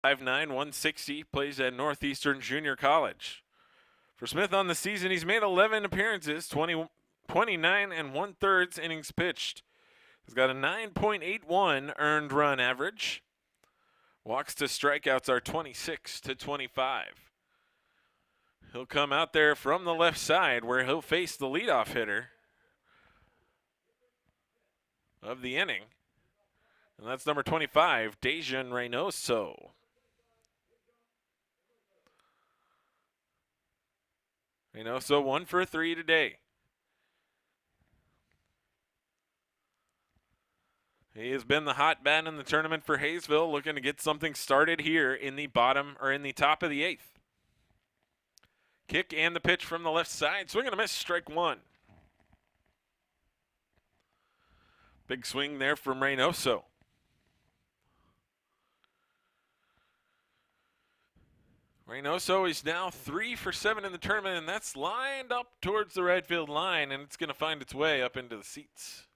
Five 160, plays at Northeastern Junior College. For Smith on the season, he's made 11 appearances, 29 1/3 innings pitched. He's got a 9.81 earned run average. Walks to strikeouts are 26 to 25. He'll come out there from the left side where he'll face the leadoff hitter of the inning. And that's number 25, Dejan Reynoso. Reynoso 1 for 3 today. He has been the hot bat in the tournament for Hayesville, looking to get something started here in the top of the 8th. Kick and the pitch from the left side. Swing and a miss, strike one. Big swing there from Reynoso. Reynoso is now 3 for 7 in the tournament, and that's lined up towards the right field line, and it's going to find its way up into the seats.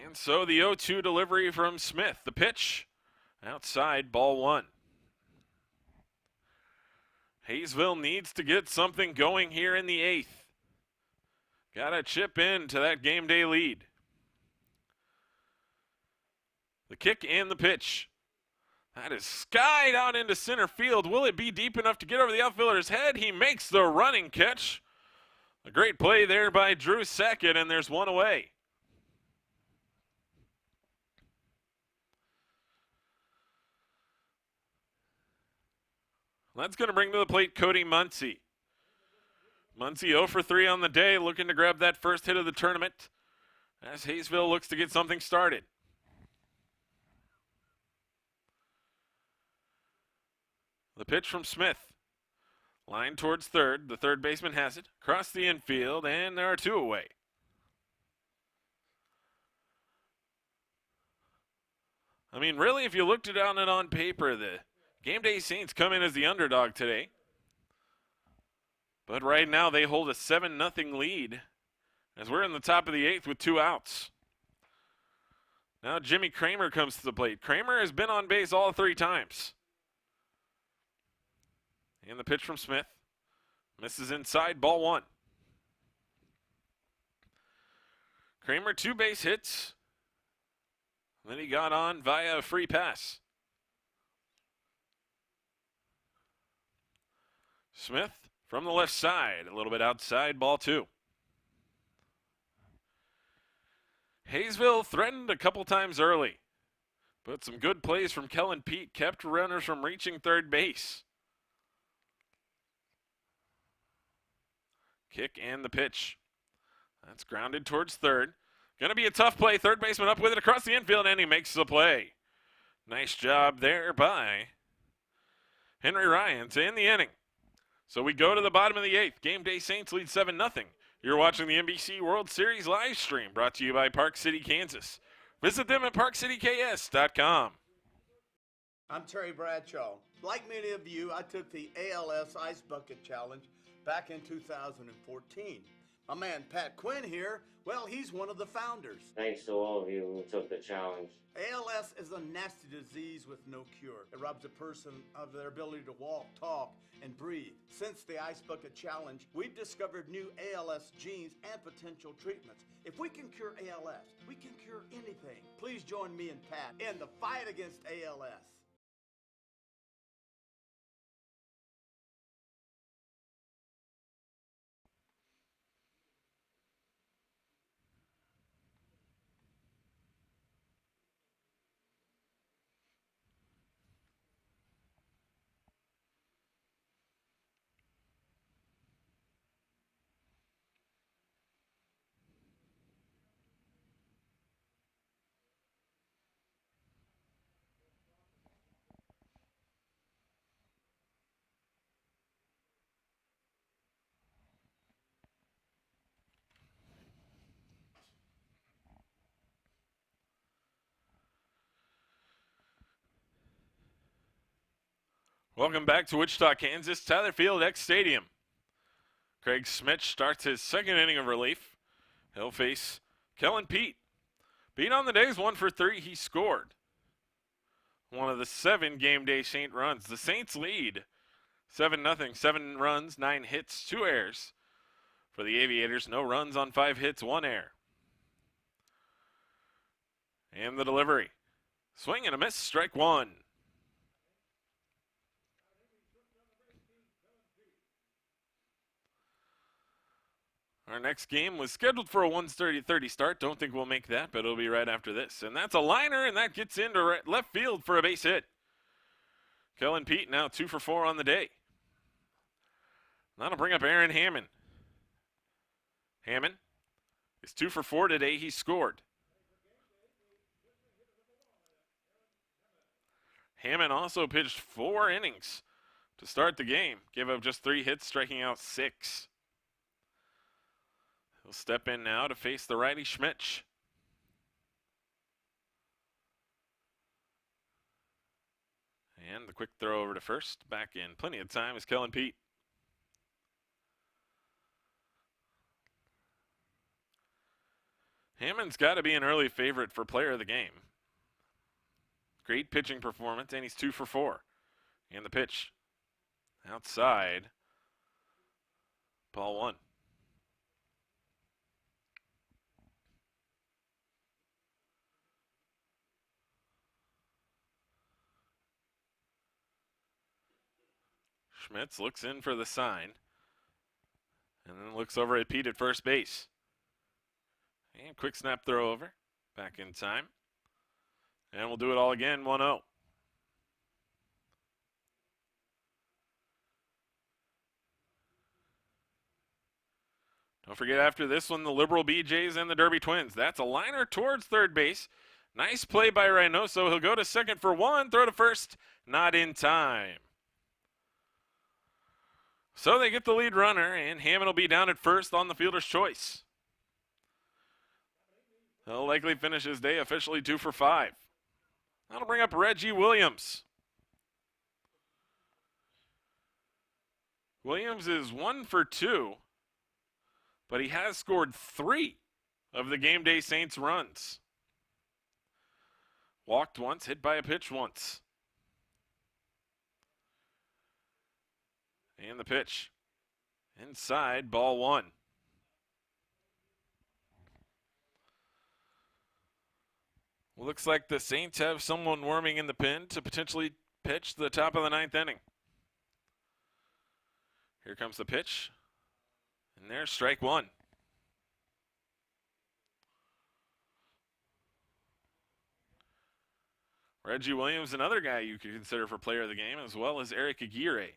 And so the 0-2 delivery from Smith. The pitch outside, ball one. Hayesville needs to get something going here in the 8th. Got to chip in to that game day lead. The kick and the pitch. That is skied out into center field. Will it be deep enough to get over the outfielder's head? He makes the running catch. A great play there by Drew Sackett, and there's one away. That's going to bring to the plate Cody Muncy. Muncy 0 for 3 on the day, looking to grab that first hit of the tournament as Hayesville looks to get something started. The pitch from Smith. Line towards third. The third baseman has it. Across the infield, and there are two away. I mean, really, if you looked it on and on paper, the Game Day Saints come in as the underdog today. But right now they hold a 7-0 lead as we're in the top of the 8th with 2 outs. Now Jimmy Kramer comes to the plate. Kramer has been on base all 3 times. And the pitch from Smith. Misses inside, ball one. Kramer 2 base hits. Then he got on via a free pass. Smith from the left side, a little bit outside, ball 2. Hayesville threatened a couple times early, but some good plays from Kellen Pete kept runners from reaching third base. Kick and the pitch. That's grounded towards third. Going to be a tough play. Third baseman up with it across the infield, and he makes the play. Nice job there by Henry Ryan to end the inning. So we go to the bottom of the 8th. Game Day Saints lead 7-0. You're watching the NBC World Series live stream brought to you by Park City, Kansas. Visit them at parkcityks.com. I'm Terry Bradshaw. Like many of you, I took the ALS Ice Bucket Challenge back in 2014. My man Pat Quinn here, well, he's one of the founders. Thanks to all of you who took the challenge. ALS is a nasty disease with no cure. It robs a person of their ability to walk, talk, and breathe. Since the Ice Bucket Challenge, we've discovered new ALS genes and potential treatments. If we can cure ALS, we can cure anything. Please join me and Pat in the fight against ALS. Welcome back to Wichita, Kansas, Tyler Field X Stadium. Craig Smith starts his second inning of relief. He'll face Kellen Pete. Pete on the day is 1 for 3. He scored one of the 7 game day Saint runs. The Saints lead 7-0. 7 runs, 9 hits, 2 errors. For the Aviators, no runs on 5 hits, 1 error. And the delivery. Swing and a miss, strike 1. Our next game was scheduled for a 1:30 start. Don't think we'll make that, but it'll be right after this. And that's a liner, and that gets into left field for a base hit. Kellen Pete now 2 for 4 on the day. That'll bring up Aaron Hammond. Hammond is 2 for 4 today. He scored. Hammond also pitched 4 innings to start the game. Gave up just 3 hits, striking out 6. He'll step in now to face the righty Schmitz. And the quick throw over to first. Back in plenty of time is Kellen Pete. Hammond's got to be an early favorite for player of the game. Great pitching performance, and he's 2 for 4. And the pitch outside. Ball 1. Schmitz looks in for the sign. And then looks over at Pete at first base. And quick snap throw over. Back in time. And we'll do it all again, 1-0. Don't forget after this one, the Liberal BJs and the Derby Twins. That's a liner towards third base. Nice play by Reynoso. He'll go to second for 1, throw to first, not in time. So they get the lead runner, and Hammond will be down at first on the fielder's choice. He'll likely finish his day officially 2 for 5. That'll bring up Reggie Williams. Williams is 1 for 2, but he has scored 3 of the game day Saints runs. Walked once, hit by a pitch once. And the pitch. Inside, ball 1. Well, looks like the Saints have someone warming in the pen to potentially pitch the top of the 9th inning. Here comes the pitch. And there's strike 1. Reggie Williams, another guy you could consider for player of the game, as well as Eric Aguirre.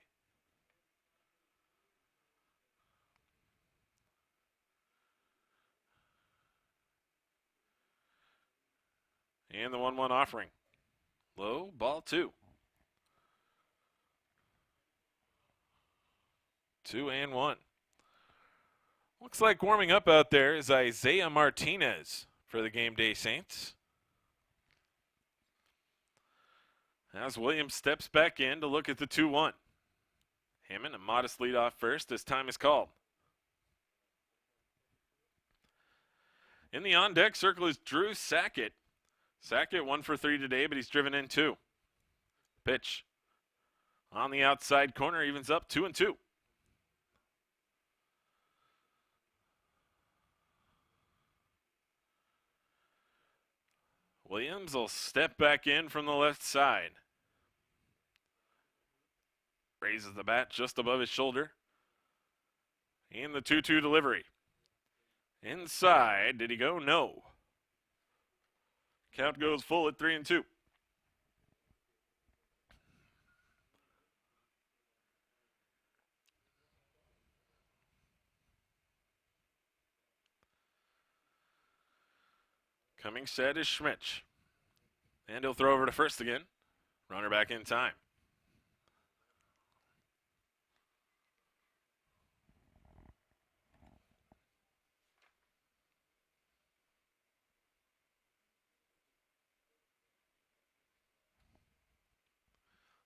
And the 1-1 offering. Low, ball 2. 2-1. Looks like warming up out there is Isaiah Martinez for the game day Saints. As Williams steps back in to look at the 2-1. Hammond, a modest lead off first as time is called. In the on-deck circle is Drew Sackett. Sackett 1 for 3 today, but he's driven in 2. Pitch. On the outside corner, evens up 2-2. Williams will step back in from the left side. Raises the bat just above his shoulder. And the 2-2 delivery. Inside, did he go? No. Count goes full at 3-2. Coming set is Schmitz. And he'll throw over to first again. Runner back in time.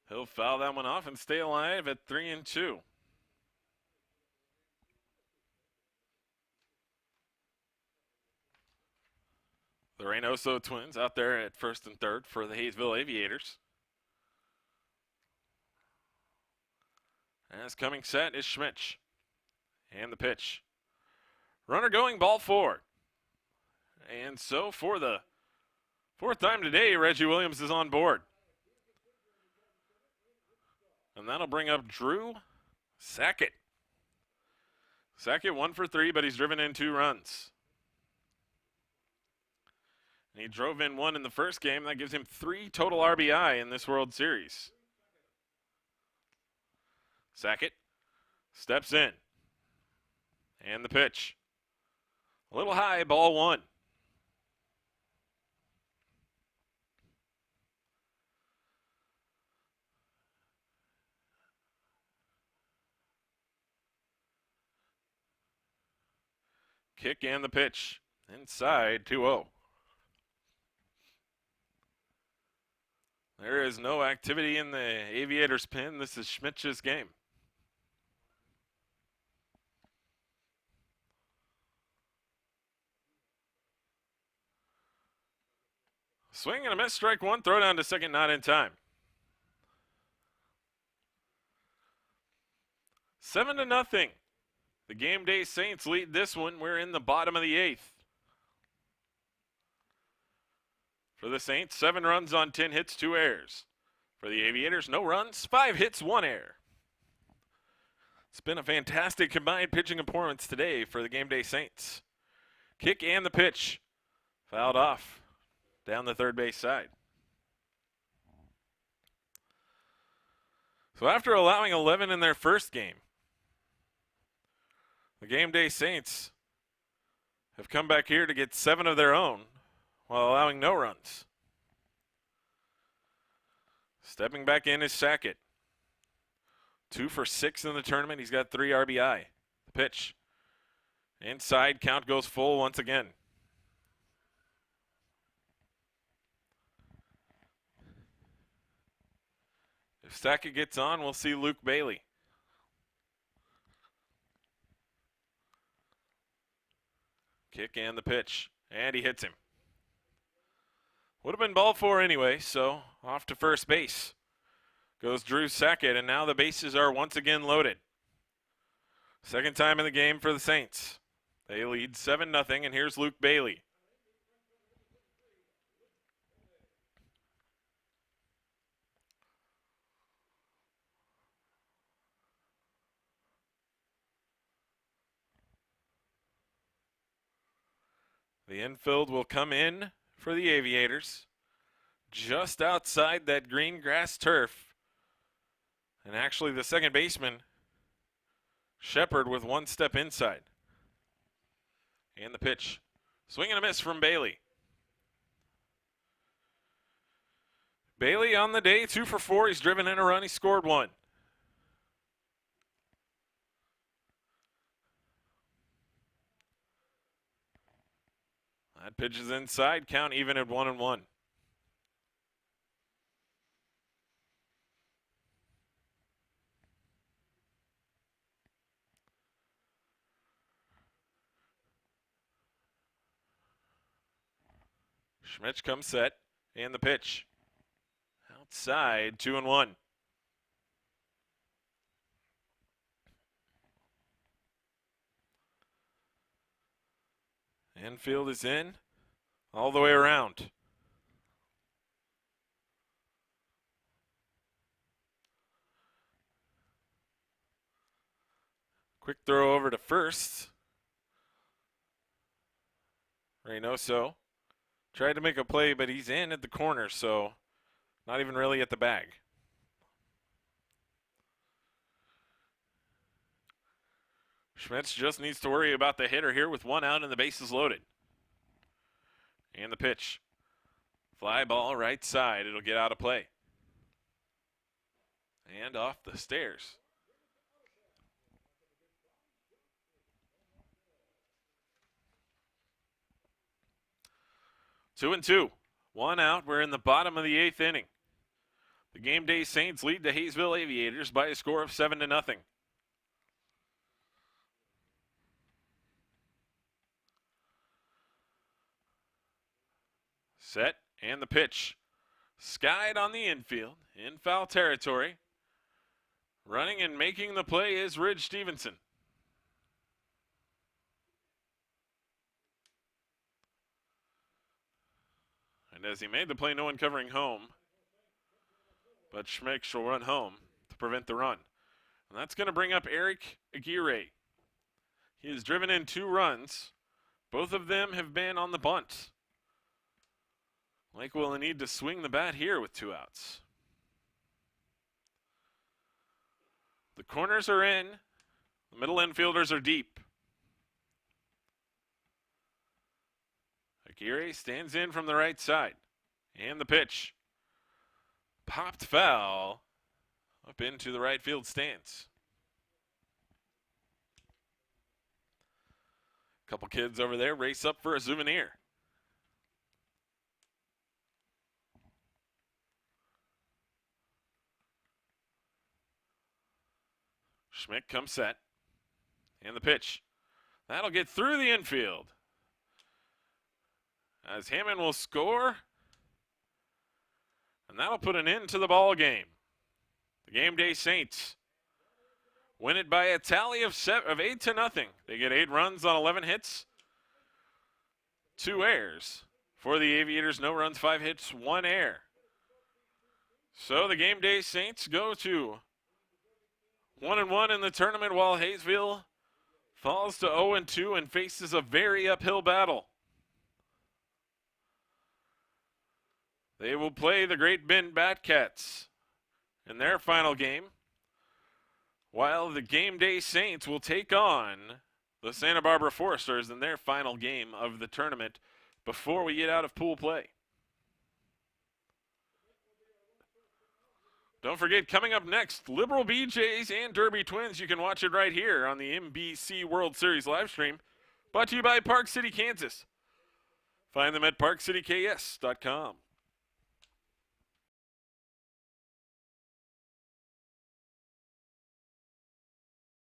He'll foul that one off and stay alive at 3-2. The Reynoso twins out there at first and third for the Hayesville Aviators. As coming set is Schmitz. And the pitch. Runner going, ball 4. And so for the 4th time today, Reggie Williams is on board. And that'll bring up Drew Sackett. Sackett 1 for 3, but he's driven in 2 runs. And he drove in 1 in the first game. That gives him 3 total RBI in this World Series. Sackett steps in. And the pitch. A little high, ball 1. Kick and the pitch. Inside, 2-0. There is no activity in the Aviators pen. This is Schmitz's game. Swing and a miss, strike 1, throw down to second, not in time. 7-0. The Game Day Saints lead this one. We're in the bottom of the 8th. For the Saints, 7 runs on 10 hits, 2 errors. For the Aviators, no runs, 5 hits, 1 error. It's been a fantastic combined pitching performance today for the Game Day Saints. Kick and the pitch. Fouled off down the third base side. So after allowing 11 in their first game, the Game Day Saints have come back here to get 7 of their own while allowing no runs. Stepping back in is Sackett. 2 for 6 in the tournament. He's got 3 RBI. The pitch. Inside, count goes full once again. If Sackett gets on, we'll see Luke Bailey. Kick and the pitch. And he hits him. Would have been ball 4 anyway, so off to first base goes Drew Sackett, and now the bases are once again loaded. Second time in the game for the Saints. They lead 7-0, and here's Luke Bailey. The infield will come in for the Aviators. Just outside that green grass turf. And actually the second baseman, Shepard, with 1 step inside. And the pitch. Swing and a miss from Bailey. Bailey on the day, 2 for 4. He's driven in a run. He scored 1. That pitch is inside. Count even at 1-1. Schmitz comes set, and the pitch. Outside, 2-1. Infield is in, all the way around. Quick throw over to first. Reynoso tried to make a play, but he's in at the corner, so not even really at the bag. Schmitz just needs to worry about the hitter here with one out and the bases loaded. And the pitch. Fly ball right side. It'll get out of play. And off the stairs. Two and two. One out. We're in the bottom of the 8th inning. The Game Day Saints lead the Hayesville Aviators by a score of 7-0. Set, and the pitch. Skied on the infield, in foul territory. Running and making the play is Ridge Stevenson. And as he made the play, no one covering home. But Schmitz will run home to prevent the run. And that's going to bring up Eric Aguirre. He has driven in 2 runs. Both of them have been on the bunt. Lake will need to swing the bat here with 2 outs. The corners are in. The middle infielders are deep. Aguirre stands in from the right side. And the pitch. Popped foul up into the right field stands. A couple kids over there race up for a souvenir. Schmidt comes set. And the pitch. That'll get through the infield. As Hammond will score. And that'll put an end to the ball game. The Game Day Saints win it by a tally of 8-0. They get 8 runs on 11 hits. 2 errors. For the Aviators, no runs, 5 hits, 1 error. So the Game Day Saints go to 1-1 in the tournament, while Hayesville falls to 0-2 and faces a very uphill battle. They will play the Great Bend Batcats in their final game, while the Game Day Saints will take on the Santa Barbara Foresters in their final game of the tournament before we get out of pool play. Don't forget, coming up next, Liberal BJs and Derby Twins. You can watch it right here on the NBC World Series live stream, brought to you by Park City, Kansas. Find them at parkcityks.com.